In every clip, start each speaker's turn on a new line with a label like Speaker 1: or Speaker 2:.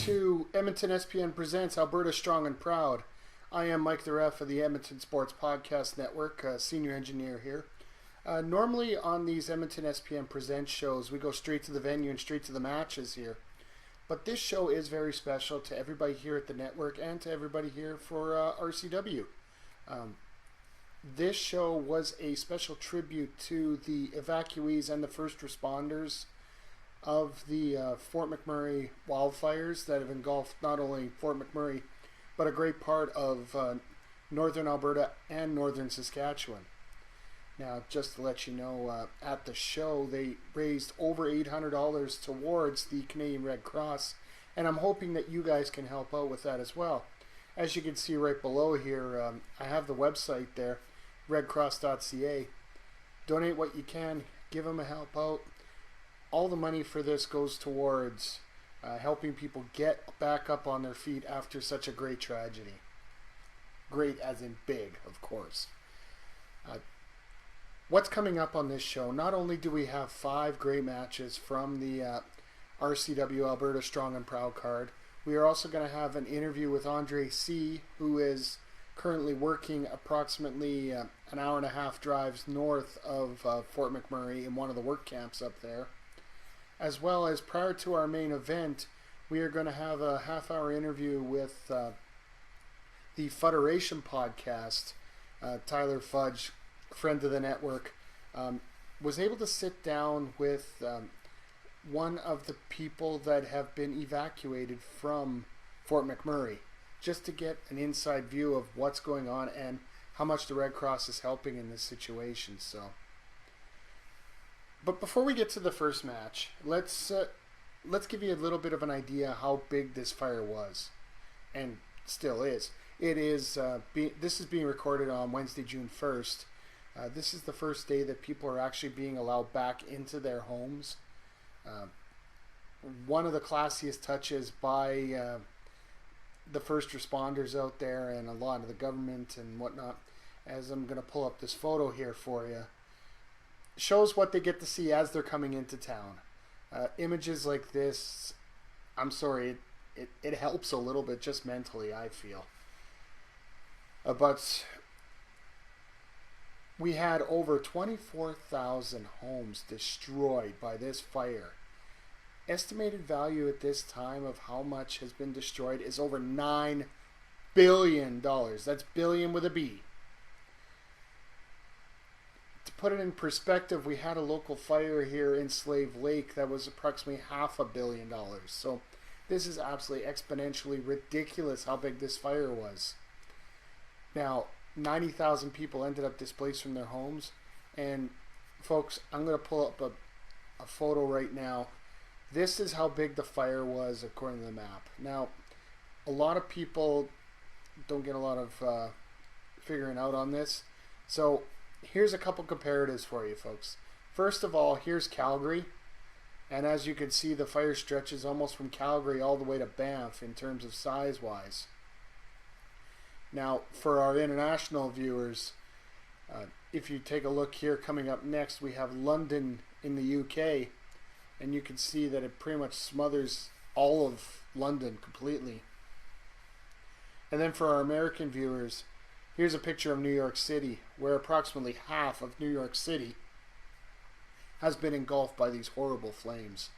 Speaker 1: to Edmonton SPN Presents Alberta Strong and Proud. I am Mike the Ref of the Edmonton Sports Podcast Network, senior engineer here. Normally on these Edmonton SPN Presents shows, we go straight to the venue and straight to the matches here. But this show is very special to everybody here at the network and to everybody here for RCW. This show was a special tribute to the evacuees and the first responders of the Fort McMurray wildfires that have engulfed not only Fort McMurray, but a great part of northern Alberta and northern Saskatchewan. Now, just to let you know, at the show, they raised over $800 towards the Canadian Red Cross, and I'm hoping that you guys can help out with that as well. As you can see right below here, I have the website there, redcross.ca. Donate what you can, give them a help out. All the money for this goes towards helping people get back up on their feet after such a great tragedy. Great as in big, of course. What's coming up on this show? Not only do we have 5 great matches from the RCW Alberta Strong and Proud card, we are also going to have an interview with Andre C., who is currently working approximately an hour and a half drives north of Fort McMurray in one of the work camps up there. As well as prior to our main event, we are going to have a half-hour interview with the Fuderation Podcast. Tyler Fudge, friend of the network, was able to sit down with one of the people that have been evacuated from Fort McMurray, just to get an inside view of what's going on and how much the Red Cross is helping in this situation. But before we get to the first match, let's give you a little bit of an idea how big this fire was, and still is. It is. This is being recorded on Wednesday, June 1st. This is the first day that people are actually being allowed back into their homes. One of the classiest touches by the first responders out there and a lot of the government and whatnot, as I'm going to pull up this photo here for you, shows what they get to see as they're coming into town. Images like this, I'm sorry, it helps a little bit just mentally, I feel. But we had over 24,000 homes destroyed by this fire. Estimated value at this time of how much has been destroyed is over $9 billion. That's billion with a B. To put it in perspective, we had a local fire here in Slave Lake that was approximately $500 million. So this is absolutely exponentially ridiculous how big this fire was. Now, 90,000 people ended up displaced from their homes. And folks, I'm going to pull up a photo right now. This is how big the fire was according to the map. Now, a lot of people don't get a lot of figuring out on this. So here's a couple comparatives for you folks. First of all, here's Calgary. And as you can see, the fire stretches almost from Calgary all the way to Banff in terms of size-wise. Now, for our international viewers, if you take a look here, coming up next, we have London in the UK. And you can see that it pretty much smothers all of London completely. And then for our American viewers, here's a picture of New York City, where approximately half of New York City has been engulfed by these horrible flames.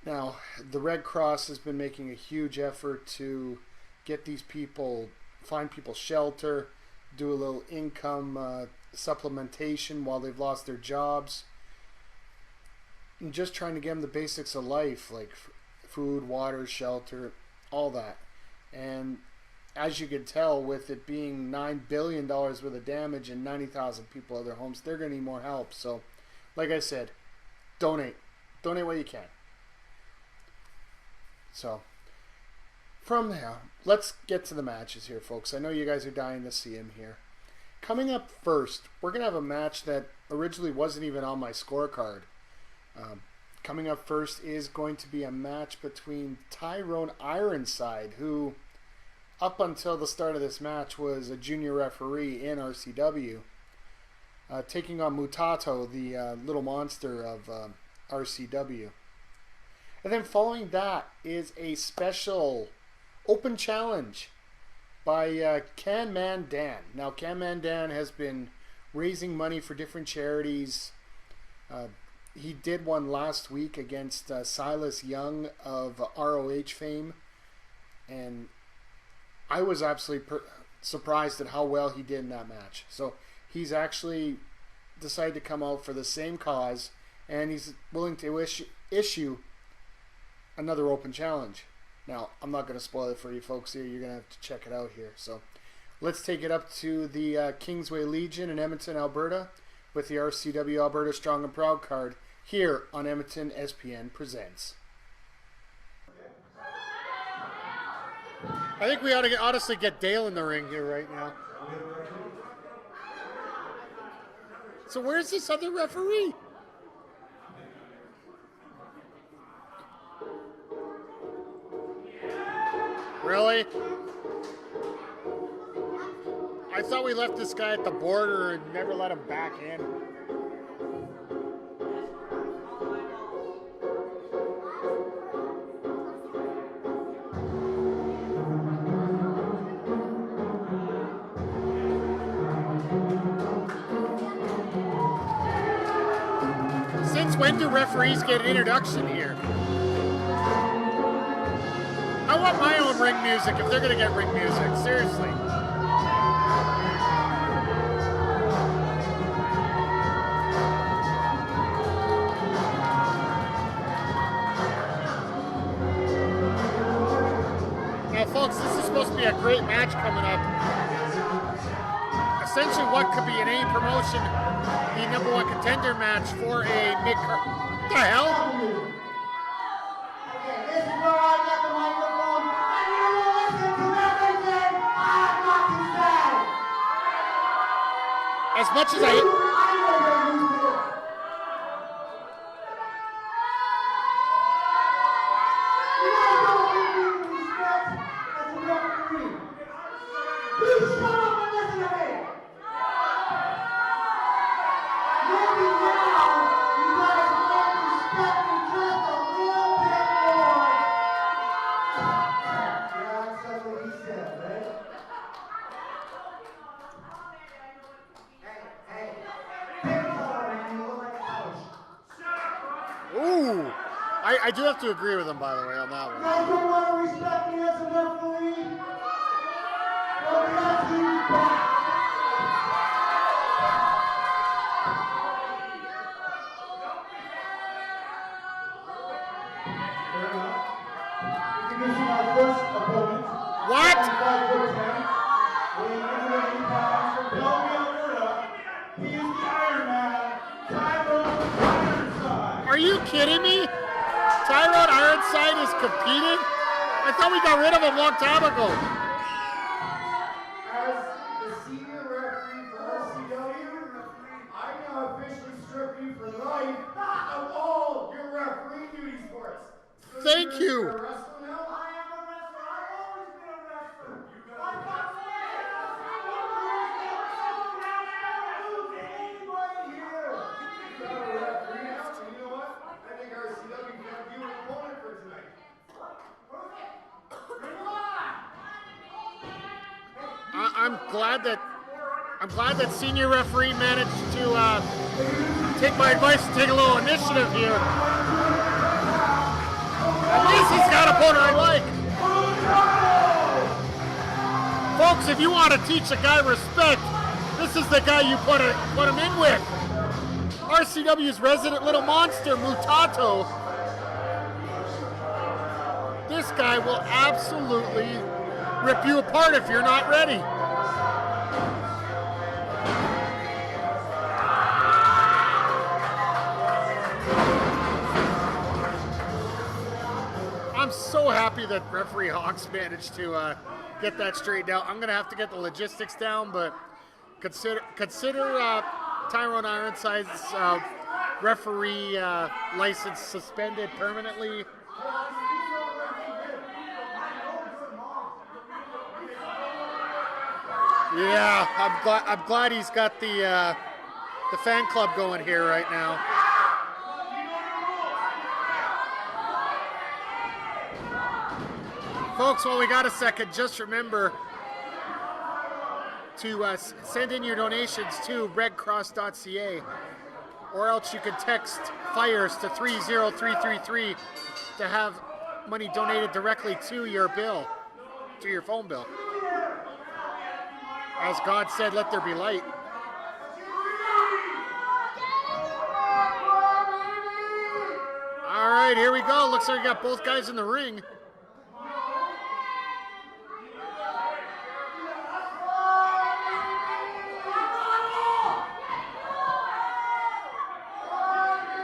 Speaker 1: Now, the Red Cross has been making a huge effort to get these people, find people shelter, do a little income supplementation while they've lost their jobs. And just trying to give them the basics of life, like food, water, shelter, all that. And as you can tell, with it being $9 billion worth of damage and 90,000 people at their homes, they're going to need more help. So, like I said, donate. Donate what you can. So, from there, let's get to the matches here, folks. I know you guys are dying to see them here. Coming up first, we're going to have a match that originally wasn't even on my scorecard. Coming up first is going to be a match between Tyrone Ironside, who up until the start of this match was a junior referee in RCW, taking on Mutato, the little monster of RCW. And then following that is a special open challenge by Can Man Dan. Now, Can Man Dan has been raising money for different charities. He did one last week against Silas Young of ROH fame. And I was absolutely surprised at how well he did in that match. So he's actually decided to come out for the same cause, and he's willing to issue another open challenge. Now, I'm not going to spoil it for you folks here. You're going to have to check it out here. So let's take it up to the Kingsway Legion in Edmonton, Alberta, with the RCW Alberta Strong and Proud card here on Edmonton SPN Presents. I think we ought to honestly get Dale in the ring here right now. So where's this other referee? Really? I thought we left this guy at the border and never let him back in. Since when do referees get an introduction here? I want my own ring music if they're going to get ring music. Seriously. Now, folks, this is supposed to be a great match coming up. Essentially, what could be an A promotion, the number one contender match for a mid-card. What the hell? As much as I... I do have to agree with him, by the way, on that one. You guys don't want to respect me as a referee? Well, that's you back. Introducing our first opponent. What? He is the Iron Man, Tyrone Ironside. Are you kidding me? Tyrone Ironside is competing? I thought we got rid of him a long time ago.
Speaker 2: As the senior referee for RCW, I now officially strip you for life of all your referee duties for us. So
Speaker 1: thank you.
Speaker 2: You're a wrestler now? I am a wrestler. I've always been a wrestler. I've got anybody here. You're not a referee now, so you know what? I think RCW can have you an opponent for tonight.
Speaker 1: I'm glad that senior referee managed to take my advice and take a little initiative here. At least he's got an opponent I like. Folks, if you want to teach a guy respect, this is the guy you put him in with. RCW's resident little monster, Mutato. This guy will absolutely rip you apart if you're not ready. I'm so happy that referee Hawks managed to get that straightened out. I'm going to have to get the logistics down, but consider Tyrone Ironside's referee license suspended permanently. Yeah, I'm glad he's got the fan club going here right now. Folks, while we got a second, just remember to send in your donations to redcross.ca, or else you can text FIRES to 30333 to have money donated directly to your bill, to your phone bill. As God said, let there be light. All right, here we go. Looks like we got both guys in the ring.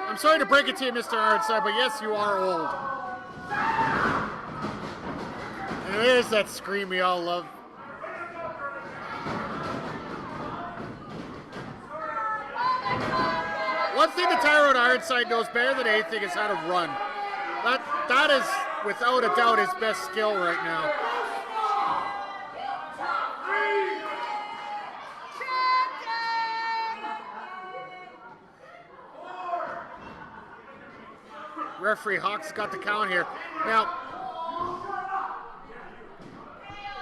Speaker 1: I'm sorry to break it to you, Mr. Ironside, but yes, you are old. And there's that scream we all love. One thing the Tyrone Ironside knows better than anything is how to run. That is, without a doubt, his best skill right now. Referee Hawks got the count here. Now,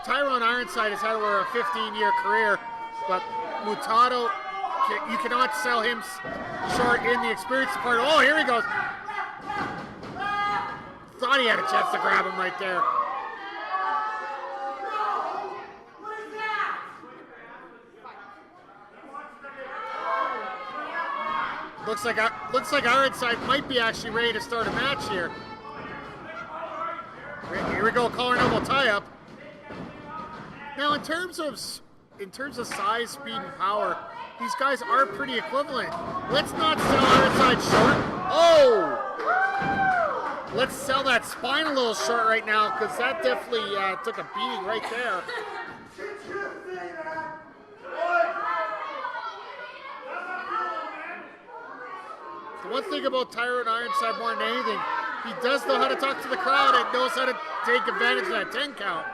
Speaker 1: Tyrone Ironside has had over a 15-year career, but Mutato, you cannot sell him short in the experience part. Oh, here he goes. Thought he had a chance to grab him right there. Looks like Ironside might be actually ready to start a match here. Here we go, collar and elbow tie-up. Now, in terms of size, speed, and power, these guys are pretty equivalent. Let's not sell Ironside short. Oh! Let's sell that spine a little short right now, because that definitely took a beating right there. The one thing about Tyrone Ironside more than anything, he does know how to talk to the crowd and knows how to take advantage of that 10 count.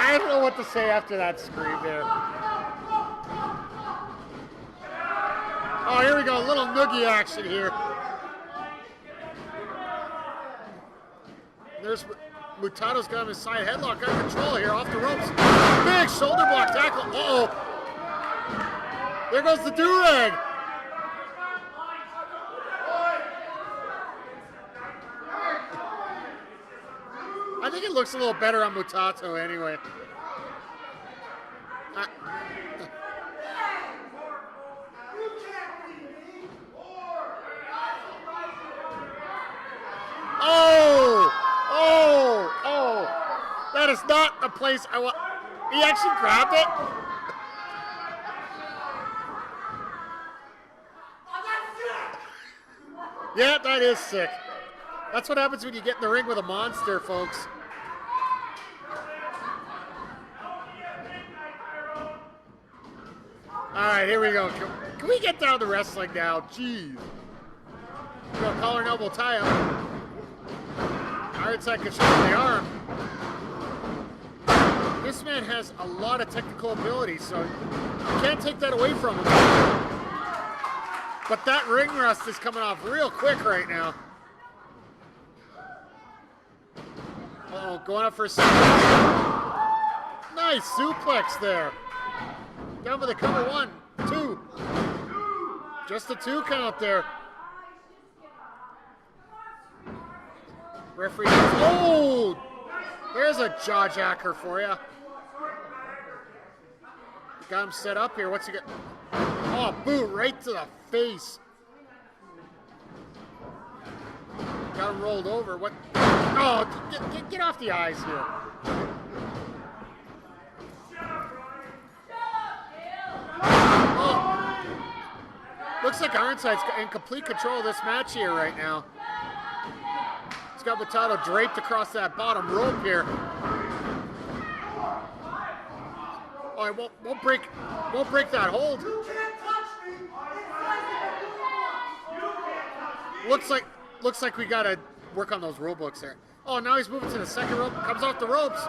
Speaker 1: I don't know what to say after that scream there. Oh, here we go, a little noogie action here. There's Mutato's got him his side headlock under control here, off the ropes. Big shoulder block tackle. Uh-oh. There goes the do-rag. I think it looks a little better on Mutato anyway. Oh! That is not a place I want. He actually grabbed it. Yeah, that is sick. That's what happens when you get in the ring with a monster, folks. All right, here we go. Can we get down to wrestling now? Jeez. We're going to collar and elbow tie-up. Ironside controlling the arm. This man has a lot of technical ability, so you can't take that away from him. But that ring rust is coming off real quick right now. Uh-oh, going up for a second. Nice suplex there. Down for the cover, 1, 2. Just a 2 count there. Referee, oh! There's a jaw jacker for you. Got him set up here. What's he got? Oh, boot right to the face. Got him rolled over. What? Oh, get off the eyes here. Oh. Looks like Ironside's in complete control of this match here right now. He's got Mutato draped across that bottom rope here. Oh, it won't break that hold. Looks like we gotta work on those rule books there. Oh, now he's moving to the second rope. Comes off the ropes.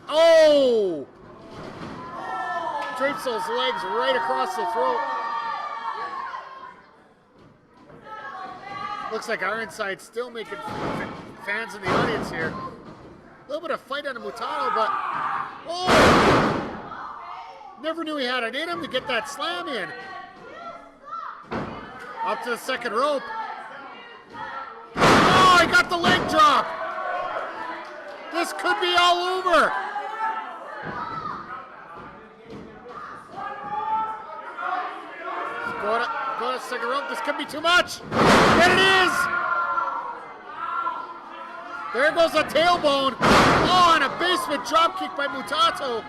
Speaker 1: Oh! Drapes those legs right across the throat. Looks like Ironside still making fans in the audience here. A little bit of fight on the Mutato, but oh! Never knew he had it in him to get that slam in. Up to the second rope. Oh, he got the leg drop. This could be all over. Go to second rope. This could be too much. And it is. There goes a tailbone. Oh, and a basement drop kick by Mutato.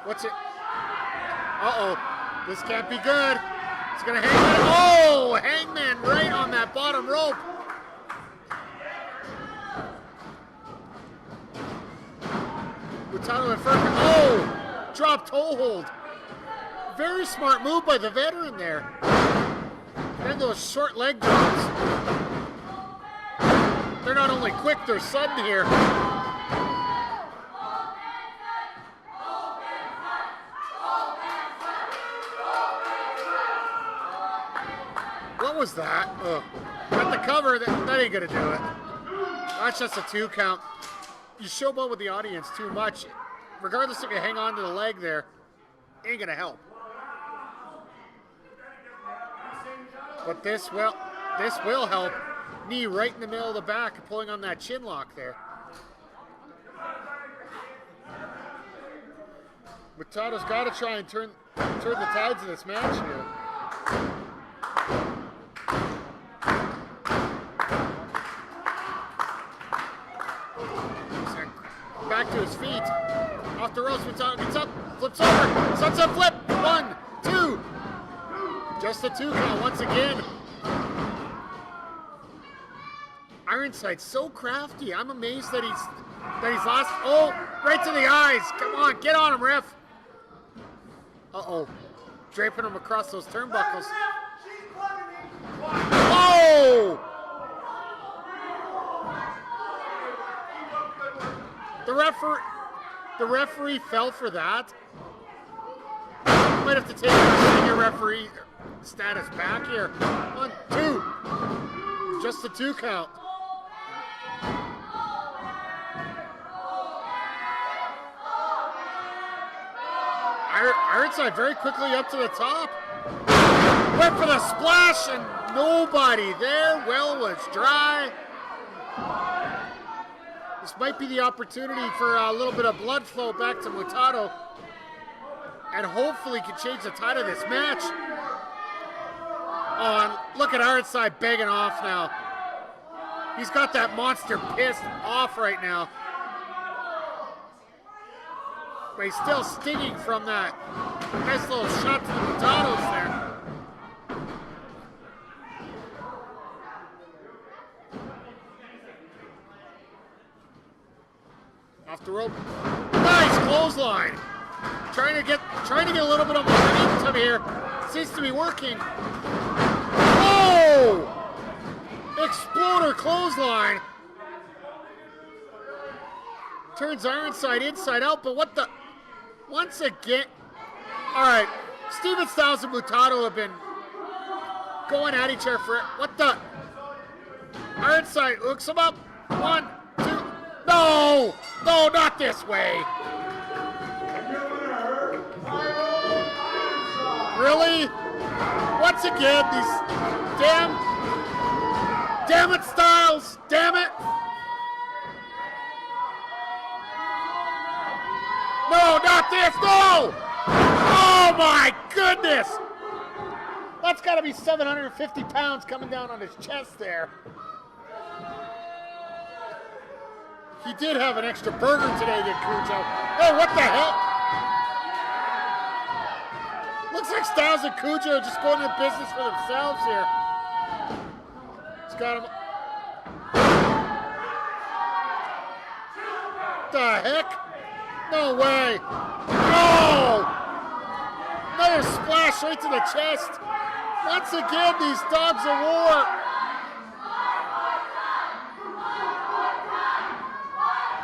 Speaker 1: What's it? Uh-oh. This can't be good. It's going to hang on. Oh, Hangman right on that bottom rope. Mutato in front. Oh, drop toe hold. Very smart move by the veteran there. And those short leg drops. They're not only quick, they're sudden here. What was that? Oh. Got the cover. That ain't gonna do it. That's just a 2 count. You showboat with the audience too much. Regardless if you hang on to the leg there, ain't gonna help. But this will help. Knee right in the middle of the back and pulling on that chin lock there. Mutato's got to try and turn the tides of this match here. Back to his feet. Off the ropes, Mutato gets up, flips over, sunset flip. 1, 2. Just a 2 count once again. Ironside so crafty. I'm amazed that he's lost. Oh, right to the eyes. Come on, get on him, ref. Uh-oh. Draping him across those turnbuckles. Oh! The referee fell for that. Might have to take the senior referee status back here. 1, 2. Just a 2 count. Ironside very quickly up to the top. Went for the splash and nobody there. Well was dry. This might be the opportunity for a little bit of blood flow back to Mutato. And hopefully can change the tide of this match. Oh, and look at Ironside begging off now. He's got that monster pissed off right now. But he's still stinging from that nice little shot to the Mutatos there. Off the rope. Nice clothesline. Trying to get a little bit of momentum here. Seems to be working. Oh! Exploder clothesline. Turns Ironside inside out, but what the? Once again. All right. Steven Styles and Mutato have been going at each other for what the? Ironside hooks him up. 1, 2. No! No, not this way. Really? Once again, these damn it, Styles, damn it. No, not this, no! Oh my goodness! That's gotta be 750 pounds coming down on his chest there. He did have an extra burger today, did Cujo. Oh, what the hell? Looks like Styles and Cujo are just going into business for themselves here. He's got him. The heck? No way. No! Another splash right to the chest. Once again, these dogs of war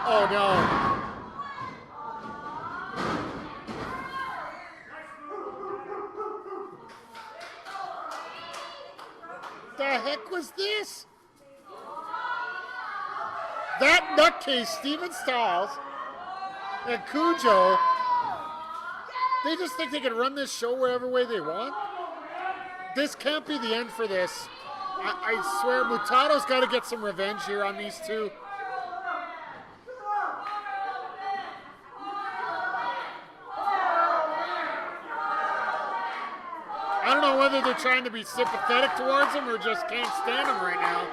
Speaker 1: Oh no. The heck was this? That nutcase, Steven Styles and Cujo, they just think they can run this show wherever way they want? This can't be the end for this. I swear Mutato's got to get some revenge here on these two. I don't know whether they're trying to be sympathetic towards him or just can't stand him right now.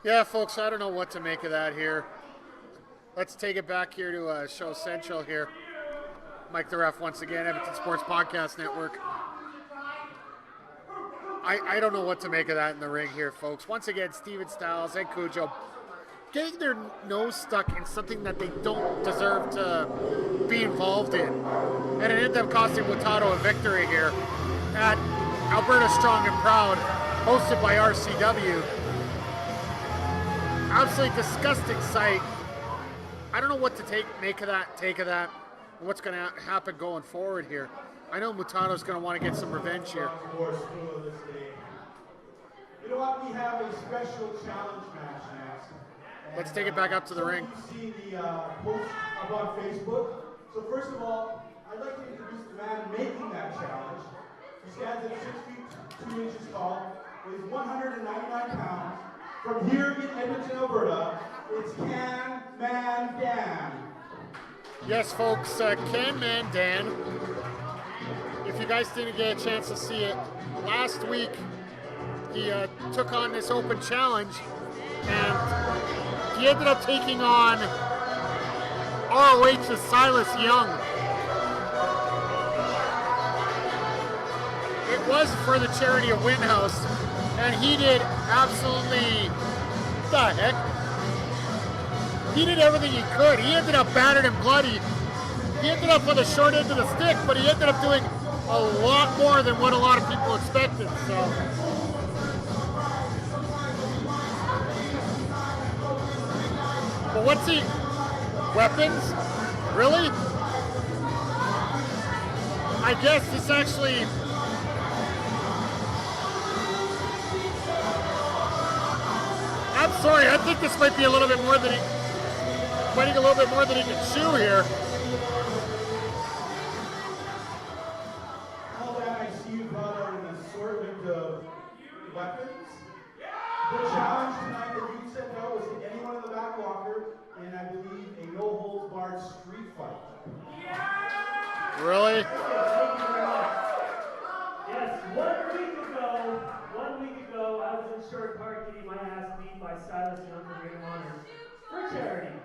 Speaker 1: Yeah, folks, I don't know what to make of that here. Let's take it back here to Show Central here. Mike the Ref once again, Edmonton Sports Podcast Network. I don't know what to make of that in the ring here, folks. Once again, Steven Styles and Cujo getting their nose stuck in something that they don't deserve to be involved in. And it ended up costing Mutato a victory here at Alberta Strong and Proud, hosted by RCW. Absolutely disgusting sight. I don't know what to take of that, what's going to happen going forward here. I know Mutato's going to want to get some revenge here.
Speaker 2: You know what? We have a special challenge match next.
Speaker 1: Let's take it back up to the ring.
Speaker 2: You've seen the post up on Facebook. So first of all, I'd like to introduce the man making that challenge. He stands at 6 feet 2 inches tall, weighs 199 pounds. From here in Edmonton, Alberta, it's Can Man Dan.
Speaker 1: Yes, folks, Can Man Dan. If you guys didn't get a chance to see it, last week he took on this open challenge and he ended up taking on ROH's Silas Young. It was for the charity of Windhouse, and he did absolutely, what the heck? He did everything he could. He ended up battered and bloody. He ended up with a short end of the stick, but he ended up doing a lot more than what a lot of people expected. So, but what's he? Weapons? Really? I guess this actually. I'm sorry, I think this might be a little bit more than he can chew here.
Speaker 2: All that, I see you brought out an assortment of weapons. The challenge tonight that you sent out was to anyone in the back locker, and I believe a no-holds-barred street fight.
Speaker 1: Really?
Speaker 3: Yes, 1 week ago, I was in Short Park getting my ass beat by Silas Young for Ring of Honor for charity.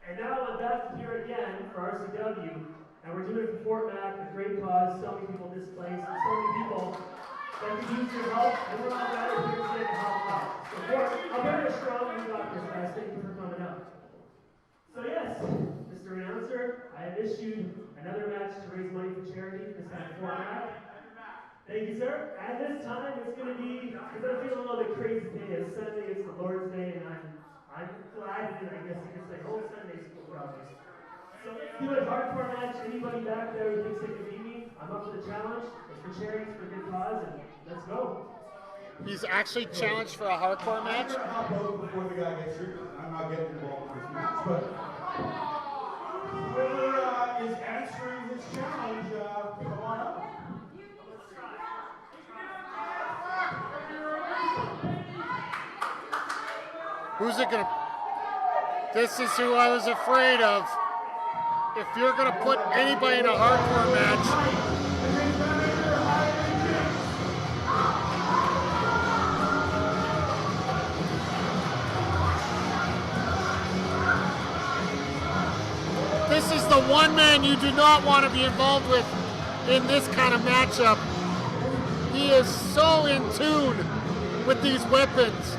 Speaker 3: And now I'm back here again for RCW, and we're doing it for Fort Mac, a great cause, so many people displaced, and so many people that could use your help, and we're all gathered here today to help out. So Fort, Alberta Strong, we got this, guys. Thank you for coming out. So yes, Mr. Announcer, I have issued another match to raise money for charity, this time for Fort Mac. Thank you, sir. At this time, it's going to be, because I'm feeling a little bit crazy today. It's Sunday, it's the Lord's Day, and I'm glad that I guess you could say whole Sunday's school projects. So let's do a hardcore match. Anybody back there who thinks they can beat me, I'm up for the challenge. It's for charity, it's for a good cause, and let's go.
Speaker 1: He's actually challenged for a hardcore match.
Speaker 2: I'm not both before the guy gets here. I'm not getting involved in this match, but whoever is answering this challenge, come on up.
Speaker 1: Who's it gonna? This is who I was afraid of. If you're gonna put anybody in a hardcore match, this is the one man you do not want to be involved with in this kind of matchup. He is so in tune with these weapons.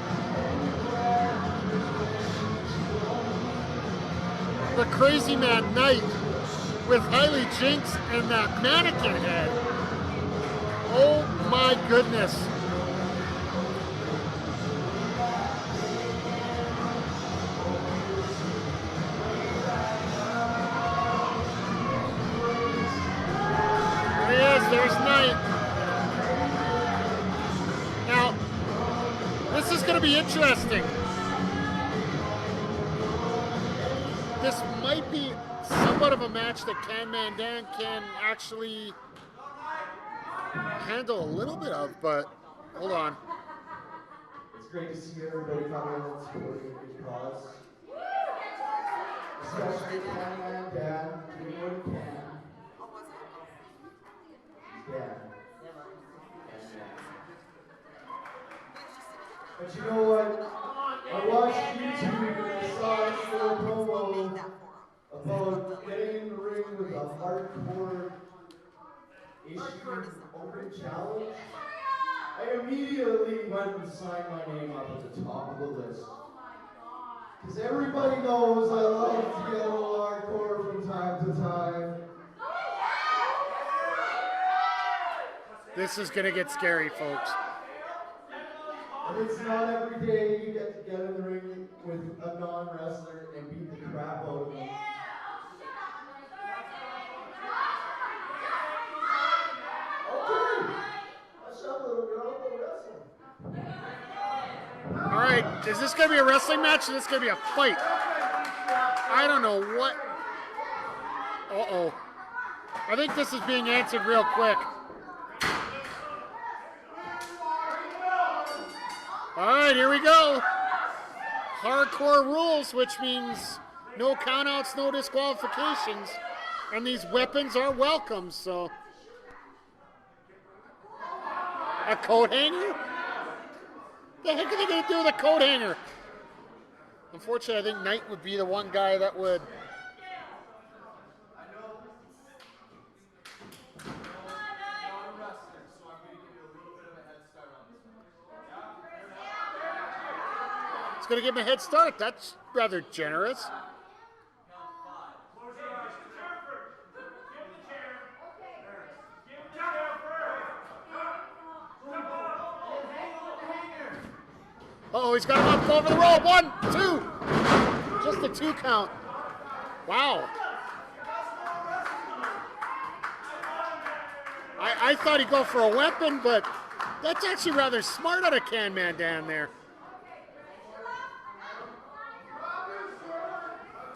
Speaker 1: the Crazy Man Knight with Hailey Jinx and that mannequin head. Oh my goodness. There he is, there's Knight. Now, this is going to be interesting. This might be somewhat of a match that Can Man Dan can actually handle a little bit of, but hold on.
Speaker 2: It's great to see everybody coming and supporting a good cause. Especially Can Man Dan doing what he can. Yeah. But you know what? I watched YouTube and I saw this little promo about getting in the ring with a hardcore issue open challenge. I immediately went and signed my name up at the top of the list. Because everybody knows I love to get a little hardcore from time to time.
Speaker 1: This is going to get scary, folks.
Speaker 2: And it's not every day you get to get in the ring with a non-wrestler and beat the crap out of them. Okay. What's up, little girl? Go wrestle.
Speaker 1: All right, is this going to be a wrestling match or is this going to be a fight? I don't know what. Uh-oh. I think this is being answered real quick. All right, here we go. Hardcore rules, which means no countouts, no disqualifications, and these weapons are welcome, so. A coat hanger? The heck are they going to do with a coat hanger? Unfortunately, I think Knight would be the one guy that would. Going to give him a head start. That's rather generous. Uh-oh, he's got him up over the rope. 1, 2. Just a 2 count. Wow. I thought he'd go for a weapon, but that's actually rather smart out of Can Man Dan there.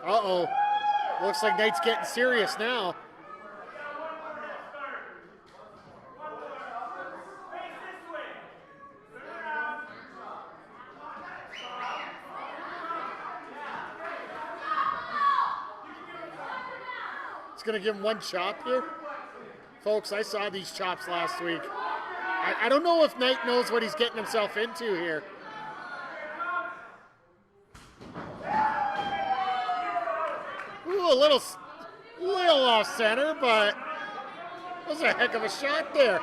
Speaker 1: Uh-oh. Looks like Knight's getting serious now. It's going to give him one chop here. Folks, I saw these chops last week. I don't know if Knight knows what he's getting himself into here. Ooh, a little off center, but that was a heck of a shot there.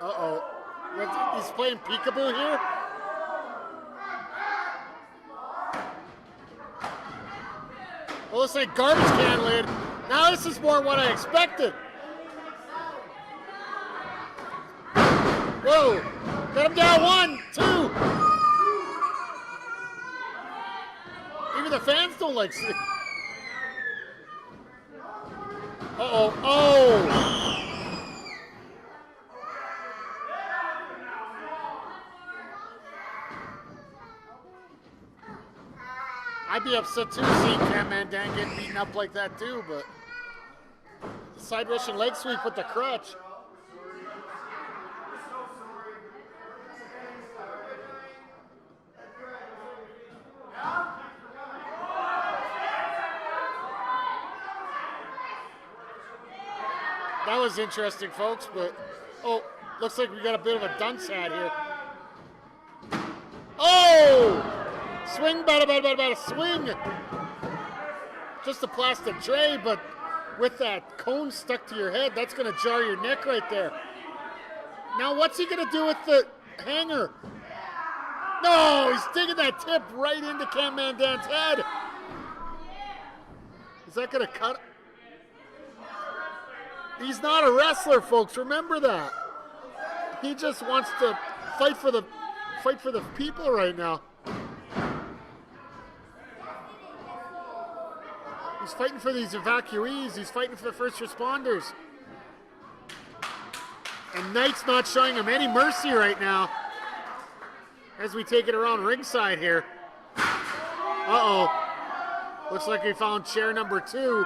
Speaker 1: Uh-oh. He's playing peekaboo here? Well, it's like garbage can lid. Now this is more what I expected. Whoa. Got him down. 1, 2. Even the fans don't like it. Uh-oh. Oh. I'd be upset too seeing Can Man Dan getting beaten up like that too, but the side rushing leg sweep with the crutch. That was interesting, folks, but oh, looks like we got a bit of a dunce hat here. Swing, bada, swing. Just a plastic tray, but with that cone stuck to your head, that's going to jar your neck right there. Now, what's he going to do with the hanger? No, he's digging that tip right into Cam Mandan's head. Is that going to cut? He's not a wrestler, folks. Remember that. He just wants to fight for the people right now. He's fighting for these evacuees. He's fighting for the first responders. And Knight's not showing him any mercy right now as we take it around ringside here. Uh-oh. Looks like we found chair number 2.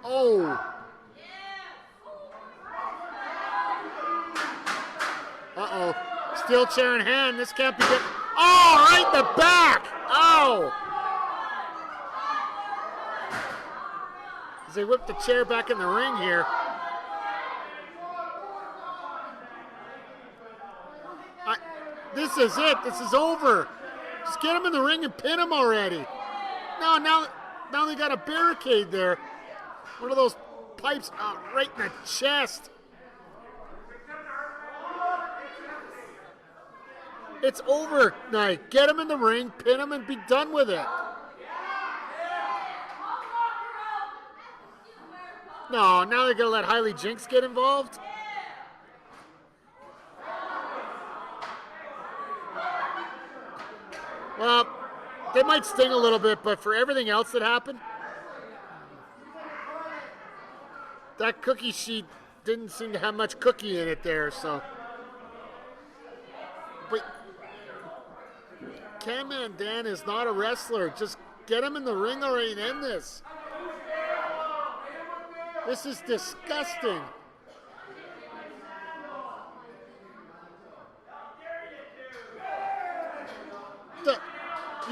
Speaker 1: Oh. Uh-oh. Steel chair in hand. This can't be good. Oh, right in the back. Oh. As they whip the chair back in the ring here. This is it. This is over. Just get him in the ring and pin him already. No, now they got a barricade there. One of those pipes right in the chest. It's over, Knight. Get him in the ring, pin him, and be done with it. No, now they're going to let Hailey Jinx get involved? Well, they might sting a little bit, but for everything else that happened, that cookie sheet didn't seem to have much cookie in it there, so. But Cam Mandan is not a wrestler. Just get him in the ring already and end this. This is disgusting.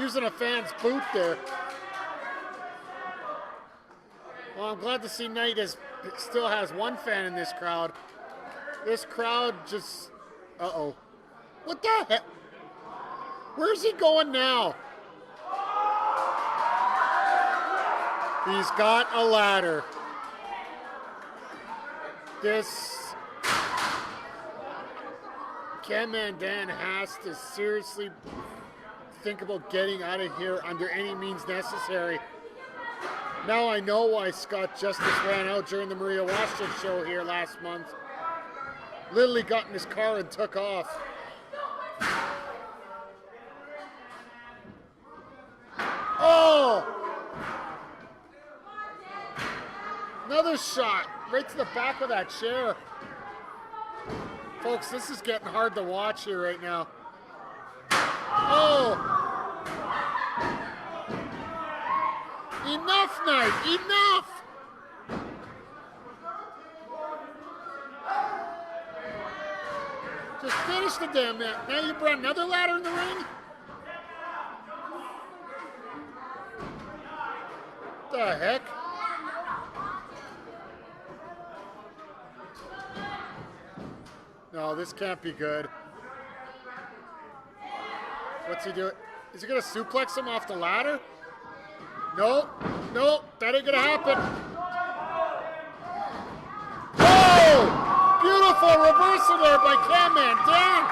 Speaker 1: Using a fan's boot there. Well, I'm glad to see Knight still has one fan in this crowd. This crowd just... Uh-oh. What the heck? Where's he going now? He's got a ladder. This... Cam Mandan has to seriously think about getting out of here under any means necessary. Now I know why Scott Justice ran out during the Maria Washington show here last month. Literally got in his car and took off. Oh! Another shot right to the back of that chair. Folks, this is getting hard to watch here right now. Oh! Enough, Knight! Enough! Just finish the damn man. Now you brought another ladder in the ring? What the heck? No, this can't be good. What's he doing? Is he going to suplex him off the ladder? No, that ain't going to happen. Oh! Beautiful reversal there by Cam Mandan.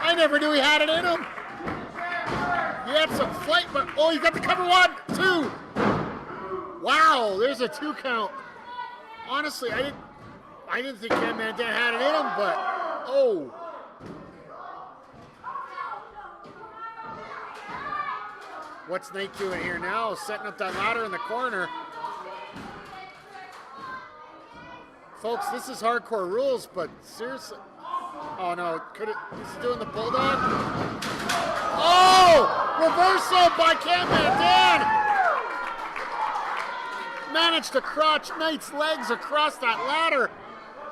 Speaker 1: I never knew he had it in him. He had some flight, but oh, he got the cover 1, 2. Wow, there's a 2 count. Honestly, I didn't think Cam Mandan had it in him, but oh. What's Nate doing here now? Setting up that ladder in the corner. Folks, this is hardcore rules, but seriously. Oh no, he's doing the bulldog. Oh! Reversal by Cam Mandan! Managed to crotch Knight's legs across that ladder.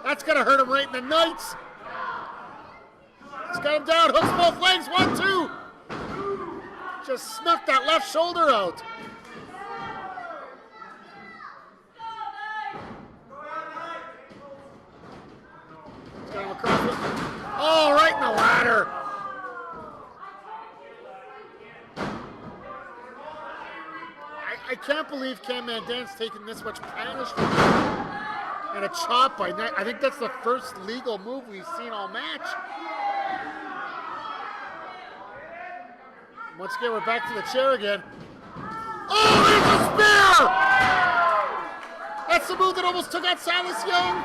Speaker 1: That's gonna hurt him right in the nuts. He's got him down, hooks both legs, 1, 2. Just snuck that left shoulder out. Got him across. Oh, right in the ladder. can't believe Cam Mandan's taking this much punishment and a chop by Knight. I think that's the first legal move we've seen all match. Once again, we're back to the chair again. Oh, there's a spear! That's the move that almost took out Silas Young.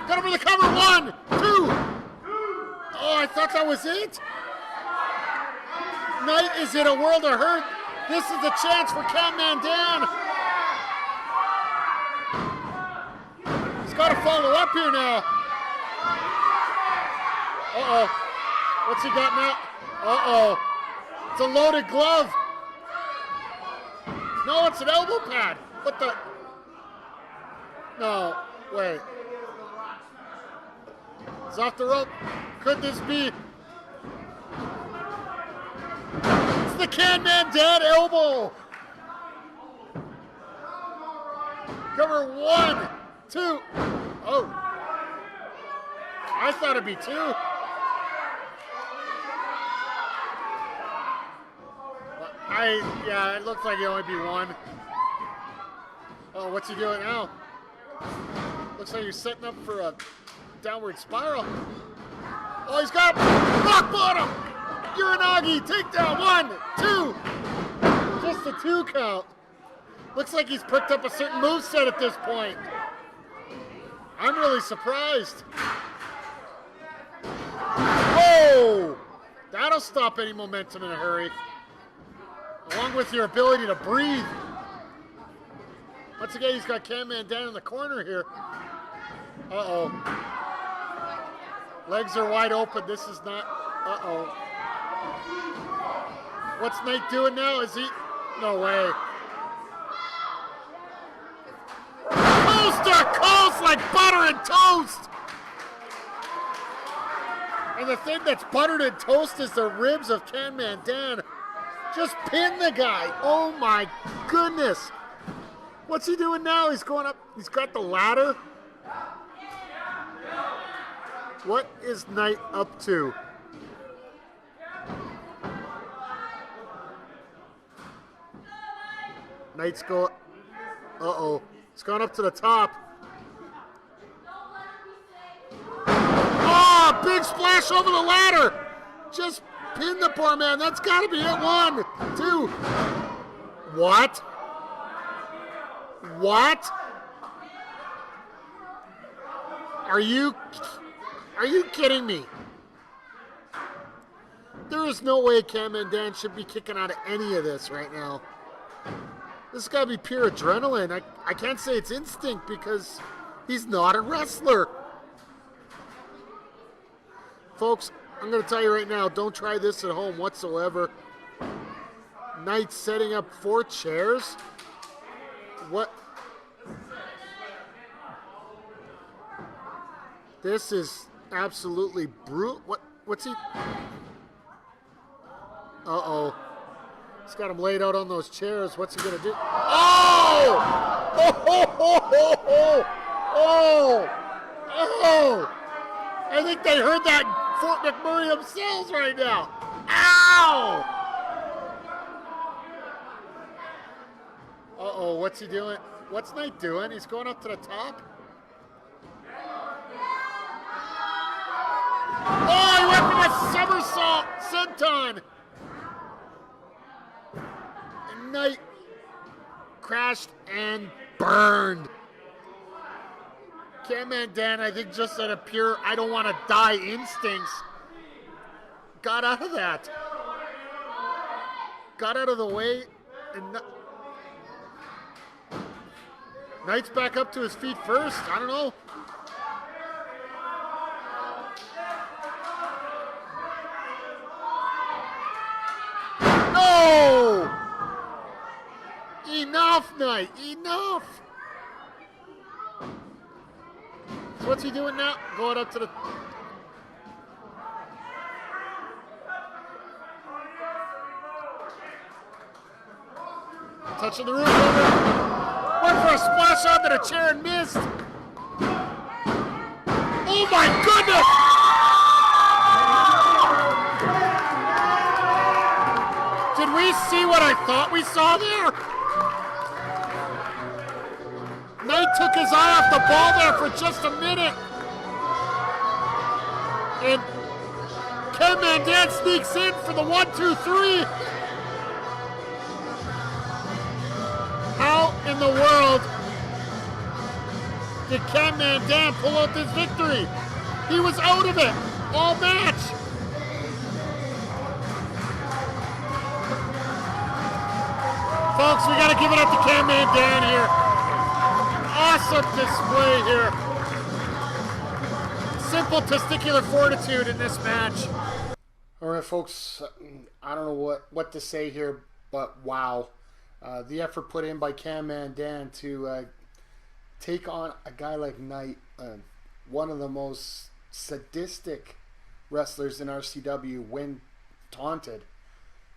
Speaker 1: Got him for the cover. 1, 2. Oh, I thought that was it. Knight is in a world of hurt. This is the chance for Cam Mandan. He's got to follow up here now. Uh-oh. What's he got now? Uh-oh. It's a loaded glove. No, it's an elbow pad. What the? No, wait. It's off the rope. Could this be? It's the Cam Mandan elbow. Cover 1, 2. Oh. I thought it'd be 2. Yeah, it looks like it'll only be 1. Oh, what's he doing now? Looks like he's setting up for a downward spiral. Oh, he's got rock bottom! Uranagi, takedown, 1, 2. Just a 2 count. Looks like he's picked up a certain moveset at this point. I'm really surprised. Whoa! That'll stop any momentum in a hurry. Along with your ability to breathe. Once again, he's got Cam Mandan in the corner here. Uh-oh. Legs are wide open. This is not... Uh-oh. What's Knight doing now? Is he... No way. Toaster coast like butter and toast! And the thing that's buttered and toast is the ribs of Cam Mandan. Just pin the guy. Oh my goodness. What's he doing now? He's going up. He's got the ladder. What is Knight up to? Knight's going. Uh-oh. He's gone up to the top. Oh, big splash over the ladder. Just pin the poor man. That's got to be it. 1, 2. What? What? Are you kidding me? There is no way Cam Mandan should be kicking out of any of this right now. This has got to be pure adrenaline. I can't say it's instinct because he's not a wrestler. Folks, I'm going to tell you right now, don't try this at home whatsoever. Knight setting up 4 chairs. What? This is absolutely brutal. What's he? Uh-oh. He's got him laid out on those chairs. What's he going to do? Oh! Oh! Oh! Oh! Oh! Oh! Oh! I think they heard that in Fort McMurray themselves right now. Ow! Uh-oh, what's he doing? What's Knight doing? He's going up to the top? Oh, he went for a somersault senton! And Knight crashed and burned. Cam Mandan, I think just out of pure I don't want to die instincts, got out of that. Got out of the way, and Knight's back up to his feet first. I don't know. No! Enough, Knight. Enough. So what's he doing now? Going up to the... Touching the roof over. Went for a splash onto the chair and missed. Oh my goodness! Did we see what I thought we saw there? took his eye off the ball there for just a minute. And Ken Mandan sneaks in for the 1-2-3. How in the world did Ken Mandan pull out this victory? He was out of it all match. Folks, we got to give it up to Ken Mandan here. Awesome display here. Simple testicular fortitude in this match. All right, folks, I don't know what to say here, but wow. The effort put in by Ken Mandan to take on a guy like Knight, one of the most sadistic wrestlers in RCW when taunted.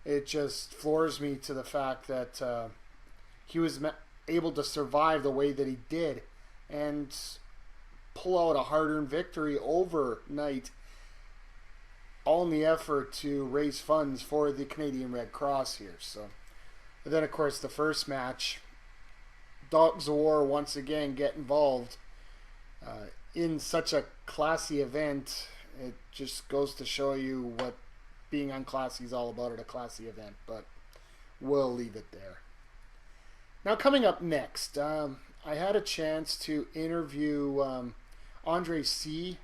Speaker 1: It just floors me to the fact that he was able to survive the way that he did and pull out a hard-earned victory over Knight, all in the effort to raise funds for the Canadian Red Cross here. So, and then of course the first match, Dogs of War once again get involved in such a classy event. It just goes to show you what being unclassy is all about at a classy event, but we'll leave it there. Now, coming up next, I had a chance to interview Andre C.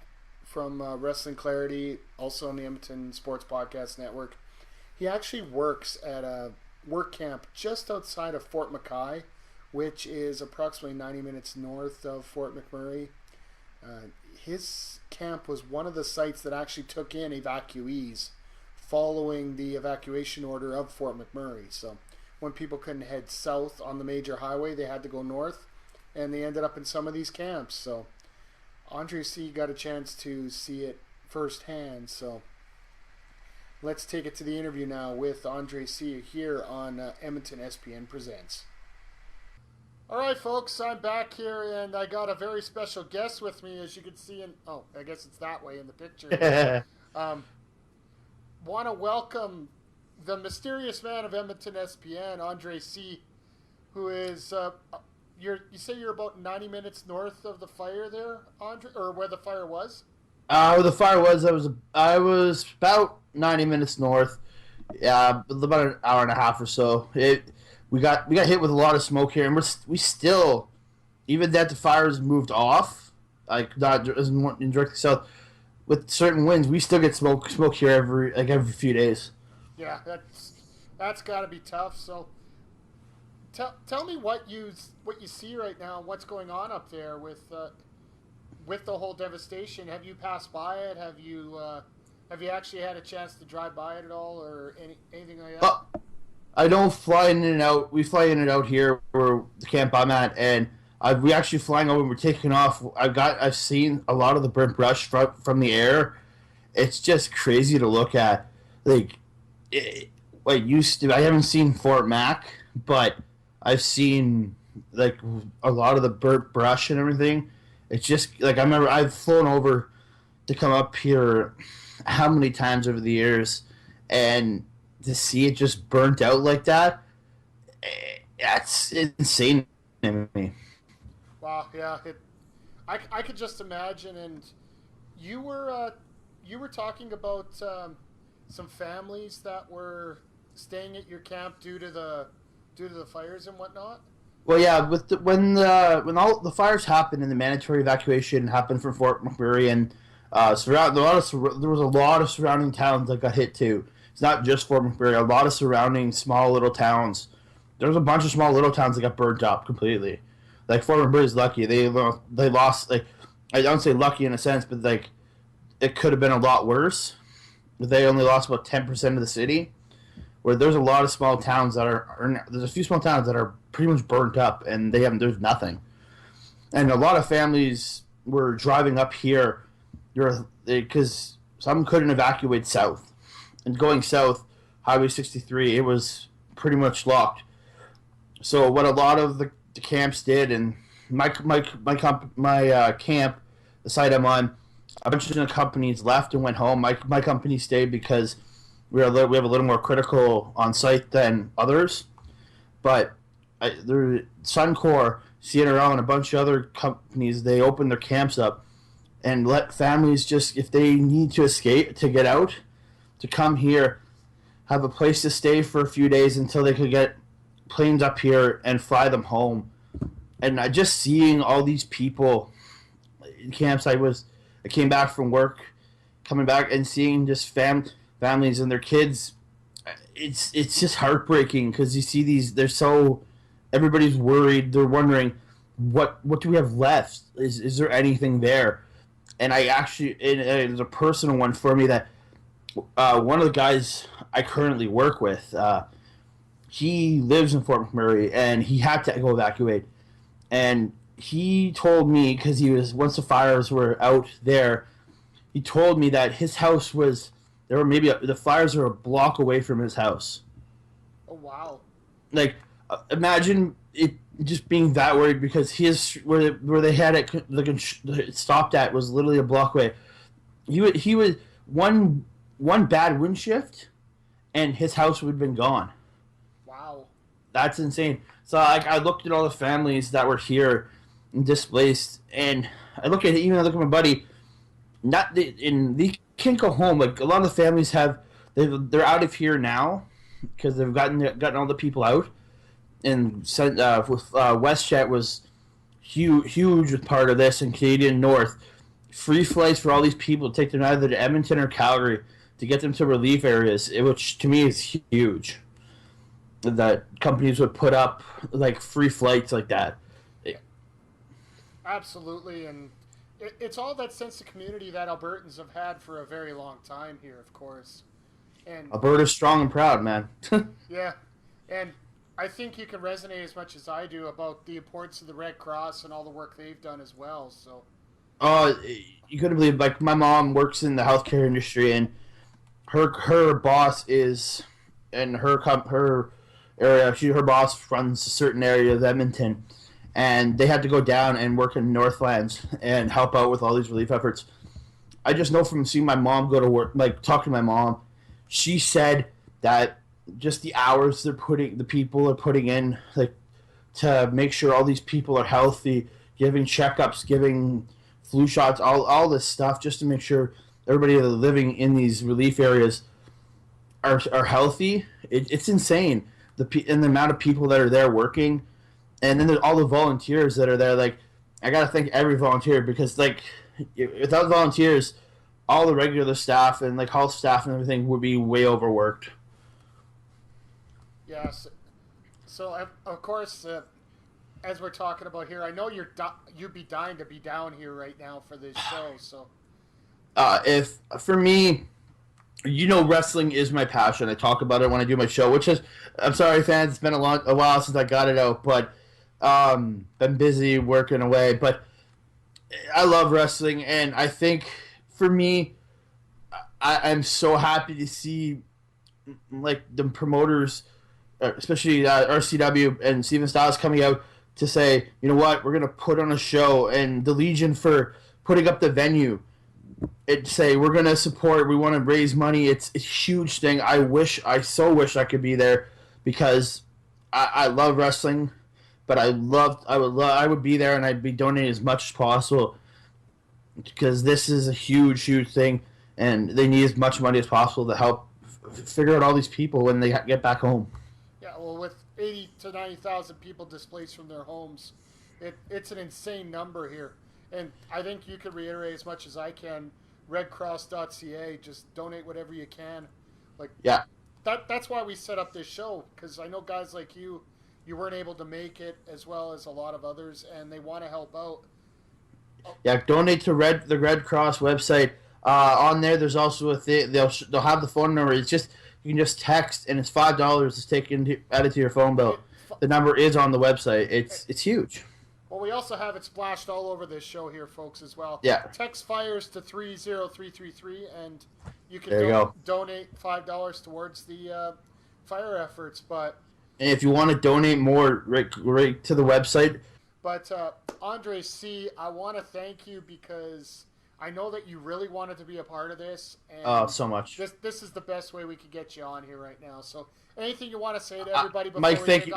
Speaker 1: from Wrestling Clarity, also on the Edmonton Sports Podcast Network. He actually works at a work camp just outside of Fort MacKay, which is approximately 90 minutes north of Fort McMurray. His camp was one of the sites that actually took in evacuees following the evacuation order of Fort McMurray. So when people couldn't head south on the major highway, they had to go north, and they ended up in some of these camps. So Andre C. got a chance to see it firsthand. So let's take it to the interview now with Andre C. here on Edmonton SPN Presents. All right, folks, I'm back here, and I got a very special guest with me, as you can see in... Oh, I guess it's that way in the picture. Want to welcome the mysterious man of Edmonton SPN, Andre C., who is... you say you're about 90 minutes north of the fire there, Andre, or where the fire was?
Speaker 4: Where the fire was, I was about 90 minutes north. Yeah, about an hour and a half or so. We got hit with a lot of smoke here, and we still, even that the fire has moved off, like not in directly south, with certain winds, we still get smoke here every few days.
Speaker 1: Yeah, that's got to be tough. So, tell me what you see right now, what's going on up there with the whole devastation. Have you passed by it? Have you actually had a chance to drive by it at all, or anything like that?
Speaker 4: I don't fly in and out. We fly in and out here where the camp I'm at, and we actually flying over and we're taking off. I've seen a lot of the burnt brush from the air. It's just crazy to look at. Like, I haven't seen Fort Mac, but I've seen like a lot of the burnt brush and everything. It's just like, I remember I've flown over to come up here how many times over the years, and to see it just burnt out like that, that's insane to me.
Speaker 1: Wow, yeah, I could just imagine. And you were talking about some families that were staying at your camp due to the fires and whatnot.
Speaker 4: Well, yeah, when all the fires happened and the mandatory evacuation happened from Fort McMurray, and there was a lot of surrounding towns that got hit too. It's not just Fort McMurray. A lot of surrounding small little towns. There's a bunch of small little towns that got burnt up completely. Like Fort McMurray is lucky. They lost. Like, I don't say lucky in a sense, but like it could have been a lot worse. They only lost about 10% of the city. Where there's a lot of small towns that there's a few small towns that are pretty much burnt up, and there's nothing. And a lot of families were driving up here because some couldn't evacuate south. And going south, Highway 63, it was pretty much locked. So what a lot of the camps did, and my camp, the site I'm on, a bunch of companies left and went home. My company stayed because we have a little more critical on site than others. But Suncor CNRL and a bunch of other companies, they open their camps up and let families just, if they need to escape, to get out, to come here, have a place to stay for a few days until they could get planes up here and fly them home. And I just seeing all these people in camps, I came back from work, coming back and seeing just families and their kids. It's just heartbreaking because you see these. Everybody's worried. They're wondering what do we have left? Is there anything there? And I actually, it was a personal one for me that one of the guys I currently work with, he lives in Fort McMurray and he had to go evacuate. And he told me, because once the fires were out there, he told me that his house the fires are a block away from his house.
Speaker 1: Oh, wow.
Speaker 4: Like, imagine it just being that worried because where they had it stopped at was literally a block away. He was one bad wind shift, and his house would have been gone.
Speaker 1: Wow. That's
Speaker 4: insane. So I looked at all the families that were here and displaced, and I look at my buddy. They can't go home. Like, a lot of the families they're out of here now because they've gotten all the people out. And WestJet was huge with part of this, and Canadian North. Free flights for all these people to take them either to Edmonton or Calgary to get them to relief areas, which to me is huge. That companies would put up like free flights like that.
Speaker 1: Absolutely, and it's all that sense of community that Albertans have had for a very long time here, of course. And
Speaker 4: Alberta's strong and proud, man.
Speaker 1: Yeah, and I think you can resonate as much as I do about the importance of the Red Cross and all the work they've done as well. So,
Speaker 4: you couldn't believe, like, my mom works in the healthcare industry, and her boss is in her area. Her boss runs a certain area of Edmonton, and they had to go down and work in Northlands and help out with all these relief efforts. I just know from seeing my mom go to work, like, talking to my mom, she said that just the hours the people are putting in, like, to make sure all these people are healthy, giving checkups, giving flu shots, all this stuff, just to make sure everybody that's living in these relief areas are healthy. It's insane, the amount of people that are there working, and then there's all the volunteers that are there. Like, I gotta thank every volunteer because, like, without volunteers, all the regular staff and, like, health staff and everything would be way overworked.
Speaker 1: Yes. So, of course, as we're talking about here, I know you'd be dying to be down here right now for this show. So,
Speaker 4: if for me, wrestling is my passion. I talk about it when I do my show, which is, I'm sorry, fans, it's been a while since I got it out, but been busy working away. But I love wrestling, and I think for me, I'm so happy to see, like, the promoters, especially RCW and Steven Styles, coming out to say, you know what, we're going to put on a show, and the Legion for putting up the venue. We're going to support, we want to raise money. It's a huge thing. I so wish I could be there because I love wrestling, but I would be there, and I'd be donating as much as possible because this is a huge thing, and they need as much money as possible to help figure out all these people when they get back home.
Speaker 1: Yeah, well, with 80 to 90,000 people displaced from their homes, it's an insane number here. And I think you could reiterate as much as I can, redcross.ca, just donate whatever you can. Like,
Speaker 4: yeah,
Speaker 1: that's why we set up this show, because I know guys like you weren't able to make it as well as a lot of others, and they want to help out.
Speaker 4: Yeah, donate to the Red Cross website. On there, there's also they'll have the phone number. It's just, you can just text, and it's $5. It's added to your phone bill. The number is on the website. It's huge.
Speaker 1: Well, we also have it splashed all over this show here, folks, as well.
Speaker 4: Yeah.
Speaker 1: Text fires to 30333, and you can donate $5 towards the fire efforts. But
Speaker 4: and if you want to donate more, right to the website.
Speaker 1: But Andre C., I want to thank you because I know that you really wanted to be a part of this. And
Speaker 4: so much.
Speaker 1: This is the best way we could get you on here right now. So anything you want to say to everybody before
Speaker 4: Mike, thank you.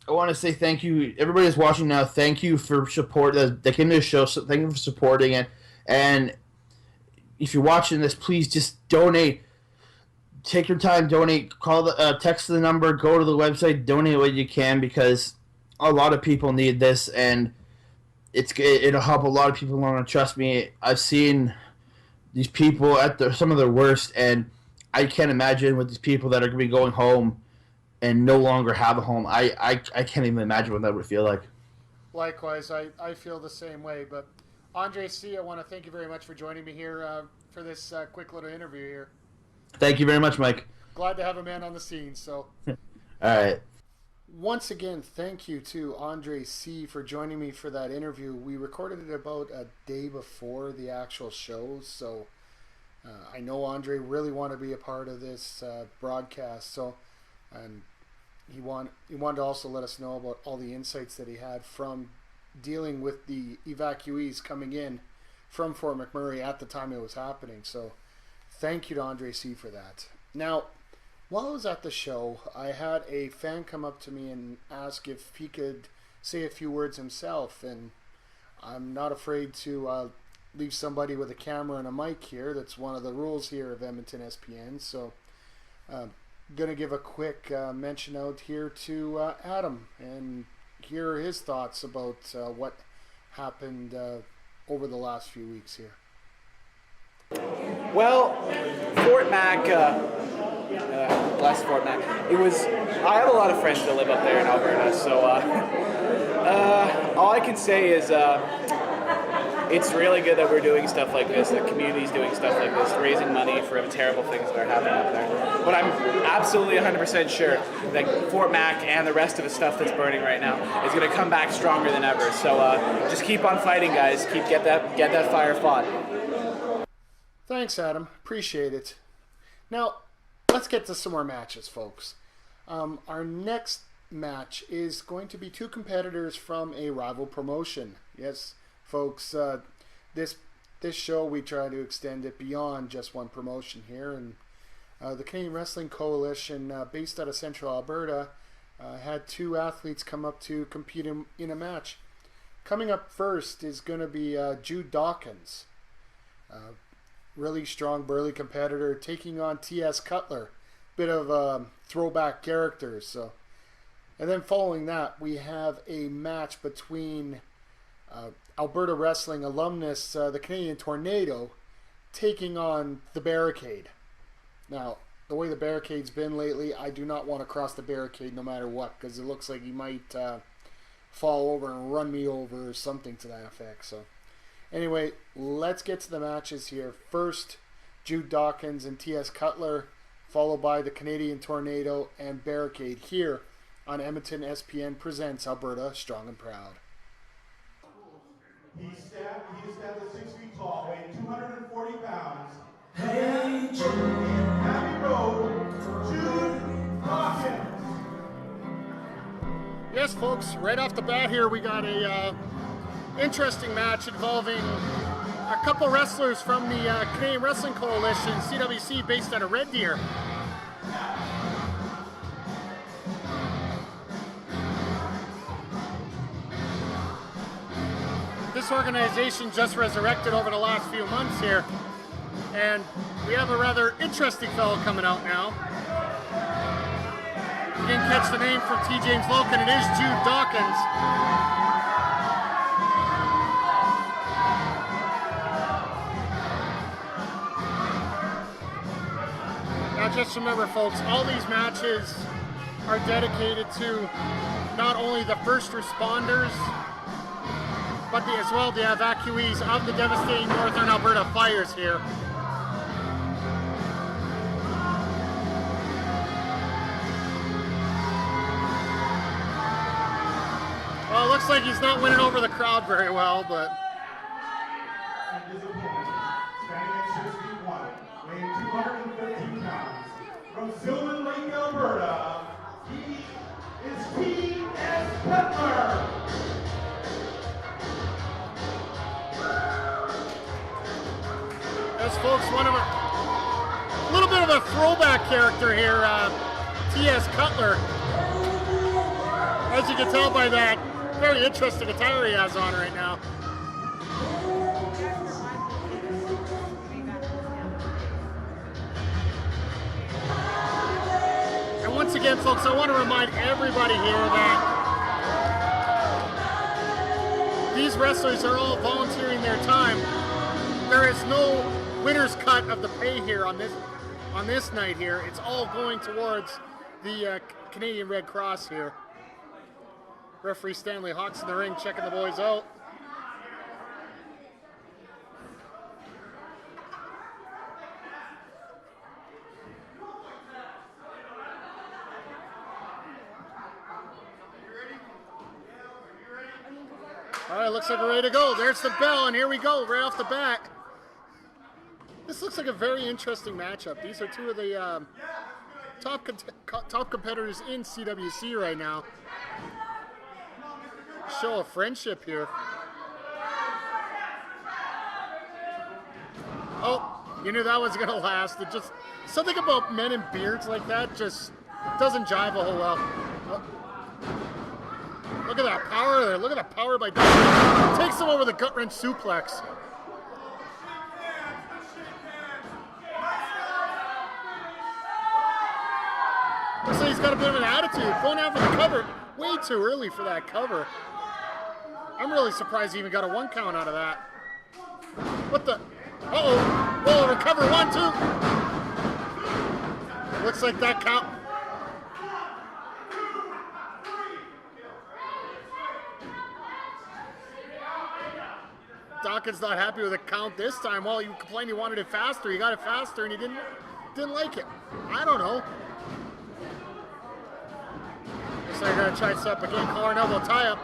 Speaker 4: I want to say thank you. Everybody that's watching now, thank you for support. That came to the show, so thank you for supporting it. And if you're watching this, please just donate. Take your time, donate. Call the text the number, go to the website, donate what you can, because a lot of people need this, and it'll help a lot of people along. Trust me, I've seen these people at some of their worst, and I can't imagine with these people that are going to be going home and no longer have a home. I can't even imagine what that would feel like.
Speaker 1: Likewise, I feel the same way. But Andre C., I want to thank you very much for joining me here for this quick little interview here.
Speaker 4: Thank you very much, Mike.
Speaker 1: Glad to have a man on the scene. So,
Speaker 4: all right.
Speaker 1: Once again, thank you to Andre C. for joining me for that interview. We recorded it about a day before the actual show, so I know Andre really wanted to be a part of this broadcast. So, and he wanted to also let us know about all the insights that he had from dealing with the evacuees coming in from Fort McMurray at the time it was happening. So, thank you to Andre C. for that. Now, while I was at the show, I had a fan come up to me and ask if he could say a few words himself, and I'm not afraid to leave somebody with a camera and a mic here. That's one of the rules here of Edmonton SPN. So, going to give a quick mention out here to Adam and hear his thoughts about what happened over the last few weeks here.
Speaker 5: Well, Fort Mac, bless Fort Mac. I have a lot of friends that live up there in Alberta, so all I can say is it's really good that we're doing stuff like this, the community's doing stuff like this, raising money for the terrible things that are happening up there. But I'm absolutely 100% sure that Fort Mac and the rest of the stuff that's burning right now is going to come back stronger than ever. So just keep on fighting, guys. Get that fire fought.
Speaker 1: Thanks, Adam. Appreciate it. Now, let's get to some more matches, folks. Our next match is going to be two competitors from a rival promotion. Yes, folks, this show, we try to extend it beyond just one promotion here. And the Canadian Wrestling Coalition, based out of Central Alberta, had two athletes come up to compete in a match. Coming up first is going to be Jude Dawkins. Really strong, burly competitor, taking on T.S. Cutler. Bit of a throwback character. So, and then following that, we have a match between Alberta Wrestling alumnus, the Canadian Tornado, taking on the Barricade. Now, the way the Barricade's been lately, I do not want to cross the Barricade no matter what, because it looks like he might fall over and run me over or something to that effect. So, anyway, let's get to the matches here. First, Jude Dawkins and T.S. Cutler, followed by the Canadian Tornado and Barricade here on Edmonton SPN Presents Alberta Strong and Proud.
Speaker 2: He is standing 6 feet tall, weighing 240 pounds. Hey, Jude, Abbey Road, Jude Dawkins.
Speaker 1: Yes, folks, right off the bat here, we got a interesting match involving a couple wrestlers from the Canadian Wrestling Coalition, CWC, based out of Red Deer. This organization just resurrected over the last few months here, and we have a rather interesting fellow coming out now. You didn't catch the name from T. James Loken, it is Jude Dawkins. Now just remember, folks, all these matches are dedicated to not only the first responders, but as well the evacuees of the devastating northern Alberta fires here. Well, it looks like he's not winning over the crowd very well, but...
Speaker 2: Standing at 6'1", weighing 213 pounds, from Sylvan Lake, Alberta, he is T.S. Cutler.
Speaker 1: As folks, a little bit of a throwback character here, T.S. Cutler. As you can tell by that very interesting attire he has on right now. And once again, folks, I want to remind everybody here that these wrestlers are all volunteering their time. There is no winner's cut of the pay here on this night here. It's all going towards the Canadian Red Cross here. Referee Stanley Hawks in the ring, checking the boys out. All right, looks like we're ready to go. There's the bell, and here we go, right off the bat. This looks like a very interesting matchup. These are two of the top competitors in CWC right now. Show of friendship here. Oh, you knew that was gonna last. It just something about men in beards like that just doesn't jive a whole lot. Oh. Look at that power there. Look at that power by Dawkins. Takes him over the gut wrench suplex. Looks like he's got a bit of an attitude. Going out for the cover. Way too early for that cover. I'm really surprised he even got a 1 count out of that. What the? Uh-oh. Oh, recover 1, 2. Looks like that count. Dawkins not happy with the count this time. Well, you complained you wanted it faster. You got it faster and he didn't like it. I don't know. Looks like they're gonna try this up again. Collar and elbow tie up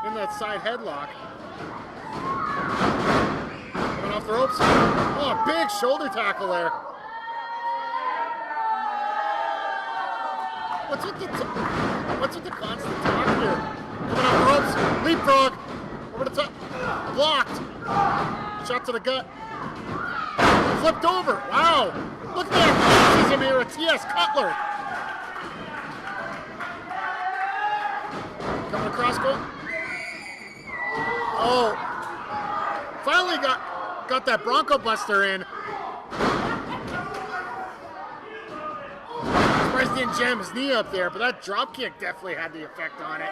Speaker 1: in that side headlock. Coming off the ropes. Oh, big shoulder tackle there. What's with the constant talk here? Coming off the ropes. Leapfrog. Over the top. Blocked. Shot to the gut. Flipped over. Wow. Look at that. This is Amira T.S. Cutler. Coming across goal. Oh. Finally got that Bronco Buster in. Surprised he didn't jam his knee up there, but that drop kick definitely had the effect on it.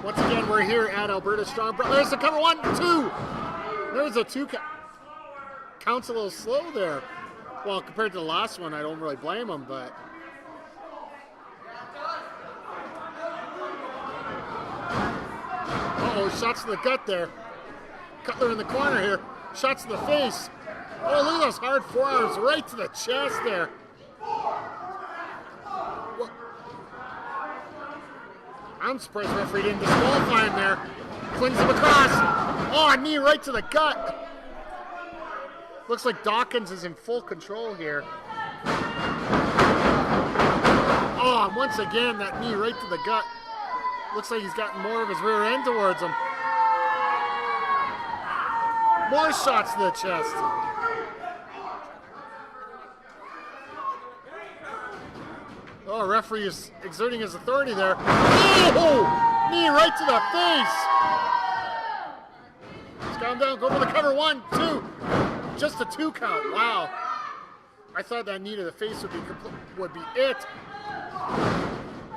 Speaker 1: Once again, we're here at Alberta Strong. There's the cover 1, 2. There's a 2 count. Counts a little slow there. Well, compared to the last one, I don't really blame him, but. Uh-oh, shots to the gut there. Cutler in the corner here. Shots to the face. Oh, look at those hard forearms right to the chest there. I'm surprised the referee didn't disqualify him there. Flings him across. Oh, a knee right to the gut. Looks like Dawkins is in full control here. Oh, and once again, that knee right to the gut. Looks like he's gotten more of his rear end towards him. More shots to the chest. Oh, referee is exerting his authority there. Oh! Knee right to the face. He's gone down. Go for the cover. 1, 2. Just a 2 count. Wow. I thought that knee to the face would be it.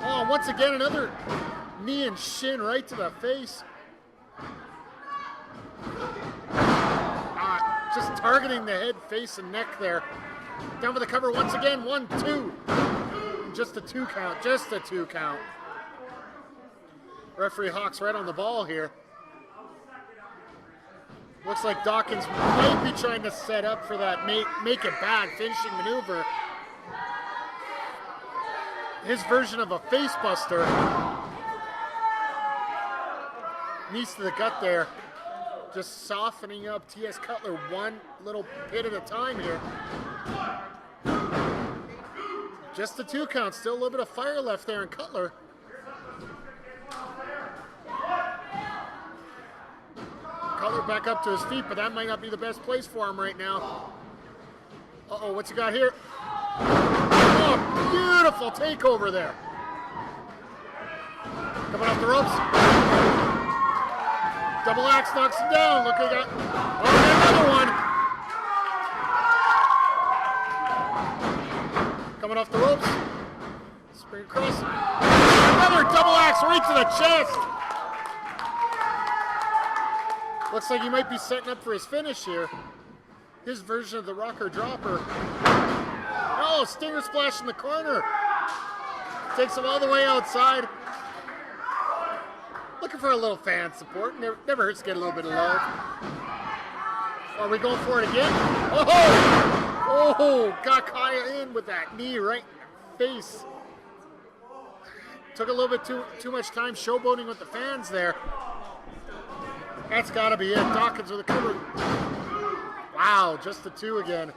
Speaker 1: Oh, once again, another knee and shin right to the face. Just targeting the head, face, and neck there. Down for the cover once again. 1, 2. Just a 2 count. Just a 2 count. Referee Hawks right on the ball here. Looks like Dawkins might be trying to set up for that make it bad finishing maneuver. His version of a face buster. Knees to the gut there. Just softening up T.S. Cutler one little bit at a time here. Just a 2 count. Still a little bit of fire left there in Cutler. Cutler back up to his feet, but that might not be the best place for him right now. Uh-oh, what's he got here? Oh, beautiful takeover there. Coming off the ropes. Double axe knocks him down. Look, he got another one. Coming off the ropes. Spring across. Another double axe right to the chest. Looks like he might be setting up for his finish here. His version of the rocker dropper. Oh, stinger splash in the corner. Takes him all the way outside. Looking for a little fan support. Never hurts to get a little bit of love. Are we going for it again? Oh, got Kaya in with that knee right in the face. Took a little bit too much time showboating with the fans there. That's got to be it. Dawkins with a cover. Wow, just the two again.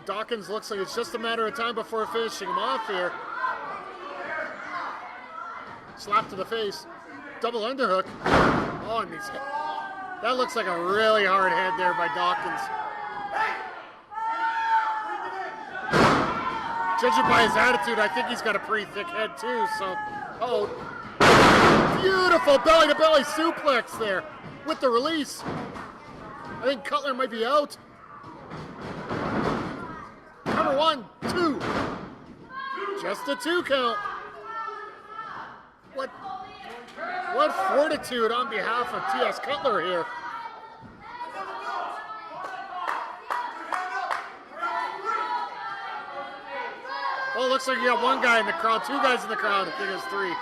Speaker 1: Dawkins looks like it's just a matter of time before finishing him off here. Slap to the face. Double underhook. Oh, and that looks like a really hard head there by Dawkins. Judging by his attitude, I think he's got a pretty thick head too, so... Uh-oh. Beautiful belly-to-belly suplex there with the release. I think Cutler might be out. Number 1, 2. Just a 2 count. What fortitude on behalf of T.S. Cutler here. Oh, looks like you got one guy in the crowd, 2 guys in the crowd. I think it's 3.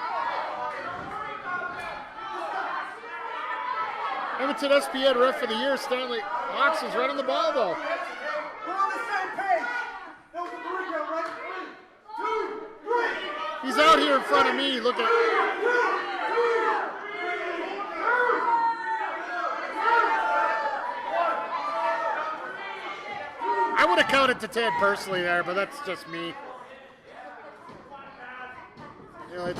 Speaker 1: Edmonton SPN Ref of the Year, Stanley Hawks is right on the ball though.
Speaker 2: We're on the same page. That was a 3 count, right? 3, 2, 3.
Speaker 1: He's out here in front of me. Look at. I would have counted to 10 personally there, but that's just me. You know,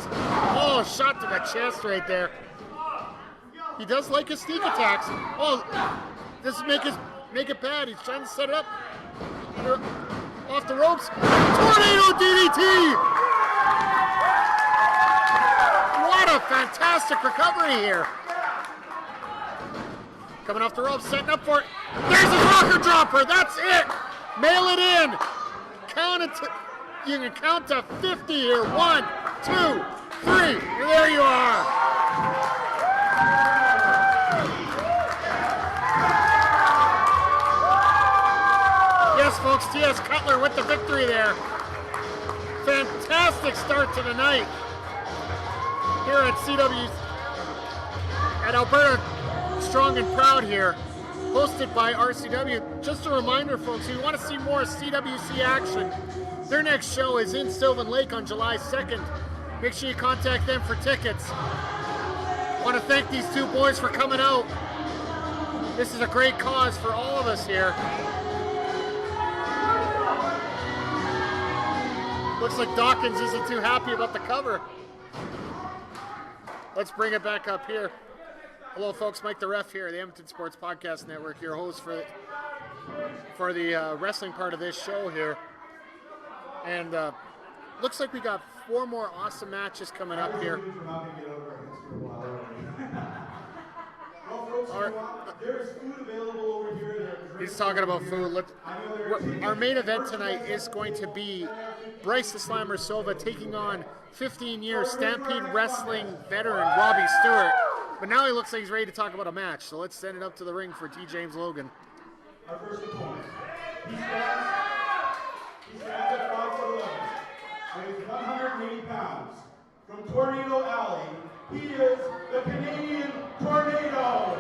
Speaker 1: shot to the chest right there. He does like his sneak attacks. Oh, this is make it bad. He's trying to set it up. Off the ropes. Tornado DDT! What a fantastic recovery here. Coming off the ropes, setting up for it. There's his rocker dropper. That's it. Mail it in. You can count to 50 here. 1, 2, 3. And there you are. Yes, folks, T.S. Cutler with the victory there. Fantastic start to the night here at CW, at Alberta Strong and Proud here, hosted by RCW. Just a reminder, folks, if you want to see more CWC action, their next show is in Sylvan Lake on July 2nd. Make sure you contact them for tickets. I want to thank these 2 boys for coming out. This is a great cause for all of us here. Looks like Dawkins isn't too happy about the cover. Let's bring it back up here. Hello, folks. Mike the Ref here, the Edmonton Sports Podcast Network, your host for the wrestling part of this show here. And looks like we got 4 more awesome matches coming up here.
Speaker 2: There's food available over here.
Speaker 1: He's talking about food. Our main event tonight is going to be Brice the Slammer Sova taking on 15-year Stampede Wrestling veteran Robbie Stewart. But now he looks like he's ready to talk about a match, so let's send it up to the ring for T. James Logan.
Speaker 2: Our first opponent. He stands at 5'11", weighs 180 pounds. From Tornado Alley, he is the Canadian Tornado.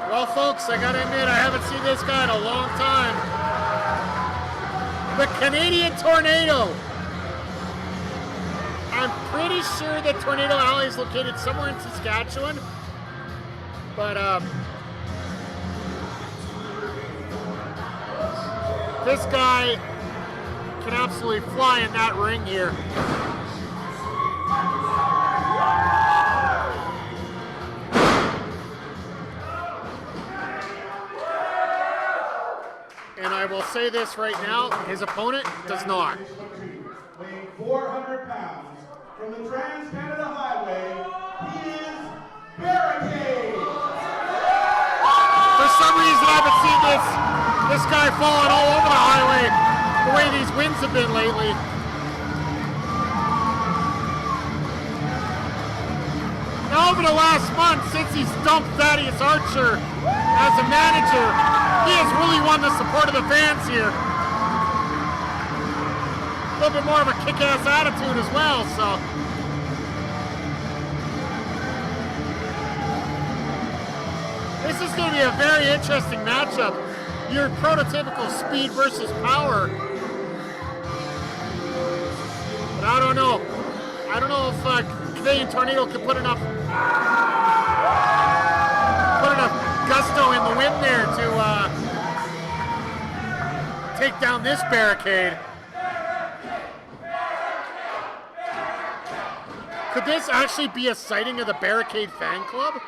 Speaker 1: Well, folks, I gotta admit, I haven't seen this guy in a long time. The Canadian Tornado. I'm pretty sure that Tornado Alley is located somewhere in Saskatchewan, but this guy can absolutely fly in that ring here. say this right now, his opponent does not.
Speaker 2: Weighing 400 pounds from the Trans-Canada Highway, he is Barricade.
Speaker 1: For some reason, I haven't seen this guy falling all over the highway the way these winds have been lately. Now, over the last month, since he's dumped Thaddeus Archer as a manager, he has really won the support of the fans here. A little bit more of a kick-ass attitude as well, so. This is going to be a very interesting matchup. Your prototypical speed versus power. But I don't know. I don't know if Canadian Tornado can put enough gusto in the wind there to take down this Barricade. Could this actually be a sighting of the Barricade fan club?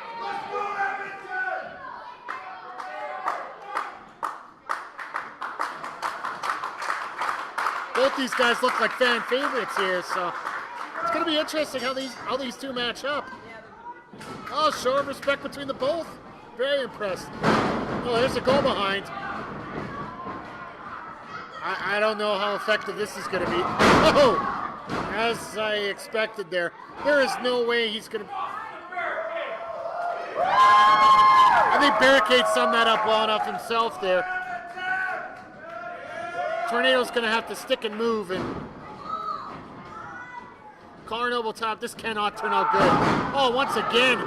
Speaker 1: Both these guys look like fan favorites here, so it's going to be interesting how these two match up. Oh, show of respect between the both. Very impressed. Oh, there's a goal behind. I don't know how effective this is going to be. Oh, as I expected there. There is no way he's going to... I think Barricade summed that up well enough himself there. Tornado's going to have to stick and move, and Collar Noble top. This cannot turn out good. Oh, once again.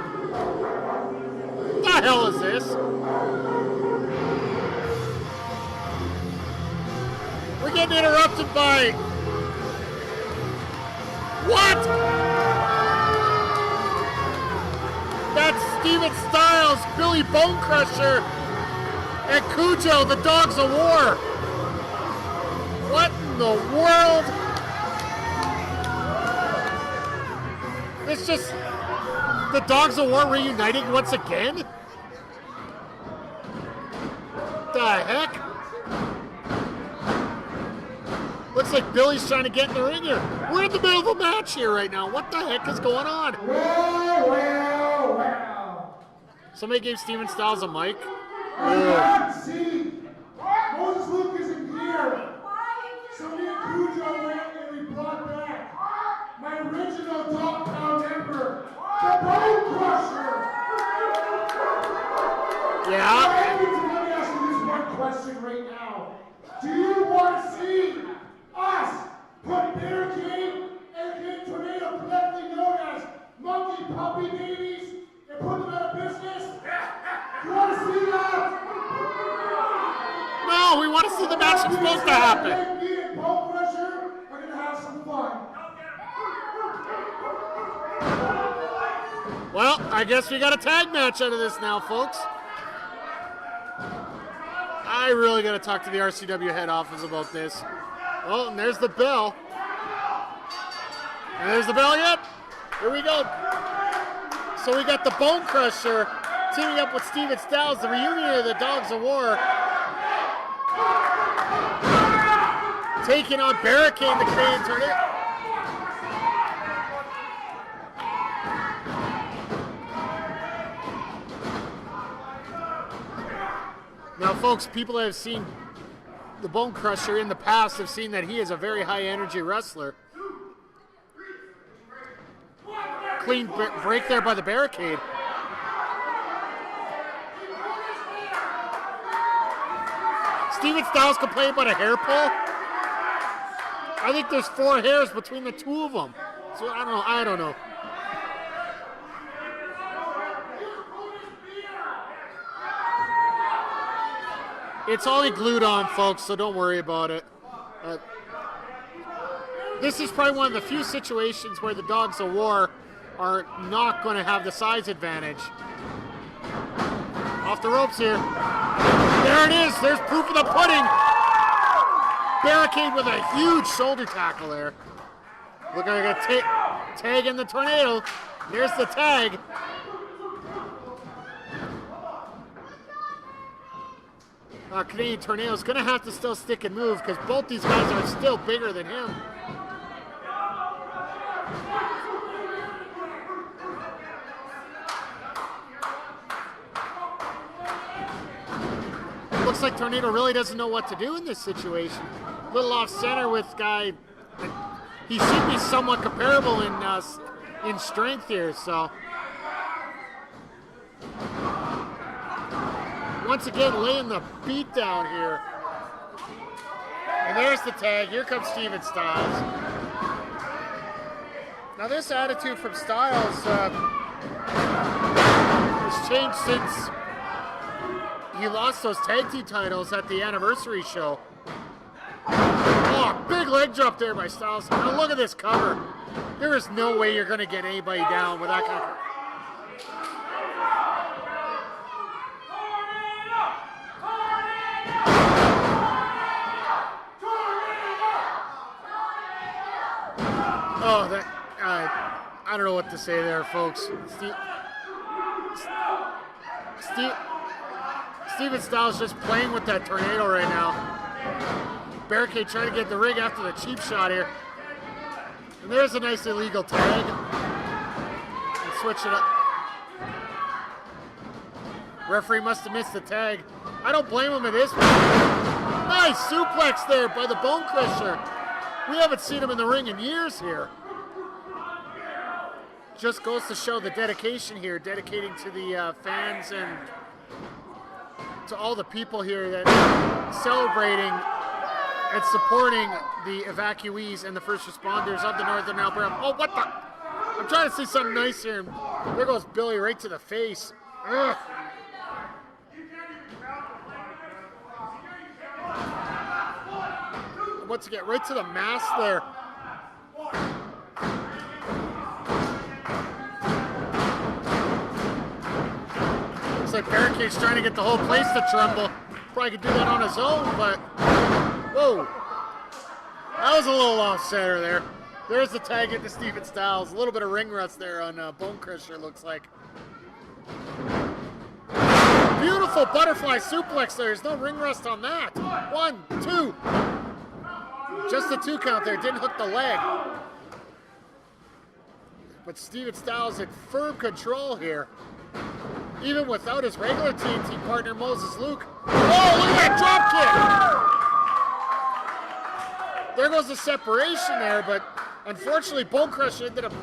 Speaker 1: What the hell is this? We're getting interrupted by... What? That's Steven Styles, Billy Bone Crusher, and Cujo, the Dogs of War. What in the world? It's just the Dogs of War reuniting once again? The heck? Looks like Billy's trying to get in the ring here. We're in the middle of a match here right now. What the heck is going on?
Speaker 2: Well.
Speaker 1: Somebody gave Steven Styles a mic.
Speaker 2: See, Moses Luke isn't here. So me and Cujo went and we brought back my original top pound member, the Bone Crusher.
Speaker 1: Yeah.
Speaker 2: Let me ask you this one question right now. Do you want to see us put Barricade and Canadian Tornado, collectively known as Monkey Puppy Babies, and put them out of business? You want to see that?
Speaker 1: No, we want to see the match that's supposed to happen.
Speaker 2: Me and Bone Crusher are going to have some fun.
Speaker 1: Well, I guess we got a tag match out of this now, folks. I really got to talk to the RCW head office about this. Oh, and there's the bell. And there's the bell, yep. Here we go. So we got the Bone Crusher teaming up with Steven Styles, the reunion of the Dogs of War. Taking on Barricade, the Canadian Tornado. Now, folks, people that have seen the Bone Crusher in the past have seen that he is a very high-energy wrestler. Clean break there by the Barricade. Steven Styles complained about a hair pull. I think there's 4 hairs between the two of them. So I don't know. It's only glued on, folks, so don't worry about it. This is probably one of the few situations where the Dogs of War are not going to have the size advantage. Off the ropes here. There it is. There's proof of the pudding. Barricade with a huge shoulder tackle there. Look, I got tag in the Tornado. There's the tag. Canadian Tornado is going to have to still stick and move because both these guys are still bigger than him. Looks like Tornado really doesn't know what to do in this situation. A little off center with guy. He should be somewhat comparable in strength here, so. Once again, laying the beat down here. And there's the tag. Here comes Steven Styles. Now this attitude from Styles has changed since he lost those tag team titles at the anniversary show. Oh, big leg drop there by Styles. Now look at this cover. There is no way you're going to get anybody down with that kind of... Oh, that... I don't know what to say there, folks. Steven Styles just playing with that Tornado right now. Barricade trying to get the ring after the cheap shot here. And there's a nice illegal tag. And switch it up. Referee must have missed the tag. I don't blame him at this point. Nice suplex there by the Bone Crusher. We haven't seen him in the ring in years here. Just goes to show the dedication here, dedicating to the fans and to all the people here that are celebrating and supporting the evacuees and the first responders of the Northern Alberta. Oh, what the? I'm trying to see something nice here. There goes Billy right to the face. Ugh. Once again, right to the mask there. Looks like Barricade's trying to get the whole place to tremble. Probably could do that on his own, but whoa. That was a little off center there. There's the tag into Steven Styles. A little bit of ring rust there on Bone Crusher, looks like. Beautiful butterfly suplex there. There's no ring rust on that. 1, 2. Just the 2 count there. Didn't hook the leg. But Steven Styles in firm control here. Even without his regular TNT partner, Moses Luke. Oh, look at that drop kick! There goes the separation there, but unfortunately, Bone Crusher ended up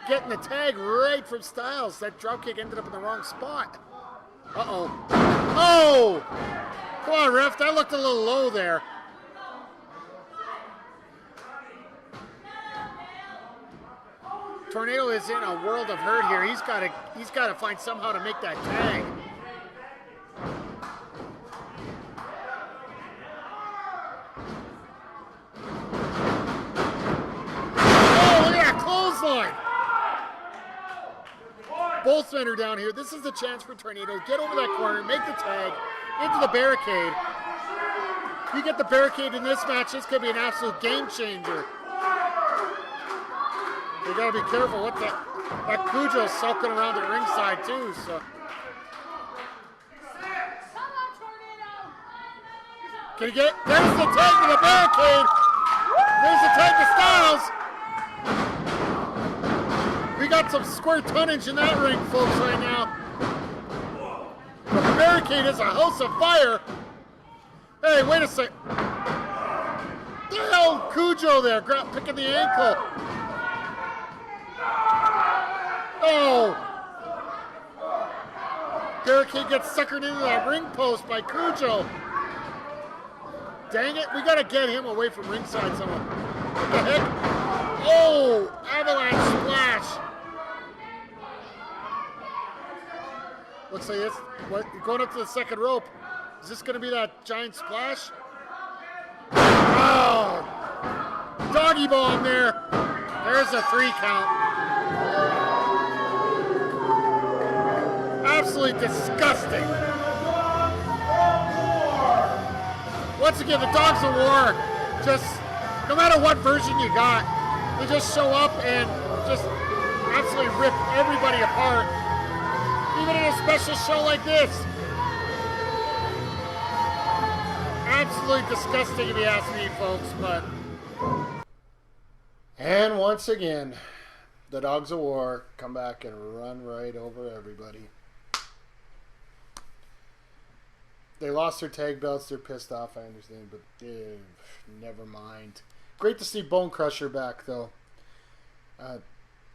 Speaker 1: getting the tag right from Styles. That drop kick ended up in the wrong spot. Uh-oh. Oh! Come on, ref. That looked a little low there. Tornado is in a world of hurt here. He's got to find somehow to make that tag. Oh, look at that clothesline! Both men are down here. This is the chance for Tornado. Get over that corner, make the tag into the barricade. You get the barricade in this match, this could be an absolute game changer. You gotta be careful what that Cujo's sulking around at ringside too, so. Can he get it? There's the tag to the barricade! There's the tag to Styles! We got some square tonnage in that ring, folks, right now. The barricade is a house of fire. Hey, wait a sec. The hell, Cujo there, picking the ankle. Oh! Barricade gets suckered into that ring post by Cujo. Dang it, we gotta get him away from ringside somehow. What the heck? Oh! Avalanche splash! Looks like it's going up to the second rope. Is this gonna be that giant splash? Oh! Doggy bomb there! There's a 3 count. Absolutely disgusting. Once again, the Dogs of War, just no matter what version you got, they just show up and just absolutely rip everybody apart. Even in a special show like this. absolutely disgusting if you ask me, folks, but... And once again, the dogs of war come back and run right over everybody. They lost their tag belts, they're pissed off, I understand, but never mind. Great to see Bone Crusher back, though.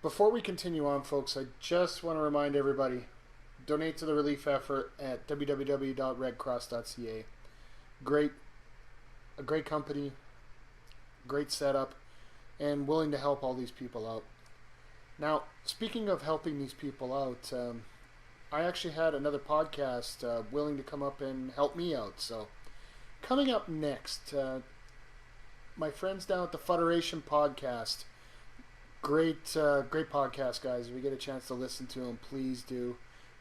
Speaker 1: Before we continue on, folks, I just want to remind everybody, donate to the relief effort at www.redcross.ca. A great company, great setup, and willing to help all these people out. Now, speaking of helping these people out, I actually had another podcast willing to come up and help me out. So, coming up next, my friends down at the Fuderation Podcast. Great podcast, guys. If you get a chance to listen to them, please do.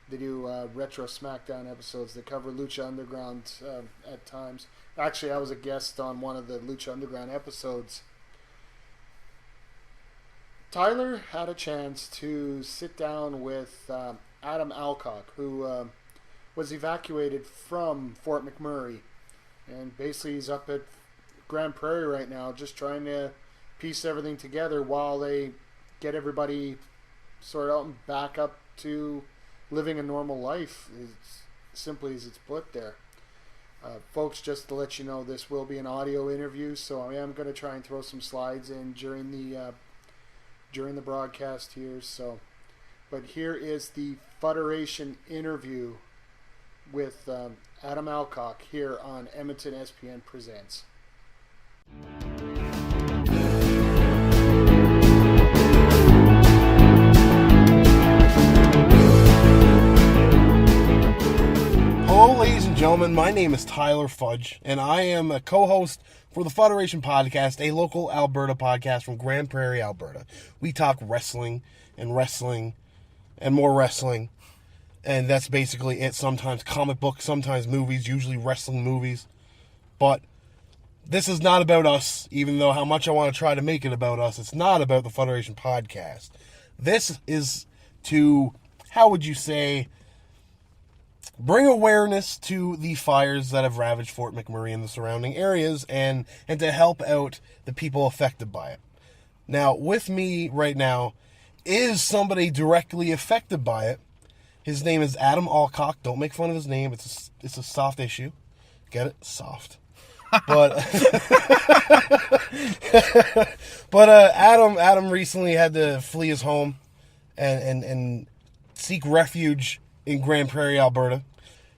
Speaker 1: They do retro SmackDown episodes. They cover Lucha Underground at times. Actually, I was a guest on one of the Lucha Underground episodes. Tyler had a chance to sit down with Adam Alcock, who was evacuated from Fort McMurray. And basically he's up at Grand Prairie right now just trying to piece everything together while they get everybody sorted out and back up to living a normal life, as simply as it's put there. Folks, just to let you know, this will be an audio interview, so I am going to try and throw some slides in during the broadcast here. So, but here is the Fuderation interview with Adam Alcock here on Edmonton SPN Presents.
Speaker 6: Hello, ladies and gentlemen. My name is Tyler Fudge, and I am a co-host for the Fuderation Podcast, a local Alberta podcast from Grand Prairie, Alberta. We talk wrestling and more wrestling, and that's basically it. Sometimes comic books, sometimes movies, usually wrestling movies. But this is not about us, even though how much I want to try to make it about us. It's not about the Fuderation Podcast. This is to, how would you say, bring awareness to the fires that have ravaged Fort McMurray and the surrounding areas, and to help out the people affected by it. Now, with me right now is somebody directly affected by it. His name is Adam Alcock. Don't make fun of his name. It's a soft issue. Get it? Soft. But Adam recently had to flee his home and seek refuge in Grand Prairie, Alberta.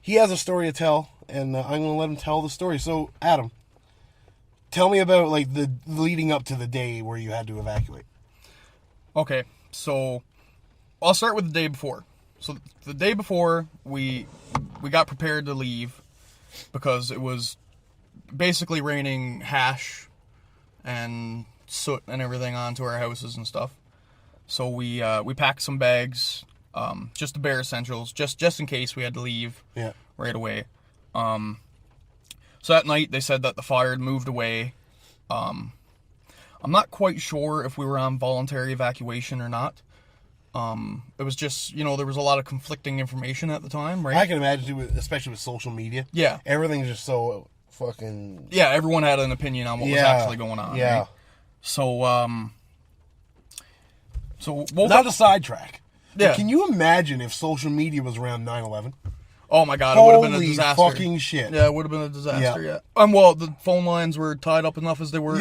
Speaker 6: He has a story to tell, and I'm going to let him tell the story. So, Adam, tell me about like the leading up to the day where you had to evacuate.
Speaker 7: Okay, so I'll start with the day before. So the day before, we got prepared to leave because it was basically raining hash and soot and everything onto our houses and stuff. So we packed some bags. Just the bare essentials, just in case we had to leave right away. So that night they said that the fire had moved away. I'm not quite sure if we were on voluntary evacuation or not. It was just, there was a lot of conflicting information at the time, right?
Speaker 6: I can imagine, especially with social media.
Speaker 7: Yeah.
Speaker 6: Everything's just so fucking...
Speaker 7: Yeah, everyone had an opinion on what was actually going on.
Speaker 6: Yeah.
Speaker 7: Right? So
Speaker 6: not to sidetrack.
Speaker 7: Yeah.
Speaker 6: Can you imagine if social media was around 9/11?
Speaker 7: Oh my God, it would have been a disaster.
Speaker 6: Holy fucking shit.
Speaker 7: Yeah, it would have been a disaster, yeah. Well, the phone lines were tied up enough as they were.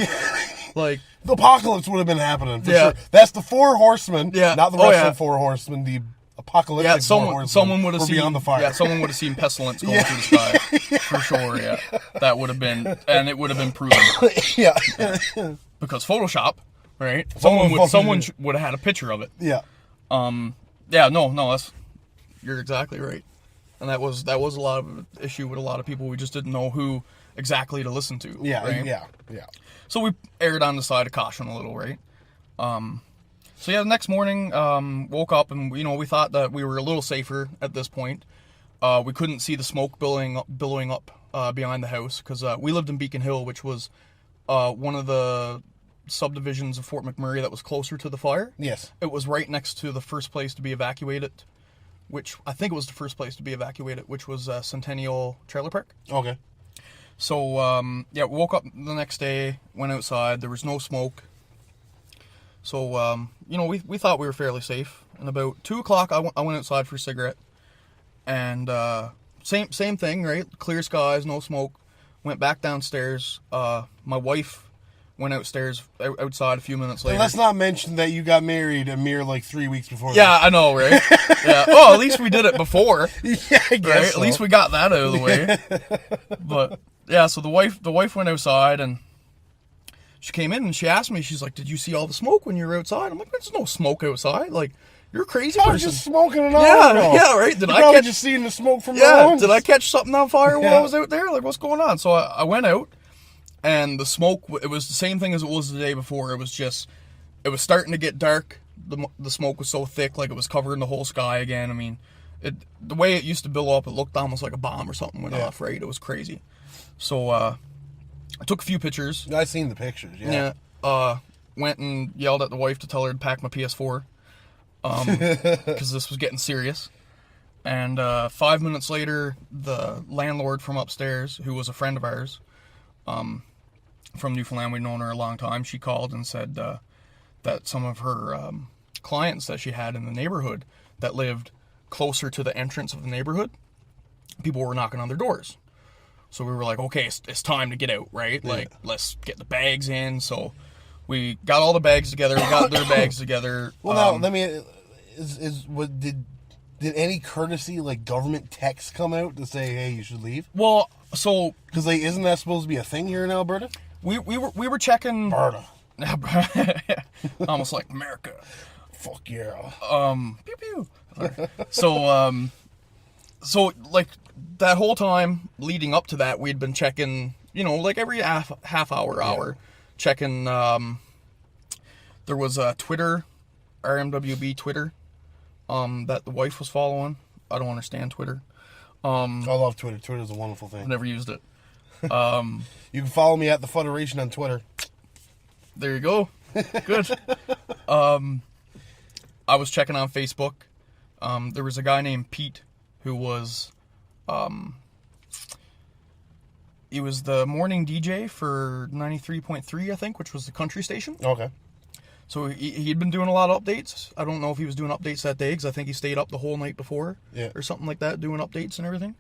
Speaker 7: Like,
Speaker 6: the apocalypse would have been happening, for sure. That's the four horsemen, not the rest of the four horsemen, the apocalyptic four horsemen.
Speaker 7: Someone would have seen
Speaker 6: beyond the fire.
Speaker 7: Yeah, someone would have seen pestilence going through the sky. For sure, yeah. That would have been, and it would have been proven.
Speaker 6: Yeah.
Speaker 7: Because Photoshop, right? Someone would have had a picture of it.
Speaker 6: Yeah.
Speaker 7: Yeah, no, you're exactly right. And that was a lot of issue with a lot of people. We just didn't know who exactly to listen to.
Speaker 6: Yeah,
Speaker 7: right?
Speaker 6: yeah.
Speaker 7: So we erred on the side of caution a little, right? So the next morning, woke up and we thought that we were a little safer at this point. We couldn't see the smoke billowing up behind the house because we lived in Beacon Hill, which was one of the subdivisions of Fort McMurray that was closer to the fire.
Speaker 6: Yes.
Speaker 7: It was right next to the first place to be evacuated, which was Centennial Trailer Park.
Speaker 6: Okay.
Speaker 7: So, woke up the next day, went outside, there was no smoke. So, we thought we were fairly safe. And about 2 o'clock, I went outside for a cigarette. And same thing, right? Clear skies, no smoke. Went back downstairs. My wife went outside a few minutes later.
Speaker 6: And let's not mention that you got married a mere 3 weeks before.
Speaker 7: Yeah, I know, right? Yeah. Oh, at least we did it before.
Speaker 6: Yeah, I guess.
Speaker 7: Right?
Speaker 6: So.
Speaker 7: At least we got that out of the way. But yeah, so the wife went outside and she came in and she asked me. She's like, "Did you see all the smoke when you were outside?" I'm like, "There's no smoke outside. Like, you're a crazy person."
Speaker 6: I was just smoking an hour ago.
Speaker 7: Yeah, right.
Speaker 6: Did I just seeing the smoke from the lungs?
Speaker 7: Did I catch something on fire while I was out there? Like, what's going on? So I went out. And the smoke, it was the same thing as it was the day before. It was starting to get dark. The smoke was so thick, like it was covering the whole sky again. I mean, the way it used to build up, it looked almost like a bomb or something went off, right? It was crazy. So, I took a few pictures.
Speaker 6: I seen the pictures, yeah.
Speaker 7: Yeah. Went and yelled at the wife to tell her to pack my PS4. Because this was getting serious. And 5 minutes later, the landlord from upstairs, who was a friend of ours, from Newfoundland, we'd known her a long time, she called and said that some of her clients that she had in the neighborhood that lived closer to the entrance of the neighborhood, people were knocking on their doors. So we were like, okay, it's time to get out, right? Yeah. Like, let's get the bags in. So we got all the bags together. We got their bags together.
Speaker 6: Well, now, let me... Did any courtesy, government text come out to say, hey, you should leave?
Speaker 7: Well, so...
Speaker 6: Because, isn't that supposed to be a thing here in Alberta?
Speaker 7: We were checking...
Speaker 6: Alberta.
Speaker 7: Almost like America.
Speaker 6: Fuck yeah.
Speaker 7: Pew pew. So, that whole time leading up to that, we'd been checking, every half hour, checking, there was a Twitter, RMWB Twitter, that the wife was following. I don't understand Twitter.
Speaker 6: I love Twitter. Twitter's a wonderful thing.
Speaker 7: I've never used it.
Speaker 6: You can follow me at the Fuderation on Twitter.
Speaker 7: There you go. Good. I was checking on Facebook. There was a guy named Pete who was, he was the morning DJ for 93.3, I think, which was the country station.
Speaker 6: Okay.
Speaker 7: So he'd been doing a lot of updates. I don't know if he was doing updates that day, because I think he stayed up the whole night before, or something like that, doing updates and everything.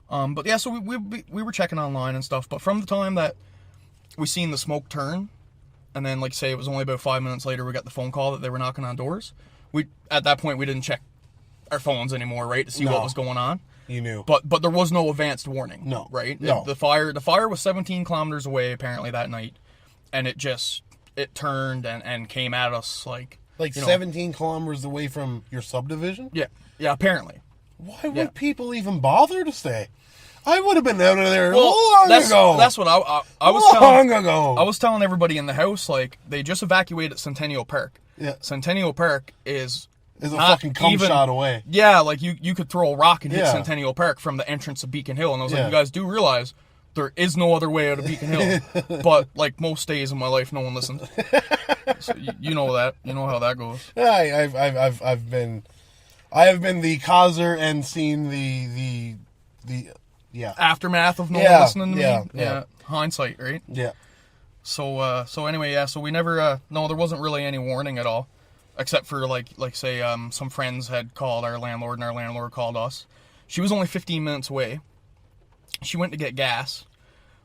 Speaker 7: But yeah, so we were checking online and stuff. But from the time that we seen the smoke turn, and then, say, it was only about 5 minutes later, we got the phone call that they were knocking on doors. At that point, we didn't check our phones anymore, right, to see what was going on.
Speaker 6: You knew.
Speaker 7: But there was no advanced warning.
Speaker 6: No.
Speaker 7: Right?
Speaker 6: No.
Speaker 7: The fire was 17 kilometers away, apparently, that night. And it turned and came at us
Speaker 6: 17 kilometers away from your subdivision?
Speaker 7: Yeah. Yeah, apparently.
Speaker 6: Why would people even bother to stay? I would have been out of there long ago.
Speaker 7: That's what I was
Speaker 6: long ago.
Speaker 7: I was telling everybody in the house, they just evacuated Centennial Park.
Speaker 6: Yeah.
Speaker 7: Centennial Park is
Speaker 6: a fucking cum shot away.
Speaker 7: Yeah, you could throw a rock and hit Centennial Park from the entrance of Beacon Hill. And I was like, you guys do realize there is no other way out of Beacon Hill. But most days of my life, no one listens. So you know that. You know how that goes.
Speaker 6: I have been the causer and seen the
Speaker 7: aftermath of no one listening to me.
Speaker 6: Yeah.
Speaker 7: Hindsight, right?
Speaker 6: Yeah.
Speaker 7: So anyway, so we never there wasn't really any warning at all, except for say some friends had called our landlord and our landlord called us. She was only 15 minutes away. She went to get gas.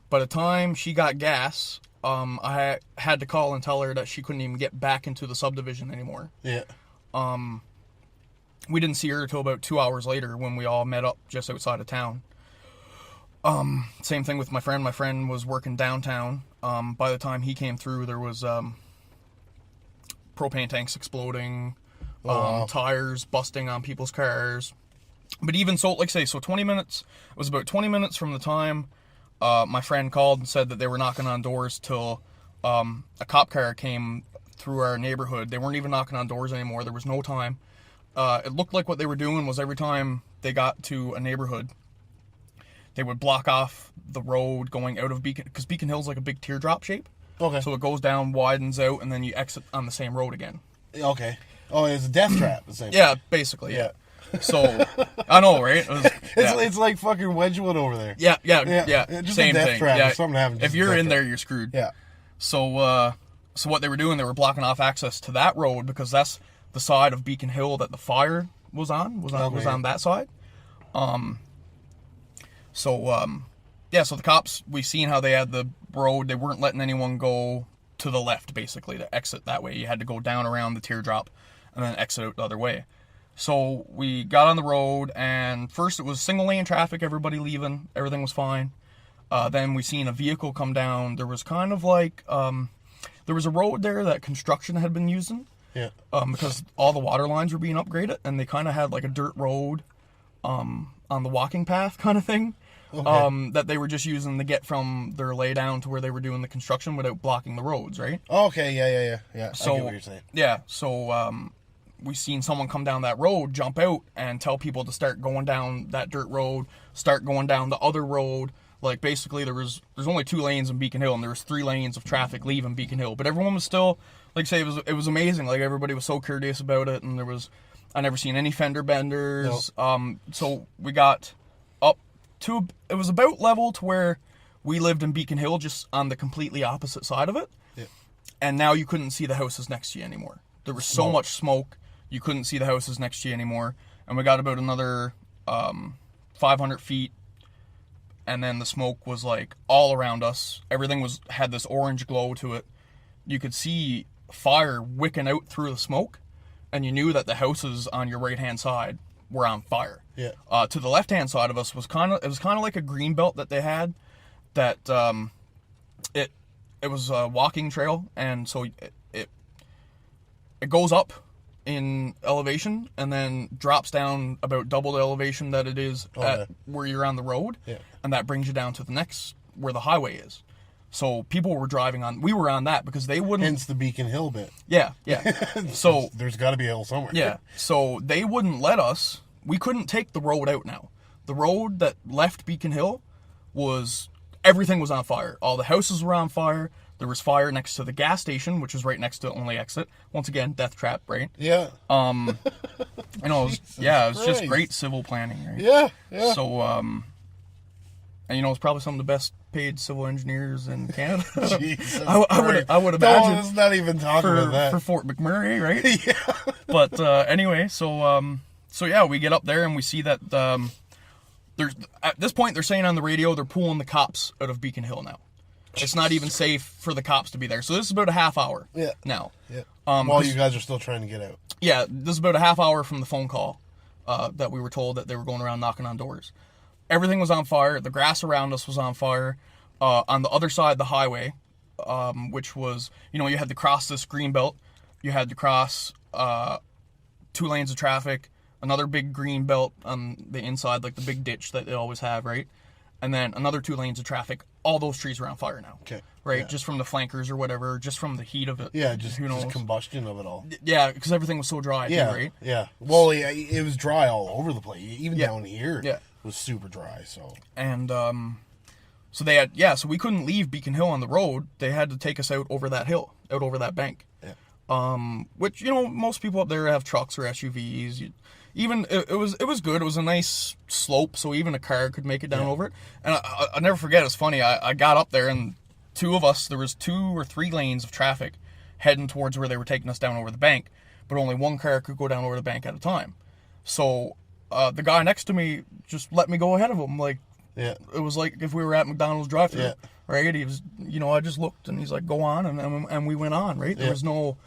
Speaker 7: By the time she got gas, I had to call and tell her that she couldn't even get back into the subdivision anymore.
Speaker 6: Yeah.
Speaker 7: We didn't see her until about 2 hours later when we all met up just outside of town. Same thing with my friend. My friend was working downtown. By the time he came through, there was propane tanks exploding, tires busting on people's cars. But even so, 20 minutes, it was about 20 minutes from the time my friend called and said that they were knocking on doors till a cop car came through our neighborhood. They weren't even knocking on doors anymore. There was no time. It looked like what they were doing was every time they got to a neighborhood, they would block off the road going out of Beacon, because Beacon Hill's like a big teardrop shape.
Speaker 6: Okay.
Speaker 7: So it goes down, widens out, and then you exit on the same road again.
Speaker 6: Okay. Oh, it's a death trap.
Speaker 7: Yeah, basically. Yeah. So I know, right?
Speaker 6: It's like fucking Wedgwood over there.
Speaker 7: Yeah.
Speaker 6: Just
Speaker 7: Same
Speaker 6: a death
Speaker 7: thing.
Speaker 6: trap.
Speaker 7: Yeah.
Speaker 6: If something happens,
Speaker 7: if
Speaker 6: just
Speaker 7: you're
Speaker 6: death
Speaker 7: in
Speaker 6: trap.
Speaker 7: there, you're screwed.
Speaker 6: Yeah.
Speaker 7: So what they were doing, they were blocking off access to that road because that's the side of Beacon Hill that the fire was on that side. So the cops, we seen how they had the road. They weren't letting anyone go to the left, basically, to exit that way. You had to go down around the teardrop and then exit out the other way. So we got on the road, and first it was single lane traffic, everybody leaving, everything was fine. Then we seen a vehicle come down. There was kind of like, there was a road there that construction had been using.
Speaker 6: Yeah.
Speaker 7: Because all the water lines were being upgraded, and they kind of had like a dirt road on the walking path kind of thing. Okay. That they were just using to get from their lay down to where they were doing the construction without blocking the roads, right?
Speaker 6: Okay, yeah.
Speaker 7: So,
Speaker 6: I get what you're saying.
Speaker 7: Yeah, so we seen someone come down that road, jump out, and tell people to start going down that dirt road, start going down the other road. Like, basically, there's only 2 lanes in Beacon Hill, and there was 3 lanes of traffic leaving Beacon Hill. But everyone was still, like, say, it was amazing. Like, everybody was so curious about it, and I never seen any fender benders. Nope. So we got up to, it was about level to where we lived in Beacon Hill, just on the completely opposite side of it.
Speaker 6: Yeah.
Speaker 7: And now you couldn't see the houses next to you anymore. There was so much smoke, you couldn't see the houses next to you anymore. And we got about another 500 feet, and then the smoke was like all around us. Everything had this orange glow to it. You could see fire wicking out through the smoke, and you knew that the houses on your right hand side were on fire.
Speaker 6: Yeah.
Speaker 7: To the left hand side of us was kind of like a green belt that they had, that it was a walking trail, and so it goes up in elevation and then drops down about double the elevation that it is at where you're on the road.
Speaker 6: Yeah.
Speaker 7: And that brings you down to the next, where the highway is. So people were driving on, we were on that because they wouldn't.
Speaker 6: Hence the Beacon Hill bit.
Speaker 7: Yeah. So
Speaker 6: there's got to be a hill somewhere.
Speaker 7: Yeah. So they wouldn't let us, we couldn't take the road out now. The road that left Beacon Hill everything was on fire. All the houses were on fire. There was fire next to the gas station, which was right next to the only exit. Once again, death trap, right?
Speaker 6: Yeah.
Speaker 7: It was just great civil planning, right?
Speaker 6: Yeah.
Speaker 7: So, and it's probably some of the best paid civil engineers in Canada.
Speaker 6: Jesus
Speaker 7: I would imagine.
Speaker 6: Let's not even talk about that.
Speaker 7: For Fort McMurray, right?
Speaker 6: Yeah.
Speaker 7: But anyway, so yeah, we get up there and we see that there's, at this point, they're saying on the radio they're pulling the cops out of Beacon Hill now. It's not even safe for the cops to be there. So this is about a half hour now.
Speaker 6: Yeah. While you guys are still trying to get out.
Speaker 7: Yeah, this is about a half hour from the phone call that we were told that they were going around knocking on doors. Everything was on fire. The grass around us was on fire. On the other side of the highway, which was, you had to cross this green belt. You had to cross 2 lanes of traffic, another big green belt on the inside, like the big ditch that they always have, right? And then another 2 lanes of traffic. All those trees are on fire now.
Speaker 6: Okay.
Speaker 7: Right?
Speaker 6: Yeah.
Speaker 7: Just from the flankers or whatever, just from the heat of it.
Speaker 6: Yeah, just combustion of it all.
Speaker 7: Yeah, because everything was so dry,
Speaker 6: yeah,
Speaker 7: too, right?
Speaker 6: Yeah. Well, it was dry all over the place. Even down here
Speaker 7: it
Speaker 6: was super dry, so.
Speaker 7: And, so they had, so we couldn't leave Beacon Hill on the road. They had to take us out over that hill, out over that bank.
Speaker 6: Yeah.
Speaker 7: Which, most people up there have trucks or SUVs. It was good. It was a nice slope, so even a car could make it down over it. And I'll never forget, it's funny, I got up there and 2 of us, there was 2 or 3 lanes of traffic heading towards where they were taking us down over the bank, but only 1 car could go down over the bank at a time. So the guy next to me just let me go ahead of him. Like, it was like if we were at McDonald's drive-thru, right? He was, I just looked and he's like, go on, and we went on, right? There was no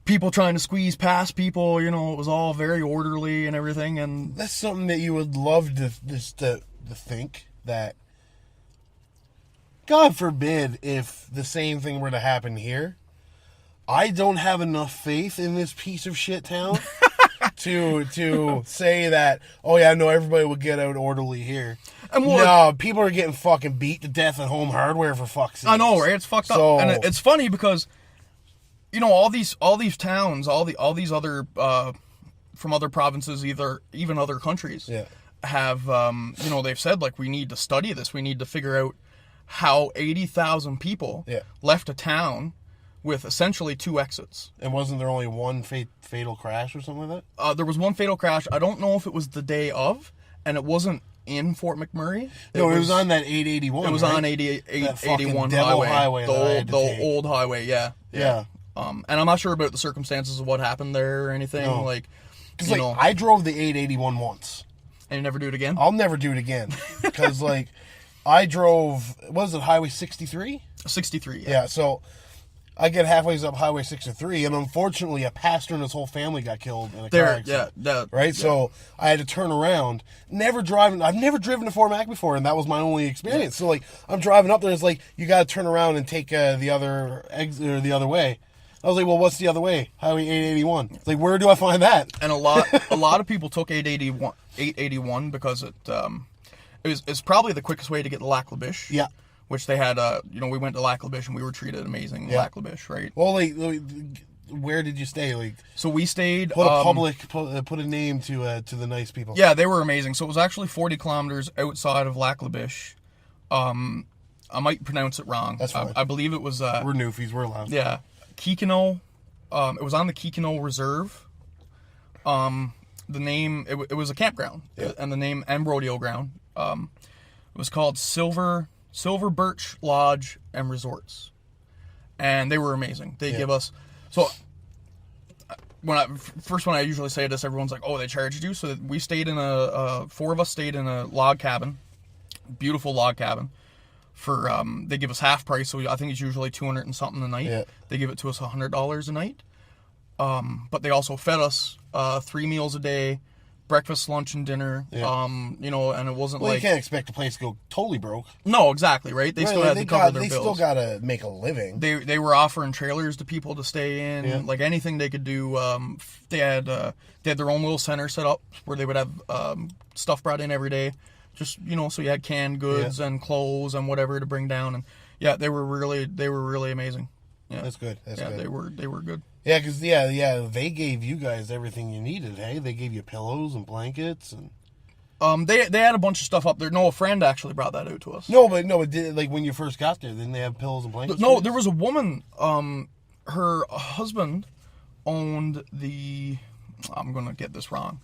Speaker 7: people trying to squeeze past people, it was all very orderly and everything. And
Speaker 6: that's something that you would love to think that, God forbid, if the same thing were to happen here, I don't have enough faith in this piece of shit town to say that, everybody would get out orderly here. And no, people are getting fucking beat to death at Home Hardware, for fuck's sake.
Speaker 7: I know, right? It's fucked up. And it's funny because, all these towns, all these other from other provinces, even other countries, have they've said, like, we need to study this. We need to figure out how 80,000 people left a town with essentially 2 exits.
Speaker 6: And wasn't there only one fatal crash or something like that?
Speaker 7: There was one fatal crash. I don't know if it was the day of, and it wasn't in Fort McMurray.
Speaker 6: It was on that 881.
Speaker 7: It was on 81 highway. The old highway, yeah. And I'm not sure about the circumstances of what happened there or anything.
Speaker 6: No.
Speaker 7: Like,
Speaker 6: because I drove the 881 once.
Speaker 7: And you never do it again?
Speaker 6: I'll never do it again. Because, like, I drove, was it Highway 63?
Speaker 7: 63, yeah.
Speaker 6: Yeah, so I get halfway up Highway 63, and unfortunately a pastor and his whole family got killed in a car accident. Right? Yeah. So I had to turn around. I've never driven to Fort Mac before, and that was my only experience. So, like, I'm driving up there, it's like, you got to turn around and take the other exit, or the other way. I was like, well, what's the other way? Highway 881. It's like, where do I find that?
Speaker 7: And a lot of people took 881 because it's probably the quickest way to get to Lac La Biche.
Speaker 6: Yeah.
Speaker 7: Which they had, we went to Lac La Biche and we were treated amazing in Lac La Biche, right?
Speaker 6: Well, like, where did you stay? Like,
Speaker 7: so we stayed.
Speaker 6: Put a name to the nice people.
Speaker 7: Yeah, they were amazing. So it was actually 40 kilometers outside of Lac La Biche. I might pronounce it wrong.
Speaker 6: That's fine.
Speaker 7: I believe it was.
Speaker 6: We're newfies. We're allowed.
Speaker 7: Yeah, Kikino. It was on the Kikino Reserve. The name it was a campground, and the name and rodeo ground. It was called Silver Birch Lodge and Resorts, and they were amazing. They give us when I usually say this, everyone's like, "Oh, they charged you." So we stayed in 4 of us stayed in a log cabin, beautiful log cabin. For they give us half price, so I think it's usually $200 and something a night.
Speaker 6: Yeah.
Speaker 7: They give it to us $100 a night. But they also fed us 3 meals a day. Breakfast, lunch, and dinner.
Speaker 6: Yeah.
Speaker 7: And it wasn't
Speaker 6: you can't expect a place to go totally broke.
Speaker 7: No, exactly, right? They still had to cover their bills.
Speaker 6: They still got to make a living.
Speaker 7: They were offering trailers to people to stay in, like anything they could do. They had their own little center set up where they would have stuff brought in every day. Just, so you had canned goods and clothes and whatever to bring down. And they were really amazing. Yeah.
Speaker 6: That's good. That's good.
Speaker 7: They were good.
Speaker 6: Yeah, because they gave you guys everything you needed. Hey, they gave you pillows and blankets and.
Speaker 7: They had a bunch of stuff up there. No, a friend actually brought that out to us.
Speaker 6: No, but like when you first got there, didn't they have pillows and blankets?
Speaker 7: No, there was a woman. Her husband owned the. I'm gonna get this wrong,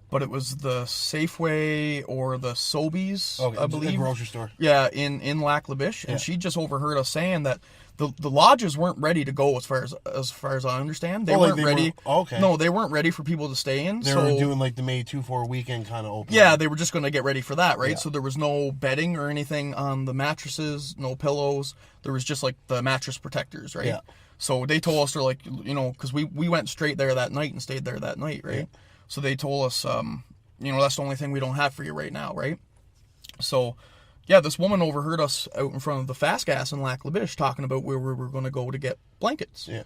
Speaker 7: but it was the Safeway or the Sobeys, I believe.
Speaker 6: A grocery store.
Speaker 7: Yeah, in Lac La Biche, and she just overheard us saying that the lodges weren't ready to go as far as I understand. They weren't ready. No, they weren't ready for people to stay in.
Speaker 6: They were doing like the May 2-4 weekend kind of open.
Speaker 7: Yeah, they were just going to get ready for that, right?
Speaker 6: Yeah.
Speaker 7: So there was no bedding or anything on the mattresses, no pillows. There was just like the mattress protectors, right?
Speaker 6: Yeah.
Speaker 7: So they told us, they're like, because we went straight there that night and stayed there that night, right? Yeah. So they told us, that's the only thing we don't have for you right now, right? So, yeah, this woman overheard us out in front of the Fast Gas in Lac La Biche talking about where we were going to go to get blankets.
Speaker 6: Yeah.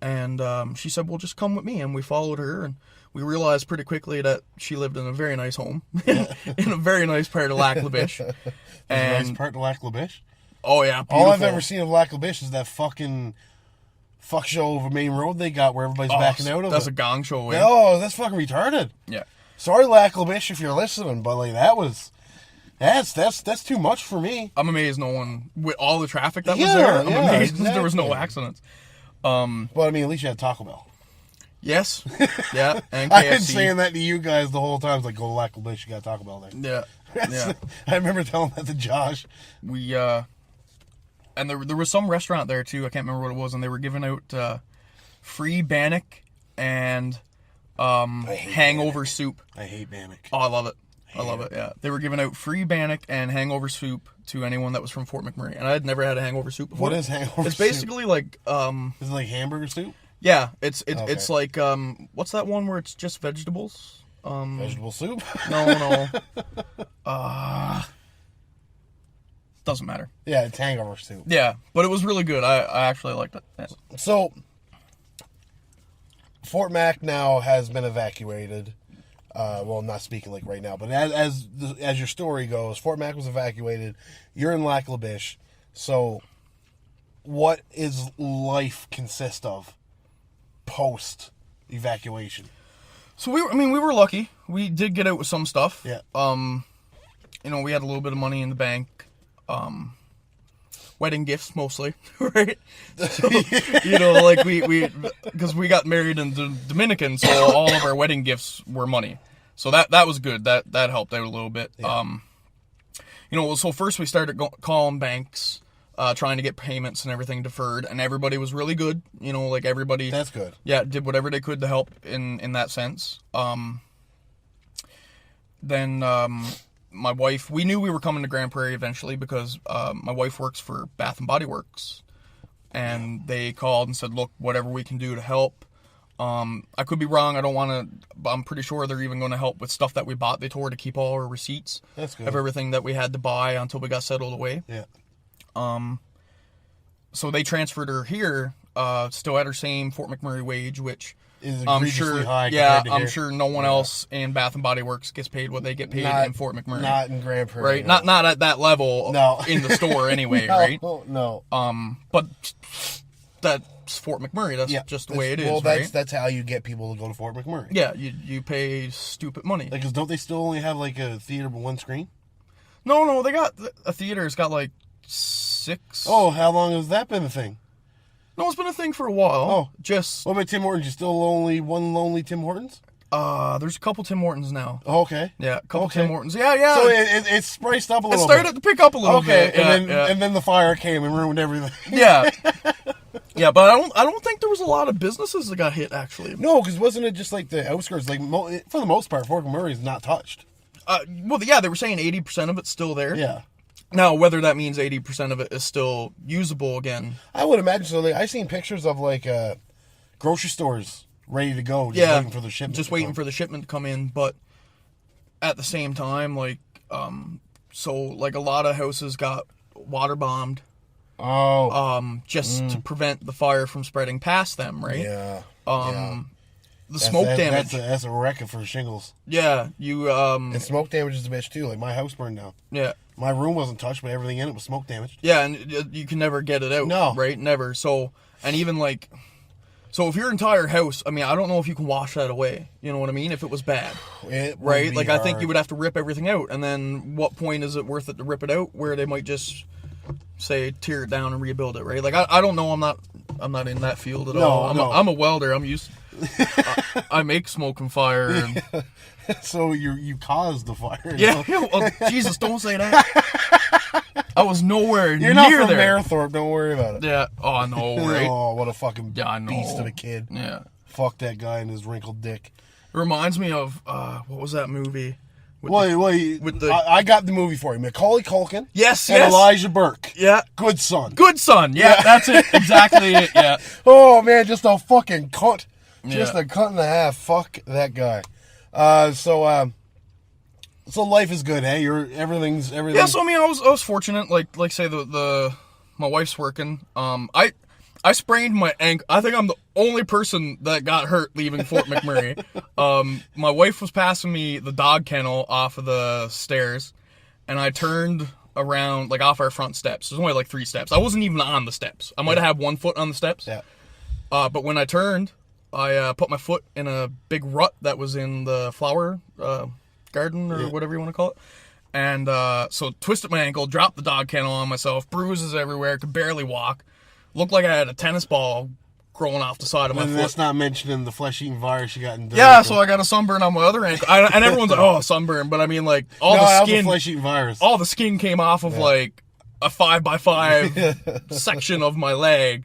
Speaker 7: And she said, well, just come with me. And we followed her, and we realized pretty quickly that she lived in a very nice home in a very nice part of Lac La Biche.
Speaker 6: A nice part of Lac La Biche?
Speaker 7: Oh, yeah, beautiful.
Speaker 6: All I've ever seen of Lac La Biche is that fucking fuck show over Main Road they got where everybody's backing out of it.
Speaker 7: That's a gong show.
Speaker 6: Yeah. Oh, that's fucking retarded.
Speaker 7: Yeah.
Speaker 6: Sorry, Lac La Biche, if you're listening, but like that's too much for me.
Speaker 7: I'm amazed no one, with all the traffic that was there, I'm amazed there was no accidents.
Speaker 6: Well, I mean, at least you had Taco Bell.
Speaker 7: Yes. Yeah. And KFC.
Speaker 6: I've been saying that to you guys the whole time. It's like, go to Lac La Biche, you got Taco Bell there.
Speaker 7: Yeah.
Speaker 6: I remember telling that to Josh.
Speaker 7: And there was some restaurant there too. I can't remember what it was, and they were giving out free bannock and hangover soup.
Speaker 6: I hate bannock.
Speaker 7: Oh, I love it. I love it. Yeah, they were giving out free bannock and hangover soup to anyone that was from Fort McMurray, and I had never had a hangover soup before.
Speaker 6: What is hangover soup?
Speaker 7: It's basically like
Speaker 6: Is it like hamburger soup?
Speaker 7: Yeah, it's like what's that one where it's just vegetables?
Speaker 6: Vegetable soup?
Speaker 7: No. Doesn't matter.
Speaker 6: Yeah, it's hangover soup.
Speaker 7: Yeah, but it was really good. I actually liked it. Yeah.
Speaker 6: So, Fort Mac now has been evacuated. Well, not speaking like right now, but as your story goes, Fort Mac was evacuated. You're in Lac La Biche. So, what is life consist of post evacuation?
Speaker 7: So we were lucky. We did get out with some stuff.
Speaker 6: Yeah.
Speaker 7: We had a little bit of money in the bank. wedding gifts mostly, right? So, you know, like we because we got married in the Dominican, so all of our wedding gifts were money. So that was good. That helped out a little bit.
Speaker 6: Yeah.
Speaker 7: You know, so first we started calling banks, trying to get payments and everything deferred, and everybody was really good. You know, like everybody.
Speaker 6: That's good.
Speaker 7: Yeah, did whatever they could to help in that sense. Then my wife, we knew we were coming to Grand Prairie eventually because my wife works for Bath and Body Works, and they called and said, look, whatever we can do to help. I could be wrong. I don't want to, but I'm pretty sure they're even going to help with stuff that we bought. They told her to keep all our receipts
Speaker 6: That's good.
Speaker 7: of everything that we had to buy until we got settled away.
Speaker 6: Yeah.
Speaker 7: So they transferred her here, still at her same Fort McMurray wage, which
Speaker 6: Is
Speaker 7: I'm
Speaker 6: egregiously
Speaker 7: sure,
Speaker 6: high
Speaker 7: yeah,
Speaker 6: compared to
Speaker 7: I'm
Speaker 6: here.
Speaker 7: sure no one else in Bath and Body Works gets paid what they get paid in Fort McMurray.
Speaker 6: Not in Grand Prairie.
Speaker 7: Right? Not at that level
Speaker 6: No.
Speaker 7: in the store anyway,
Speaker 6: No,
Speaker 7: right?
Speaker 6: No.
Speaker 7: But that's Fort McMurray. That's just the way it is,
Speaker 6: Well,
Speaker 7: right?
Speaker 6: that's how you get people to go to Fort McMurray.
Speaker 7: Yeah, you pay stupid money.
Speaker 6: Like, 'cause don't they still only have like a theater with one screen?
Speaker 7: No, they got a theater's got like 6.
Speaker 6: Oh, how long has that been a thing?
Speaker 7: No, it's been a thing for a while.
Speaker 6: Oh.
Speaker 7: Just
Speaker 6: What about Tim Hortons? You still only one lonely Tim Hortons?
Speaker 7: there's a couple Tim Hortons now.
Speaker 6: Oh, okay.
Speaker 7: Yeah, a couple
Speaker 6: Okay.
Speaker 7: Tim Hortons. Yeah.
Speaker 6: So it's spiced up a
Speaker 7: it
Speaker 6: little
Speaker 7: started to pick up a little
Speaker 6: Okay,
Speaker 7: bit. Yeah,
Speaker 6: and then the fire came and ruined everything.
Speaker 7: yeah. Yeah, but I don't think there was a lot of businesses that got hit actually.
Speaker 6: No, because wasn't it just like the outskirts? Like for the most part, Fort McMurray is not touched.
Speaker 7: Well, yeah, they were saying 80% of it's still there.
Speaker 6: Yeah,
Speaker 7: Now, whether that means 80% of it is still usable again.
Speaker 6: I would imagine so. Like, I seen pictures of like grocery stores ready to go, just
Speaker 7: Yeah,
Speaker 6: waiting for the shipment.
Speaker 7: just waiting for the shipment to come in. But at the same time, like, so like a lot of houses got water bombed. Just to prevent the fire from spreading past them, right?
Speaker 6: Yeah.
Speaker 7: The smoke damage.
Speaker 6: That's a record for shingles.
Speaker 7: Yeah, you
Speaker 6: And smoke damage is a bitch too. Like my house burned down.
Speaker 7: yeah.
Speaker 6: My room wasn't touched, but everything in it was smoke damaged.
Speaker 7: Yeah, and you can never get it out.
Speaker 6: No.
Speaker 7: Right? Never. So, and even like, so if your entire house, I mean, I don't know if you can wash that away. You know what I mean? If it was bad.
Speaker 6: It would
Speaker 7: Right?
Speaker 6: be
Speaker 7: Like, I think
Speaker 6: hard.
Speaker 7: you would have to rip everything out. And then what point is it worth it to rip it out where they might just say tear it down and rebuild it, right? Like, I don't know. I'm not in that field at all. I'm a welder. I'm used I make smoke and fire. And,
Speaker 6: So you caused the fire.
Speaker 7: yeah. Well, Jesus, don't say that. I was nowhere
Speaker 6: You're not
Speaker 7: near
Speaker 6: from
Speaker 7: there.
Speaker 6: Mayerthorpe. Don't worry about it.
Speaker 7: Yeah. Oh, I know, right?
Speaker 6: Oh, what a fucking
Speaker 7: Yeah, I know.
Speaker 6: beast of a kid.
Speaker 7: Yeah.
Speaker 6: Fuck that guy and his wrinkled dick.
Speaker 7: It reminds me of what was that movie? With
Speaker 6: Wait.
Speaker 7: the-
Speaker 6: I got the movie for you. Macaulay Culkin.
Speaker 7: Yes,
Speaker 6: and
Speaker 7: yes.
Speaker 6: Elijah Burke.
Speaker 7: Yeah.
Speaker 6: Good son.
Speaker 7: Good son. Yeah, that's it. Exactly it. Yeah.
Speaker 6: Oh man, just a fucking cunt. Just
Speaker 7: Yeah.
Speaker 6: a cunt and a half. Fuck that guy. So life is good, hey? Everything's.
Speaker 7: Yeah. So I mean, I was fortunate. Like say my wife's working. I sprained my ankle. I think I'm the only person that got hurt leaving Fort McMurray. My wife was passing me the dog kennel off of the stairs, and I turned around, like, off our front steps. There's only, like, 3 steps. I wasn't even on the steps. I might have had 1 foot on the steps.
Speaker 6: Yeah.
Speaker 7: But when I turned, I put my foot in a big rut that was in the flower garden or whatever you want to call it. And so twisted my ankle, dropped the dog kennel on myself, bruises everywhere, could barely walk. Looked like I had a tennis ball growing off the side of my
Speaker 6: And
Speaker 7: foot.
Speaker 6: that's not mentioning the flesh-eating virus you got in.
Speaker 7: Yeah, so I got a sunburn on my other ankle. And everyone's like, oh, sunburn. But I mean, like,
Speaker 6: the
Speaker 7: skin,
Speaker 6: flesh-eating virus.
Speaker 7: all the skin came off of, like, a 5x5 section of my leg.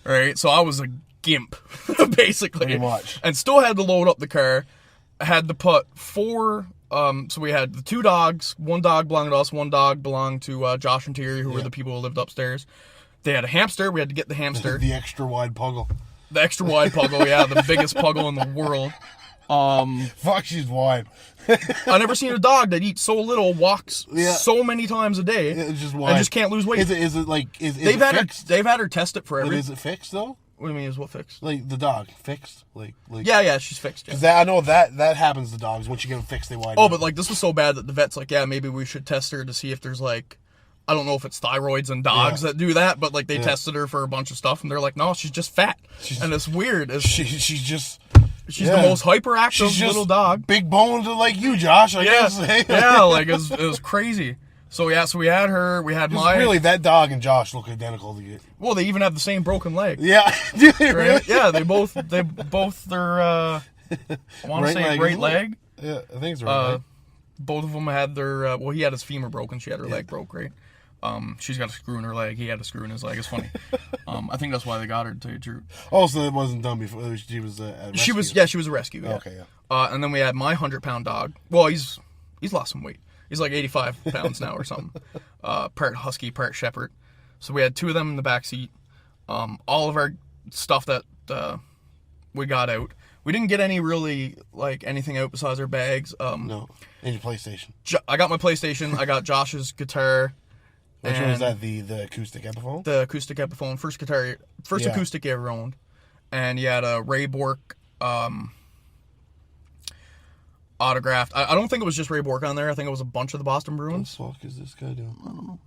Speaker 7: Right? So I was a gimp, basically.
Speaker 6: Pretty much.
Speaker 7: And still had to load up the car. I had to put 4... so we had the 2 dogs. 1 dog belonged to us. 1 dog belonged to Josh and Terry, who were the people who lived upstairs. They had a hamster. We had to get the hamster.
Speaker 6: The extra wide puggle.
Speaker 7: The extra wide puggle, yeah. The biggest puggle in the world.
Speaker 6: Fuck, she's wide.
Speaker 7: I never seen a dog that eats so little, walks
Speaker 6: Yeah.
Speaker 7: so many times a day,
Speaker 6: It's just wide.
Speaker 7: and just can't lose weight.
Speaker 6: Is it like is
Speaker 7: they've
Speaker 6: it
Speaker 7: had
Speaker 6: fixed?
Speaker 7: they've had her test it forever.
Speaker 6: But is it fixed though?
Speaker 7: What do you mean? Is what fixed?
Speaker 6: Like the dog fixed? Like
Speaker 7: Yeah, she's fixed. Yeah.
Speaker 6: Because I know that happens to dogs. Once you get them fixed, they widen.
Speaker 7: Oh,
Speaker 6: up.
Speaker 7: but like this was so bad that the vet's like, yeah, maybe we should test her to see if there's like, I don't know if it's thyroids in dogs that do that, but like they tested her for a bunch of stuff, and they're like, no, she's just fat, and it's weird.
Speaker 6: she's just
Speaker 7: She's the most hyperactive
Speaker 6: she's just
Speaker 7: little dog.
Speaker 6: big boned like you, Josh. I guess.
Speaker 7: Yeah, like it was crazy. So we had her. We had my.
Speaker 6: Really, that dog and Josh look identical to you.
Speaker 7: Well, they even have the same broken leg.
Speaker 6: Yeah, do they
Speaker 7: Right?
Speaker 6: really?
Speaker 7: Yeah, they both their I want to say right leg.
Speaker 6: Yeah, I think it's right leg.
Speaker 7: Both of them had their he had his femur broken, she had her leg broke, right? She's got a screw in her leg, he had a screw in his leg. It's funny. I think that's why they got her, to tell you the truth.
Speaker 6: Oh, so it wasn't done before. She was a rescue.
Speaker 7: She was a rescue. Yeah.
Speaker 6: Okay, yeah.
Speaker 7: And then we had my 100-pound dog. Well, he's lost some weight. He's like 85 pounds now or something. Part husky, part shepherd. So we had two of them in the back seat. All of our stuff that we got out. We didn't get any really, like, anything out besides our bags.
Speaker 6: No. And your PlayStation.
Speaker 7: I got my PlayStation. I got Josh's guitar.
Speaker 6: Which one was that? The acoustic Epiphone?
Speaker 7: The acoustic Epiphone. First acoustic he ever owned. And he had a Ray Bork autographed. I don't think it was just Ray Bork on there. I think it was a bunch of the Boston Bruins.
Speaker 6: What the fuck is this guy doing?
Speaker 7: I don't know.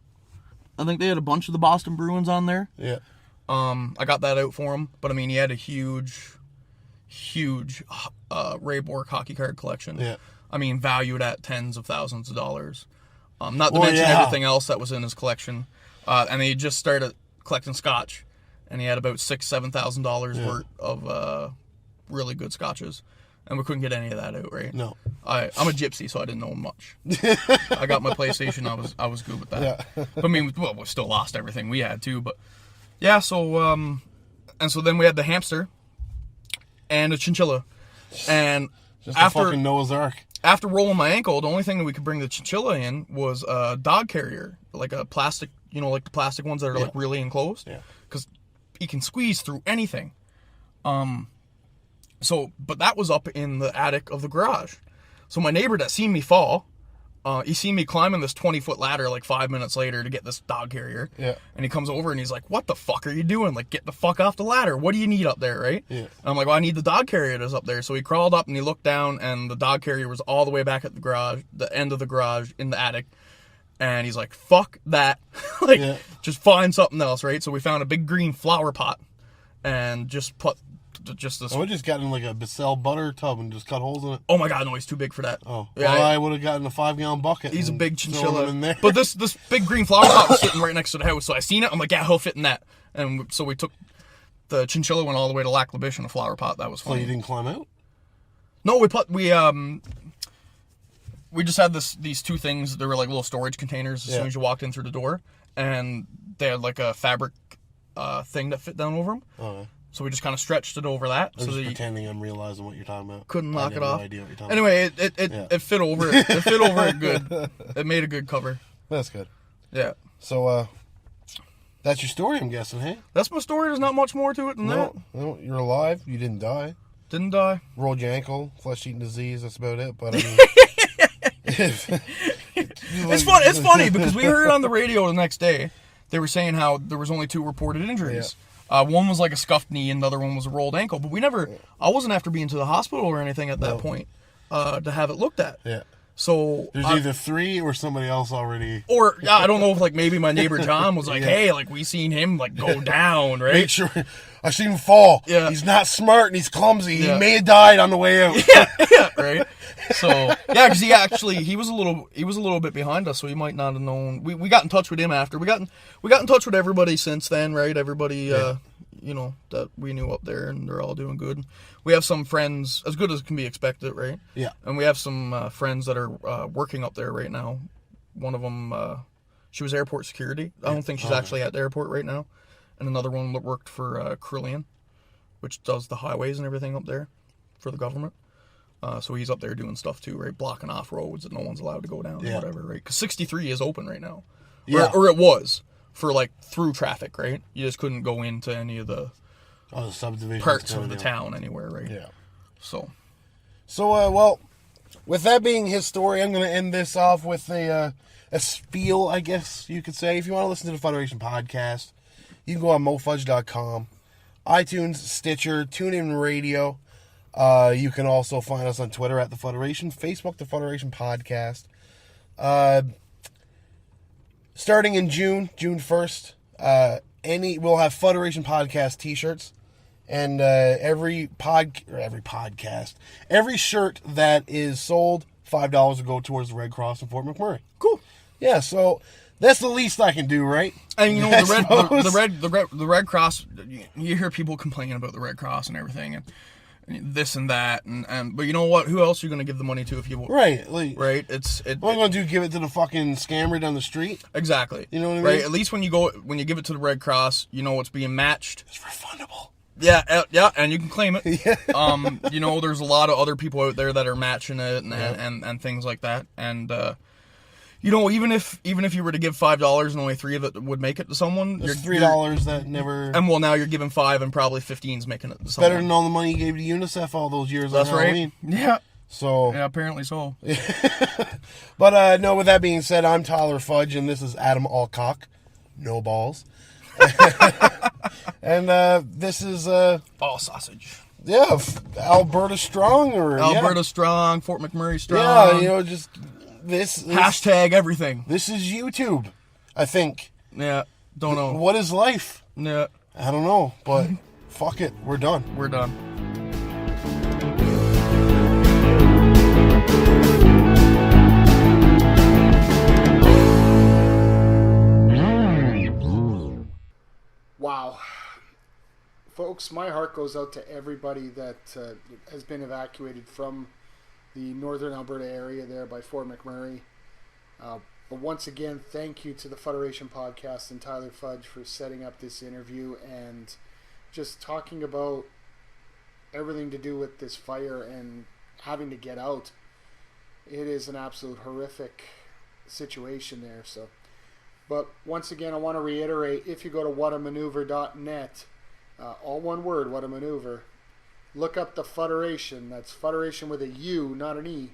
Speaker 7: I think they had a bunch of the Boston Bruins on there.
Speaker 6: Yeah.
Speaker 7: I got that out for him. But, I mean, he had a huge Ray Bork hockey card collection.
Speaker 6: Yeah.
Speaker 7: I mean, valued at tens of thousands of dollars. Not to mention everything else that was in his collection. And he just started collecting scotch. And he had about $6,000-$7,000 worth of really good scotches. And we couldn't get any of that out, right?
Speaker 6: No.
Speaker 7: I'm a gypsy, so I didn't know much. I got my PlayStation. I was good with that.
Speaker 6: Yeah.
Speaker 7: I mean, well, we still lost everything we had too, but yeah. So and so then we had the hamster and a chinchilla, and
Speaker 6: Just
Speaker 7: after
Speaker 6: a fucking Noah's Ark.
Speaker 7: After rolling my ankle, the only thing that we could bring the chinchilla in was a dog carrier, like a plastic, like the plastic ones that are like really enclosed.
Speaker 6: Yeah.
Speaker 7: Because he can squeeze through anything. So, but that was up in the attic of the garage. So my neighbor that seen me fall, he seen me climbing this 20-foot ladder like 5 minutes later to get this dog carrier.
Speaker 6: Yeah.
Speaker 7: And he comes over and he's like, "What the fuck are you doing? Like, get the fuck off the ladder. What do you need up there, right?"
Speaker 6: Yeah.
Speaker 7: And I'm like, "Well, I need the dog carrier that's up there." So he crawled up and he looked down, and the dog carrier was all the way back at the garage, the end of the garage in the attic. And he's like, "Fuck that." Just find something else, right? So we found a big green flower pot and just put just this.
Speaker 6: I would have just gotten like a Bissell butter tub and just cut holes in it.
Speaker 7: Oh my god, no, he's too big for that.
Speaker 6: Oh,
Speaker 7: yeah,
Speaker 6: well, I would have gotten a 5-gallon bucket.
Speaker 7: He's a big
Speaker 6: thrown
Speaker 7: chinchilla.
Speaker 6: him in there.
Speaker 7: But this big green flower pot was sitting right next to the house, so I seen it. I'm like, yeah, he'll fit in that. And so we took the chinchilla, went all the way to Lac La Biche in a flower pot. That was
Speaker 6: So
Speaker 7: funny.
Speaker 6: you didn't climb out?
Speaker 7: No, we just had these two things. They were like little storage containers as soon as you walked in through the door, and they had like a fabric thing that fit down over them.
Speaker 6: Oh,
Speaker 7: So we just kind of stretched it over that.
Speaker 6: I'm
Speaker 7: so
Speaker 6: just
Speaker 7: that
Speaker 6: pretending I'm realizing what you're talking about.
Speaker 7: couldn't knock it
Speaker 6: I
Speaker 7: off.
Speaker 6: have no idea what you're talking about.
Speaker 7: Anyway, it fit over it. It fit over it good. It made a good cover.
Speaker 6: That's good.
Speaker 7: Yeah.
Speaker 6: So, that's your story, I'm guessing, hey?
Speaker 7: That's my story. There's not much more to it than that.
Speaker 6: No, you're alive. You didn't die.
Speaker 7: Didn't die.
Speaker 6: Rolled your ankle, flesh-eating disease. That's about it. But I mean,
Speaker 7: It's funny because we heard on the radio the next day. They were saying how there was only 2 reported injuries. One was like a scuffed knee, and the other one was a rolled ankle. But I wasn't after being to the hospital or anything at that point to have it looked at.
Speaker 6: Yeah.
Speaker 7: So
Speaker 6: there's either 3 or somebody else already.
Speaker 7: Or I don't know if like maybe my neighbor John was like, "Hey, like we seen him like go down, right?"
Speaker 6: Make sure I seen him fall.
Speaker 7: Yeah.
Speaker 6: He's not smart and he's clumsy.
Speaker 7: Yeah.
Speaker 6: He may have died on the way out.
Speaker 7: yeah, right. So yeah, because he was a little bit behind us, so he might not have known. We got in touch with him after. We got in touch with everybody since then, right? Everybody, that we knew up there, and they're all doing good. We have some friends, as good as can be expected, right?
Speaker 6: Yeah.
Speaker 7: And we have some friends that are working up there right now. One of them, she was airport security. I don't think she's actually at the airport right now. And another one that worked for Carillion, which does the highways and everything up there for the government. So he's up there doing stuff too, right? Blocking off roads that no one's allowed to go down or whatever, right? Because 63 is open right now.
Speaker 6: Yeah.
Speaker 7: Or it was for like through traffic, right? You just couldn't go into any of the
Speaker 6: the subdivision
Speaker 7: parts of the town anywhere, right?
Speaker 6: Yeah.
Speaker 7: So,
Speaker 6: well, with that being his story, I'm going to end this off with a spiel, I guess you could say. If you want to listen to the Fuderation Podcast, you can go on mofudge.com, iTunes, Stitcher, TuneIn Radio. You can also find us on Twitter at The Fuderation, Facebook, The Fuderation Podcast. Starting in June 1st, we'll have Fuderation Podcast t-shirts, and every shirt that is sold, $5 will go towards the Red Cross in Fort McMurray.
Speaker 7: cool.
Speaker 6: Yeah, so that's the least I can do, right?
Speaker 7: And you know, the Red Cross. You hear people complaining about the Red Cross and everything, and this and that, but you know what? Who else are you going to give the money to if you want?
Speaker 6: Right,
Speaker 7: right.
Speaker 6: What am I going to do? Give it to the fucking scammer down the street?
Speaker 7: Exactly.
Speaker 6: You know what I mean?
Speaker 7: Right. At least when you give it to the Red Cross, you know it's being matched.
Speaker 6: It's refundable.
Speaker 7: Yeah, and you can claim it. Yeah. You know, there's a lot of other people out there that are matching it and things like that, and. You know, even if you were to give $5 and only 3 of it would make it to someone,
Speaker 6: there's $3 that never.
Speaker 7: And well, now you're giving 5 and probably 15's making it to someone.
Speaker 6: Better than all the money you gave to UNICEF all those years.
Speaker 7: That's
Speaker 6: on Halloween.
Speaker 7: Right. Yeah.
Speaker 6: So.
Speaker 7: Yeah, apparently so.
Speaker 6: But no, with that being said, I'm Tyler Fudge, and this is Adam Alcock. No balls. And this is
Speaker 7: ball sausage.
Speaker 6: Yeah, Alberta Strong
Speaker 7: Alberta Strong, Fort McMurray Strong.
Speaker 6: Yeah, you know, just. This
Speaker 7: hashtag everything.
Speaker 6: This is YouTube, I think.
Speaker 7: Yeah, don't know.
Speaker 6: What is life?
Speaker 7: Yeah,
Speaker 6: I don't know, but fuck it, we're done.
Speaker 7: We're done.
Speaker 1: Wow. Folks, my heart goes out to everybody that has been evacuated from the northern Alberta area there by Fort McMurray. But once again, thank you to the Fuderation Podcast and Tyler Fudge for setting up this interview and just talking about everything to do with this fire and having to get out. It is an absolute horrific situation there. But once again, I want to reiterate, if you go to whatamaneuver.net, all one word, What a Maneuver, look up the Fuderation. That's Fuderation with a U, not an E.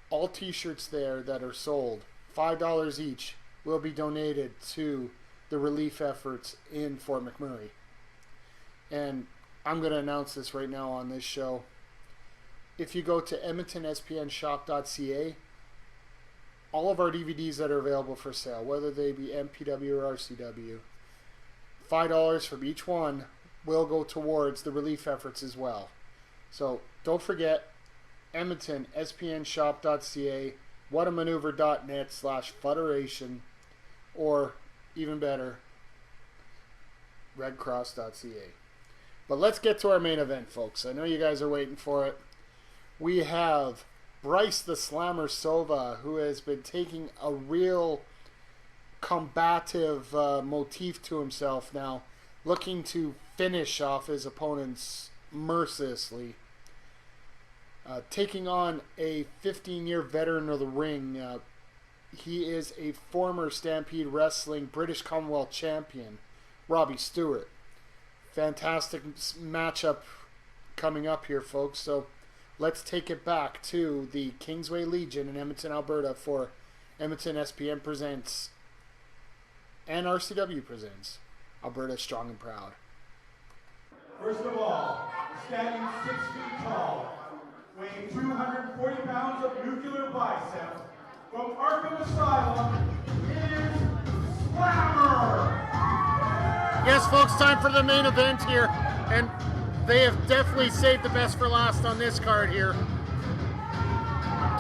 Speaker 1: All t-shirts there that are sold, $5 each, will be donated to the relief efforts in Fort McMurray. And I'm going to announce this right now on this show. If you go to EdmontonSPNshop.ca, all of our DVDs that are available for sale, whether they be MPW or RCW, $5 from each one will go towards the relief efforts as well. So don't forget, Edmonton, SPNshop.ca, whatamaneuver.net/Fuderation, or even better, redcross.ca. But let's get to our main event, folks. I know you guys are waiting for it. We have Brice the Slammer Sova, who has been taking a real combative motif to himself now, looking to finish off his opponents mercilessly. Taking on a 15-year veteran of the ring. He is a former Stampede Wrestling British Commonwealth champion, Robbie Stewart. Fantastic matchup coming up here, folks. So let's take it back to the Kingsway Legion in Edmonton, Alberta for Edmonton SPN Presents and RCW Presents Alberta Strong and Proud.
Speaker 2: First of all, standing 6 feet tall, weighing 240 pounds of nuclear bicep, from Arkham Asylum, it is Slammer!
Speaker 1: Yes, folks, time for the main event here, and they have definitely saved the best for last on this card here.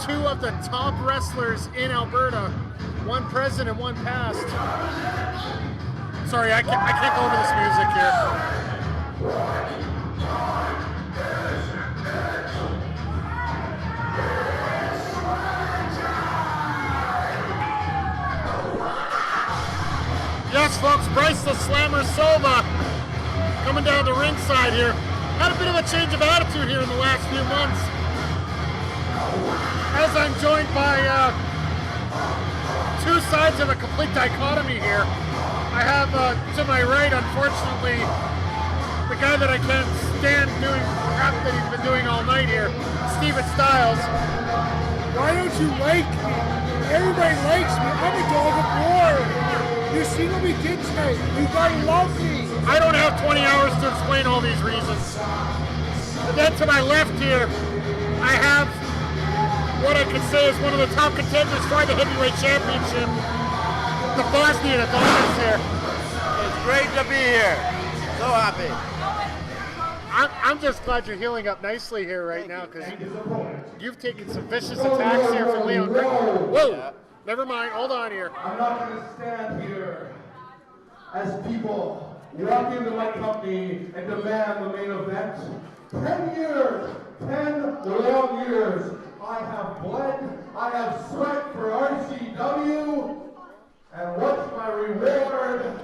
Speaker 1: Two of the top wrestlers in Alberta, one present and one past. Sorry, I can't go over this music here. Yes, folks, Brice the Slammer Sova coming down the ringside here. Had a bit of a change of attitude here in the last few months. As I'm joined by two sides of a complete dichotomy here. I have to my right, unfortunately, the guy that I can't stand doing crap that he's been doing all night here, Steven Styles.
Speaker 8: Why don't you like me? Everybody likes me. I'm a dog of war. You see what we did tonight. You gotta love me.
Speaker 1: I don't have 20 hours to explain all these reasons. And then to my left here, I have what I could say is one of the top contenders for the heavyweight championship, the Bosnian at Dawkins here.
Speaker 9: It's great to be here. So happy.
Speaker 1: I'm just glad you're healing up nicely here right now, because you've taken some vicious attacks here from Leon Green. Whoa! Never mind. Hold on here.
Speaker 2: I'm not going to stand here as people walk into my company and demand the main event. 10 years, 10 long years. I have bled, I have sweat for RCW, and what's my reward?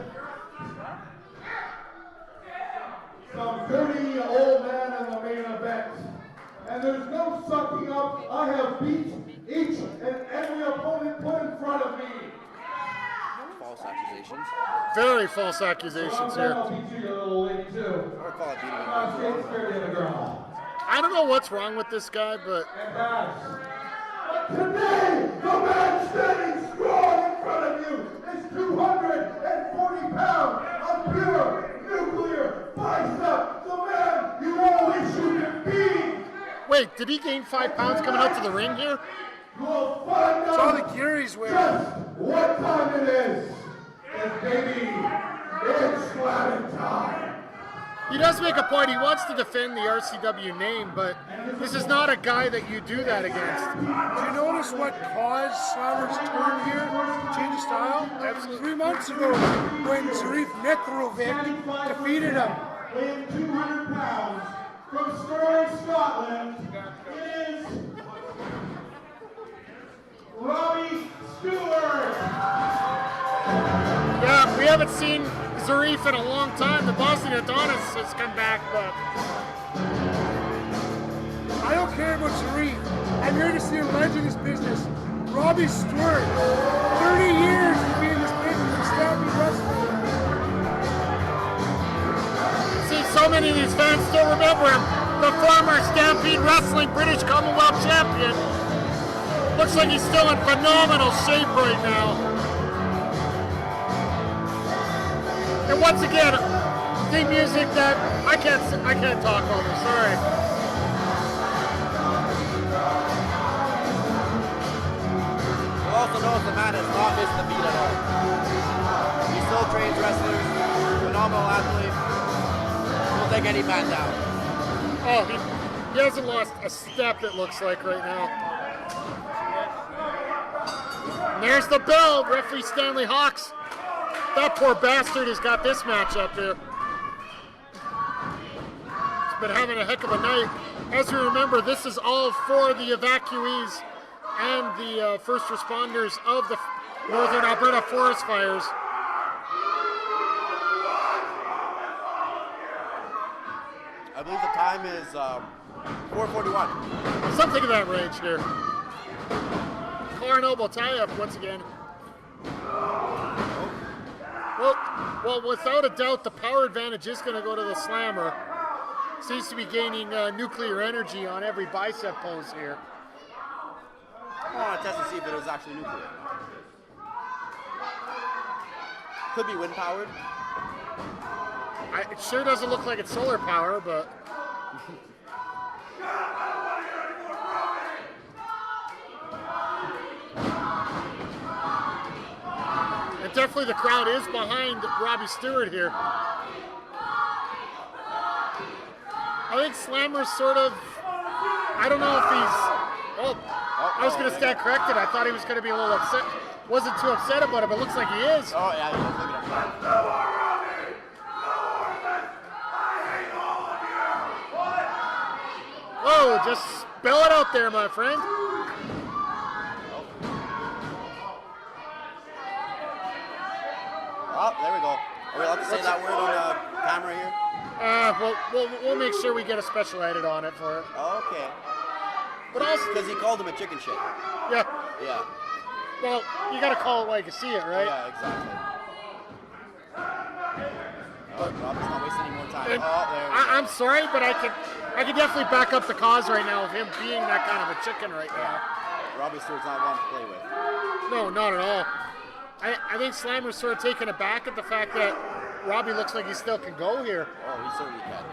Speaker 2: Some 30-year-old man in the main event. And there's no sucking up. I have beat each and every opponent put in front of me.
Speaker 9: False accusations.
Speaker 1: Very false accusations here.
Speaker 2: I'll beat you, little lady, too.
Speaker 9: Or call it beating
Speaker 2: I'm
Speaker 9: him.
Speaker 2: scared of the girl.
Speaker 1: I don't know what's wrong with this guy, but
Speaker 2: But today, the man standing strong in front of you is 240 pounds of pure nuclear bicep. The man you always should have been.
Speaker 1: wait, did he gain 5 pounds coming out to the ring here?
Speaker 2: You'll find
Speaker 8: It's all
Speaker 2: out
Speaker 8: the gear he's wearing.
Speaker 2: just what time it is. And baby, it's slamming time.
Speaker 1: He does make a point. He wants to defend the RCW name, but this is not a guy that you do that against.
Speaker 8: Do you notice what caused Slammer's turn here? Change of style?
Speaker 1: Absolutely.
Speaker 8: 3 months ago, when Zarif Mitrovic defeated him.
Speaker 2: Weighing 200 pounds from Stirling, Scotland, it is Robbie Stewart.
Speaker 1: Yeah, we haven't seen Zarif in a long time. The Boston Adonis has come back, but
Speaker 8: I don't care about Zarif. I'm here to see a legend in this business. Robbie Stewart. 30 years to be in this business of Stampede Wrestling.
Speaker 1: see so many of these fans still remember him. The former Stampede Wrestling British Commonwealth champion. Looks like he's still in phenomenal shape right now. And once again, theme music that I can't talk over. Sorry.
Speaker 9: You'll also notice the man has not missed the beat at all. He still trains wrestlers, phenomenal athlete. He'll take any man down.
Speaker 1: Oh, he hasn't lost a step, it looks like, right now. And there's the bell, referee Stanley Hawks. That poor bastard has got this match up here. He's been having a heck of a night. As we remember, this is all for the evacuees and the first responders of the Northern Alberta forest fires.
Speaker 9: I believe the time is 4:41.
Speaker 1: Something of that range here. Car Noble tie-up once again. Well, without a doubt, the power advantage is going to go to the Slammer. Seems to be gaining nuclear energy on every bicep pose here.
Speaker 9: I want to test to see if it was actually nuclear. Could be wind powered.
Speaker 1: It sure doesn't look like it's solar power, but... And definitely the crowd is behind Robbie Stewart here. I think Slammer's sort of... I don't know if he's... Oh, I was going to stand corrected. I thought he was going to be a little upset. Wasn't too upset about it, but it looks like he is.
Speaker 9: Oh, yeah, he is. Look at him.
Speaker 1: Whoa, just spell it out there, my friend.
Speaker 9: Oh, there we go. Are we allowed to say that word on camera here?
Speaker 1: We'll make sure we get a special edit on it for it.
Speaker 9: Okay.
Speaker 1: But also,
Speaker 9: Because he called him a chicken shit.
Speaker 1: yeah,
Speaker 9: Yeah.
Speaker 1: well, you got to call it like you see it, right?
Speaker 9: Yeah, exactly. Oh, Robbie's not wasting any more time.
Speaker 1: And
Speaker 9: Oh, there we go.
Speaker 1: I'm sorry, but I can definitely back up the cause right now of him being that kind of a chicken right now.
Speaker 9: Robbie Stewart's not one to play with.
Speaker 1: No, not at all. I think Slammer's sort of taken aback at the fact that Robbie looks like he still can go here.
Speaker 9: Oh, he certainly can.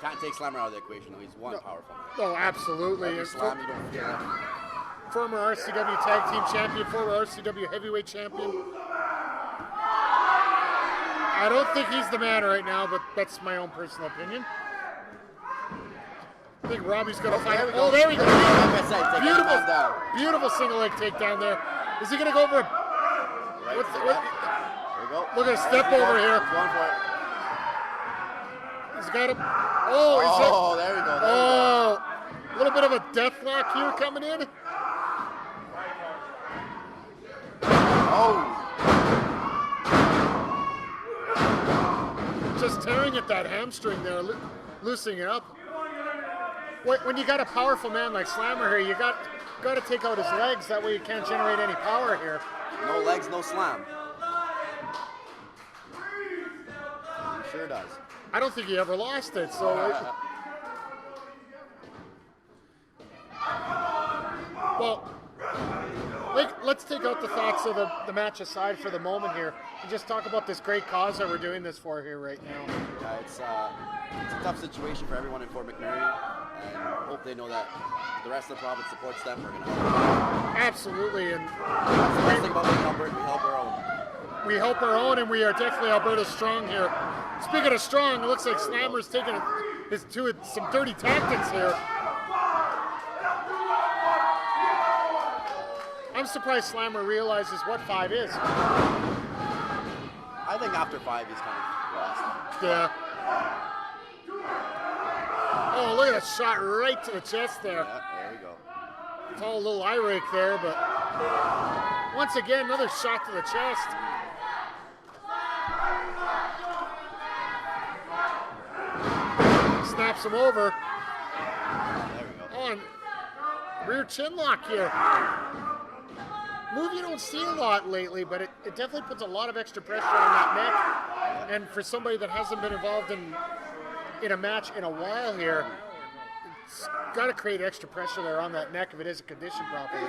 Speaker 9: Can't take Slammer out of the equation, though. He's one powerful man.
Speaker 1: Oh, absolutely.
Speaker 9: Every
Speaker 1: And
Speaker 9: slam, you don't forget that.
Speaker 1: former RCW Tag Team Champion, former RCW Heavyweight Champion. I don't think he's the man right now, but that's my own personal opinion. I think Robbie's going to find
Speaker 9: there
Speaker 1: it.
Speaker 9: we go.
Speaker 1: Oh, there we go.
Speaker 9: Like I said, take
Speaker 1: Beautiful,
Speaker 9: that man down.
Speaker 1: beautiful single leg takedown there. Is he going to go for a...
Speaker 9: Right,
Speaker 1: What's the,
Speaker 9: there we go.
Speaker 1: look at a step
Speaker 9: There we
Speaker 1: over
Speaker 9: go.
Speaker 1: here.
Speaker 9: He's going for it.
Speaker 1: He's got him. Oh, he's
Speaker 9: Oh, there we go. There we go.
Speaker 1: a little bit of a death lock here coming in.
Speaker 9: Oh.
Speaker 1: Just tearing at that hamstring there, loosening it up. When you got a powerful man like Slammer here, you got to take out his legs. That way you can't generate any power here.
Speaker 9: No legs, no slam. He sure does.
Speaker 1: I don't think he ever lost it. So, well, let's take out the thoughts of the match aside for the moment here and just talk about this great cause that we're doing this for here right now.
Speaker 9: Yeah, it's a tough situation for everyone in Fort McMurray, and hope they know that the rest of the province supports them. We're going to help.
Speaker 1: Absolutely, and
Speaker 9: That's the best thing about being Alberta. We help our own.
Speaker 1: we help our own, and we are definitely Alberta strong here. Speaking of strong, it looks like Slammer's taking some dirty tactics here. I'm surprised Slammer realizes what 5 is.
Speaker 9: I think after 5 he's kind of lost.
Speaker 1: Yeah. Oh, look at that shot right to the chest there.
Speaker 9: Yeah, there we go.
Speaker 1: It's all a little eye rake there, but once again, another shot to the chest. Snaps him over.
Speaker 9: There we go.
Speaker 1: On rear chin lock here. Move you don't see a lot lately, but it definitely puts a lot of extra pressure on that neck. And for somebody that hasn't been involved in a match in a while here, it's got to create extra pressure there on that neck if it isn't conditioned properly.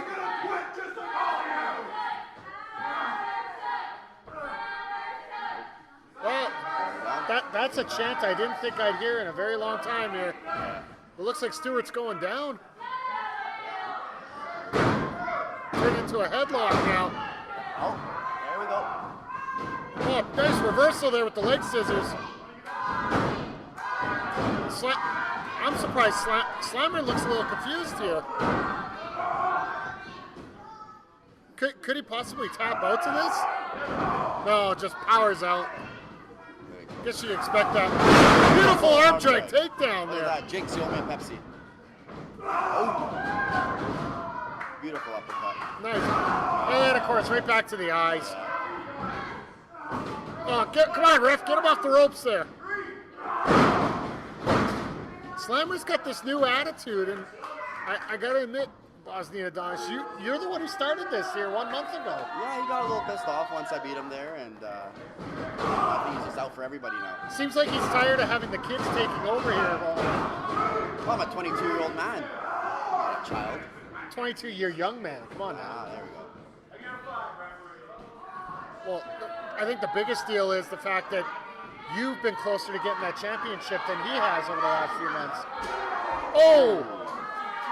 Speaker 1: Well, that's a chant I didn't think I'd hear in a very long time here. It looks like Stewart's going down. Turned into a headlock now.
Speaker 9: Oh, there we go.
Speaker 1: Oh, nice reversal there with the leg scissors. I'm surprised Slammer looks a little confused here. Could he possibly tap out to this? No, just powers out. Guess you'd expect that. Beautiful arm drag takedown
Speaker 9: Look
Speaker 1: there.
Speaker 9: at that. Jinx, you owe me a Pepsi. Oh. Beautiful uppercut.
Speaker 1: Nice. And of course, right back to the eyes. Oh, come on, ref, get him off the ropes there. Slammer's got this new attitude, and I gotta admit, Bosnia Adonis, you're the one who started this here 1 month ago.
Speaker 9: Yeah, he got a little pissed off once I beat him there, and I think he's just out for everybody now.
Speaker 1: Seems like he's tired of having the kids taking over here.
Speaker 9: Well, I'm a 22-year-old man, not a child.
Speaker 1: 22-year young man. Come on now.
Speaker 9: Ah, there we go.
Speaker 1: Well, I think the biggest deal is the fact that you've been closer to getting that championship than he has over the last few months. Oh!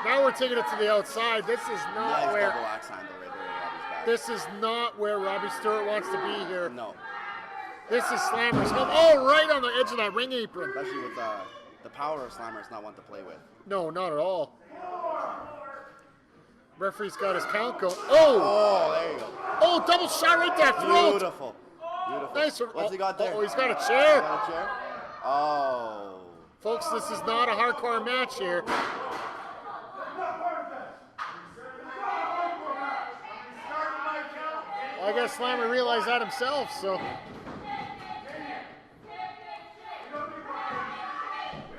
Speaker 1: Now we're taking it to the outside. This is not
Speaker 9: Nice
Speaker 1: where.
Speaker 9: double axe handle right there, Robbie's back.
Speaker 1: This is not where Robbie Stewart wants to be here.
Speaker 9: No,
Speaker 1: This is Slammer's home. Oh, right on the edge of that ring apron.
Speaker 9: especially with the power of Slammer, it's not one to play with.
Speaker 1: No, not at all. Referee's got his count going. Oh!
Speaker 9: Oh, there you go.
Speaker 1: Oh, double shot right to that throat.
Speaker 9: Beautiful. Beautiful.
Speaker 1: Nice.
Speaker 9: What's he got there?
Speaker 1: Oh, he's got a chair.
Speaker 9: Got a chair? Oh.
Speaker 1: Folks, this is not a hardcore match here. Well, I guess Slammer realized that himself, so.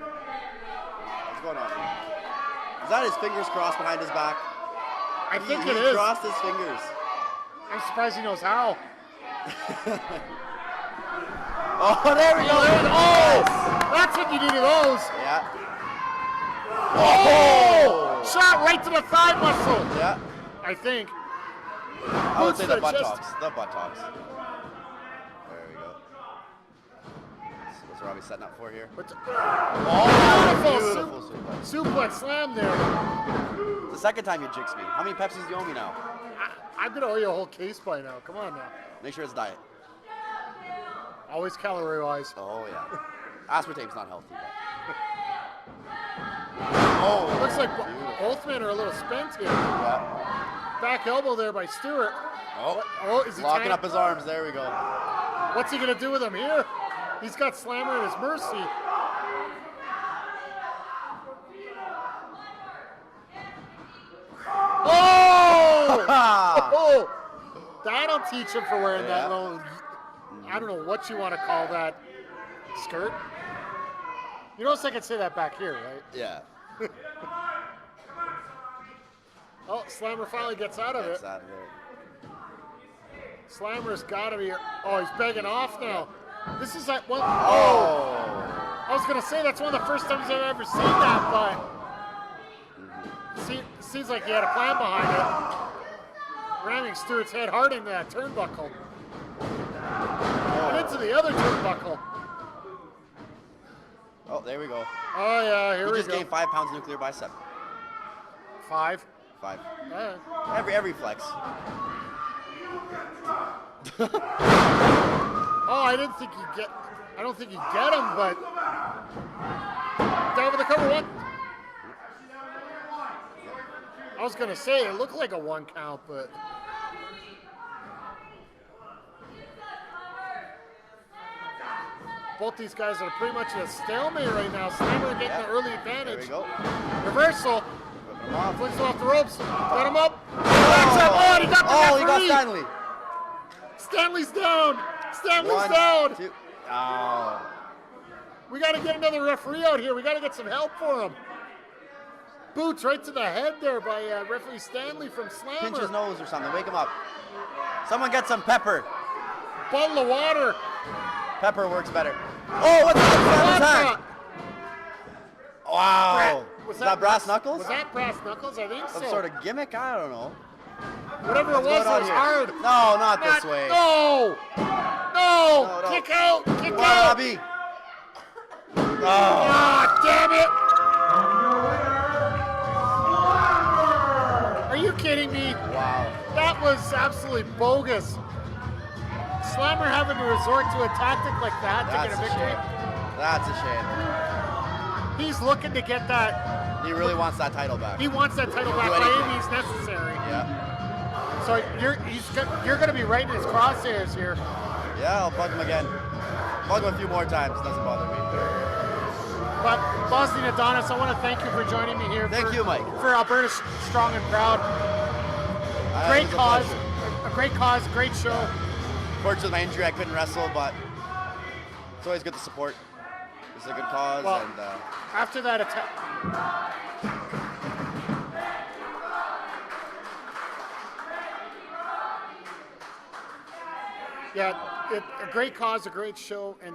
Speaker 9: What's going on here? Is that his fingers crossed behind his back?
Speaker 1: I think
Speaker 9: he
Speaker 1: it is.
Speaker 9: crossed his fingers.
Speaker 1: I'm surprised he knows how.
Speaker 9: Oh, there we go.
Speaker 1: Oh! That's what you need of those.
Speaker 9: Yeah.
Speaker 1: Oh! Shot right to the thigh muscle.
Speaker 9: Yeah.
Speaker 1: I think.
Speaker 9: I would say the
Speaker 1: Boots to the
Speaker 9: buttocks.
Speaker 1: chest.
Speaker 9: The buttocks. There we go. What's Robbie setting up for here?
Speaker 1: Oh,
Speaker 9: Beautiful suplex.
Speaker 1: suplex slam there.
Speaker 9: It's the second time you jinxed me. How many Pepsis do you owe me now?
Speaker 1: I'm gonna owe you a whole case by now. Come on now.
Speaker 9: Make sure it's diet.
Speaker 1: Always calorie wise.
Speaker 9: Oh, yeah. Aspartame's not healthy, but.
Speaker 1: Oh, looks like both men are a little spent here.
Speaker 9: Yeah.
Speaker 1: Back elbow there by Stewart.
Speaker 9: Oh,
Speaker 1: is he
Speaker 9: locking up his arms. There we go.
Speaker 1: What's he going to do with him here? He's got Slammer at his mercy. Oh! Oh! That'll teach him for wearing that little, I don't know what you want to call that, skirt. You notice I can say that back here, right?
Speaker 9: Yeah.
Speaker 1: Oh, Slammer finally gets out of it. Slammer's got to be, oh, he's begging off now. This is that one, I was going to say that's one of the first times I've ever seen that, but seems like he had a plan behind it. Ramming Stewart's head hard into that turnbuckle. And into the other turnbuckle.
Speaker 9: Oh, there we go.
Speaker 1: Oh, yeah, here we go.
Speaker 9: He just gained 5 pounds nuclear bicep.
Speaker 1: 5?
Speaker 9: 5.
Speaker 1: Right.
Speaker 9: Every flex.
Speaker 1: Oh, I don't think he'd get him, but down with the cover one. I was gonna say it looked like a 1 count, but both these guys are pretty much in a stalemate right now. Slammer getting the early advantage.
Speaker 9: There we go.
Speaker 1: Reversal. Flicks off the ropes. Got him up. Oh, he got the referee.
Speaker 9: He got Stanley.
Speaker 1: Stanley's down. Stanley's
Speaker 9: 1,
Speaker 1: down.
Speaker 9: 2. Oh.
Speaker 1: We got to get another referee out here. We got to get some help for him. Boots right to the head there by referee Stanley from Slammer.
Speaker 9: Pinch his nose or something. Wake him up. Someone get some pepper.
Speaker 1: Bottle of water.
Speaker 9: Pepper works better. Oh, what's that? Wow. Was that brass knuckles?
Speaker 1: Was that brass knuckles? I think so.
Speaker 9: Some sort of gimmick? I don't know.
Speaker 1: Whatever it was hard.
Speaker 9: No, not this way.
Speaker 1: No. No. Kick out. Kick out.
Speaker 9: Robbie. Oh.
Speaker 1: Ah, damn it. Are you kidding me?
Speaker 9: Wow.
Speaker 1: That was absolutely bogus. Slammer having to resort to a tactic like that to get a victory.
Speaker 9: That's a shame.
Speaker 1: He's looking to get that.
Speaker 9: He really wants that title back.
Speaker 1: He wants that title back by any means necessary.
Speaker 9: Yeah.
Speaker 1: So you're going to be right in his crosshairs here.
Speaker 9: Yeah, I'll bug him again. Bug him a few more times. Doesn't bother me.
Speaker 1: But Bosnian Adonis, I want to thank you for joining me here.
Speaker 9: Thank you, Mike.
Speaker 1: For Alberta Strong and Proud. Great cause. A great cause. Great show.
Speaker 9: Unfortunately, my injury, I couldn't wrestle, but it's always good to support. It's a good cause.
Speaker 1: Well,
Speaker 9: and
Speaker 1: after that attack. Yeah, a great cause, a great show, and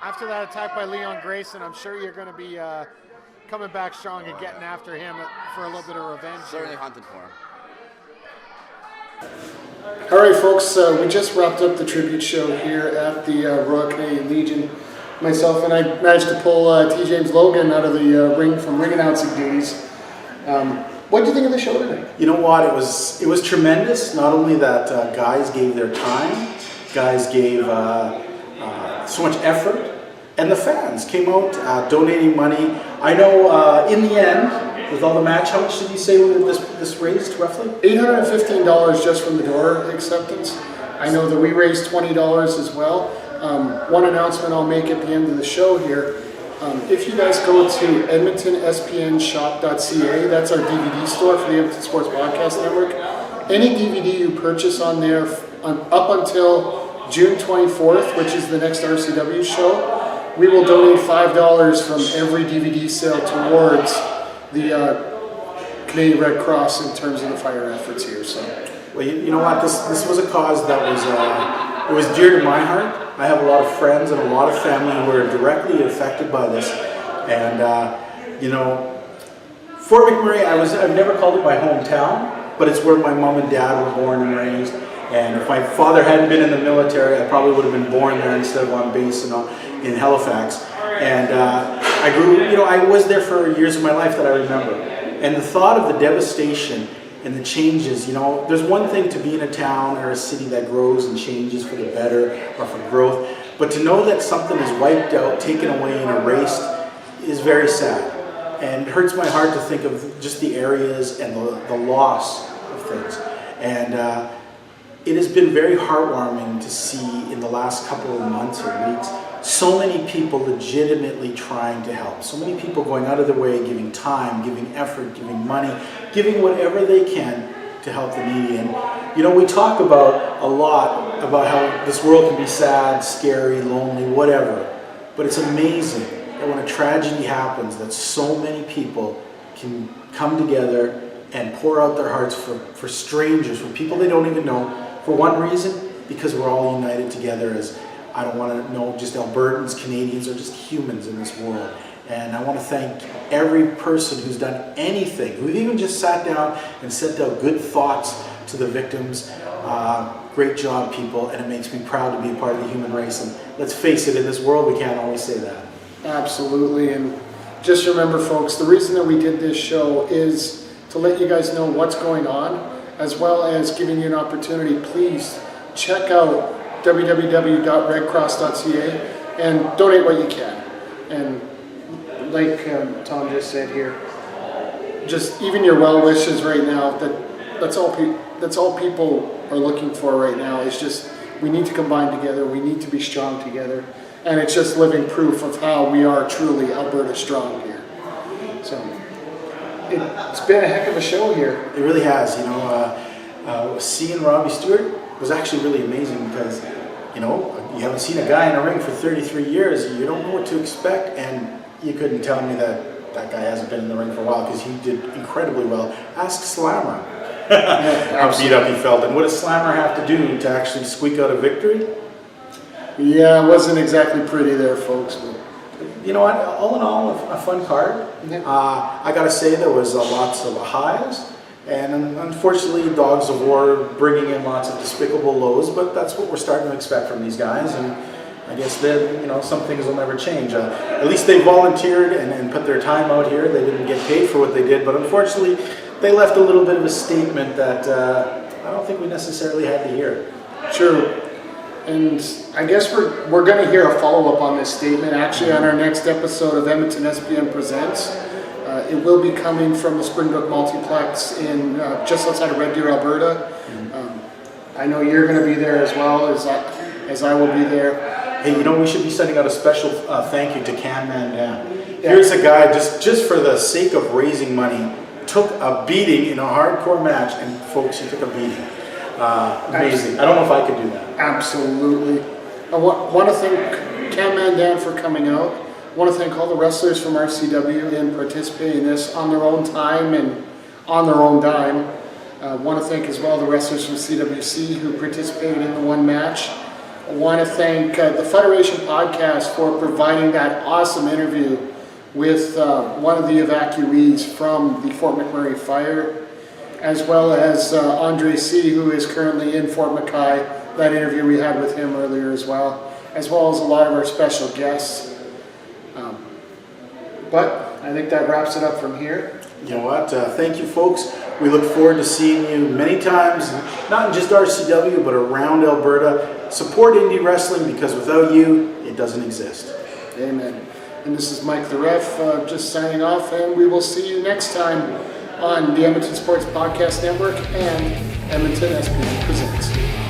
Speaker 1: after that attack by Leon Grayson, I'm sure you're going to be coming back strong and getting after him for a little bit of revenge.
Speaker 9: Certainly hunted for him.
Speaker 1: All right, folks, we just wrapped up the tribute show here at the Royal Canadian Legion. Myself and I managed to pull T. James Logan out of the ring from ring announcing duties. What did you think of the show tonight?
Speaker 10: You know what? It was tremendous. Not only that guys gave their time, guys gave so much effort, and the fans came out donating money. I know in the end, with all the match, how much did you say this raised roughly?
Speaker 1: $815 just from the door acceptance. I know that we raised $20 as well. One announcement I'll make at the end of the show here. If you guys go to EdmontonSPNshop.ca, that's our DVD store for the Edmonton Sports Podcast Network. Any DVD you purchase on there up until June 24th, which is the next RCW show, we will donate $5 from every DVD sale towards the Canadian Red Cross in terms of the fire efforts here. So,
Speaker 10: well, you know what? This was a cause that was dear to my heart. I have a lot of friends and a lot of family who are directly affected by this, and Fort McMurray. I've never called it my hometown, but it's where my mom and dad were born and raised. And if my father hadn't been in the military, I probably would have been born there instead of on base in Halifax. And I grew, I was there for years of my life that I remember. And the thought of the devastation and the changes, there's one thing to be in a town or a city that grows and changes for the better or for growth, but to know that something is wiped out, taken away, and erased is very sad. And it hurts my heart to think of just the areas and the loss of things. And it has been very heartwarming to see in the last couple of months or weeks so many people legitimately trying to help. So many people going out of their way, giving time, giving effort, giving money, giving whatever they can to help the needy. And you know, we talk about a lot about how this world can be sad, scary, lonely, whatever. But it's amazing that when a tragedy happens, that so many people can come together and pour out their hearts for strangers, for people they don't even know, for one reason, because we're all united together as, I don't want to know, just Albertans, Canadians, or just humans in this world. And I want to thank every person who's done anything, who've even just sat down and sent out good thoughts to the victims. Great job, people, and it makes me proud to be a part of the human race. And let's face it, in this world, we can't always say that.
Speaker 1: Absolutely, and just remember, folks, the reason that we did this show is to let you guys know what's going on, as well as giving you an opportunity. Please check out www.redcross.ca and donate what you can. And like Tom just said here, just even your well wishes right now, that's all people are looking for right now. It's just, we need to combine together, we need to be strong together, and it's just living proof of how we are truly Alberta strong here. So it's been a heck of a show here.
Speaker 10: It really has. You know, seeing Robbie Stewart was actually really amazing because, you know, you haven't seen a guy in a ring for 33 years. You don't know what to expect, and you couldn't tell me that guy hasn't been in the ring for a while because he did incredibly well. Ask Slammer how beat up he felt, and what does Slammer have to do to actually squeak out a victory?
Speaker 1: Yeah, it wasn't exactly pretty there, folks. But
Speaker 10: you know what? All in all, a fun card.
Speaker 1: Yeah.
Speaker 10: I gotta say there was lots of highs, and unfortunately, Dogs of War bringing in lots of despicable lows. But that's what we're starting to expect from these guys, and I guess then, you know, some things will never change. At least they volunteered and put their time out here. They didn't get paid for what they did, but unfortunately, they left a little bit of a statement that I don't think we necessarily had to hear.
Speaker 1: True. And I guess we're going to hear a follow-up on this statement actually on our next episode of Edmonton SPN Presents. It will be coming from the Springbrook Multiplex in just outside of Red Deer, Alberta. I know you're going to be there as well, as I will be there.
Speaker 10: Hey, you know, we should be sending out a special thank you to Can Man Dan. Here's a guy, just for the sake of raising money, took a beating in a hardcore match, and folks, he took a beating. Amazing. I don't know if I could do that.
Speaker 1: Absolutely. I want to thank Can Man Dan for coming out. I want to thank all the wrestlers from RCW and participating in this on their own time and on their own dime. I want to thank as well the wrestlers from CWC who participated in the one match. I want to thank the Fuderation Podcast for providing that awesome interview with one of the evacuees from the Fort McMurray fire, as well as Andre C., who is currently in Fort MacKay. That interview we had with him earlier as well as a lot of our special guests. But I think that wraps it up from here.
Speaker 10: You know what? Thank you, folks. We look forward to seeing you many times, not in just RCW, but around Alberta. Support indie wrestling, because without you, it doesn't exist.
Speaker 1: Amen. And this is Mike the Ref, just signing off, and we will see you next time on the Edmonton Sports Podcast Network and Edmonton SPN Presents.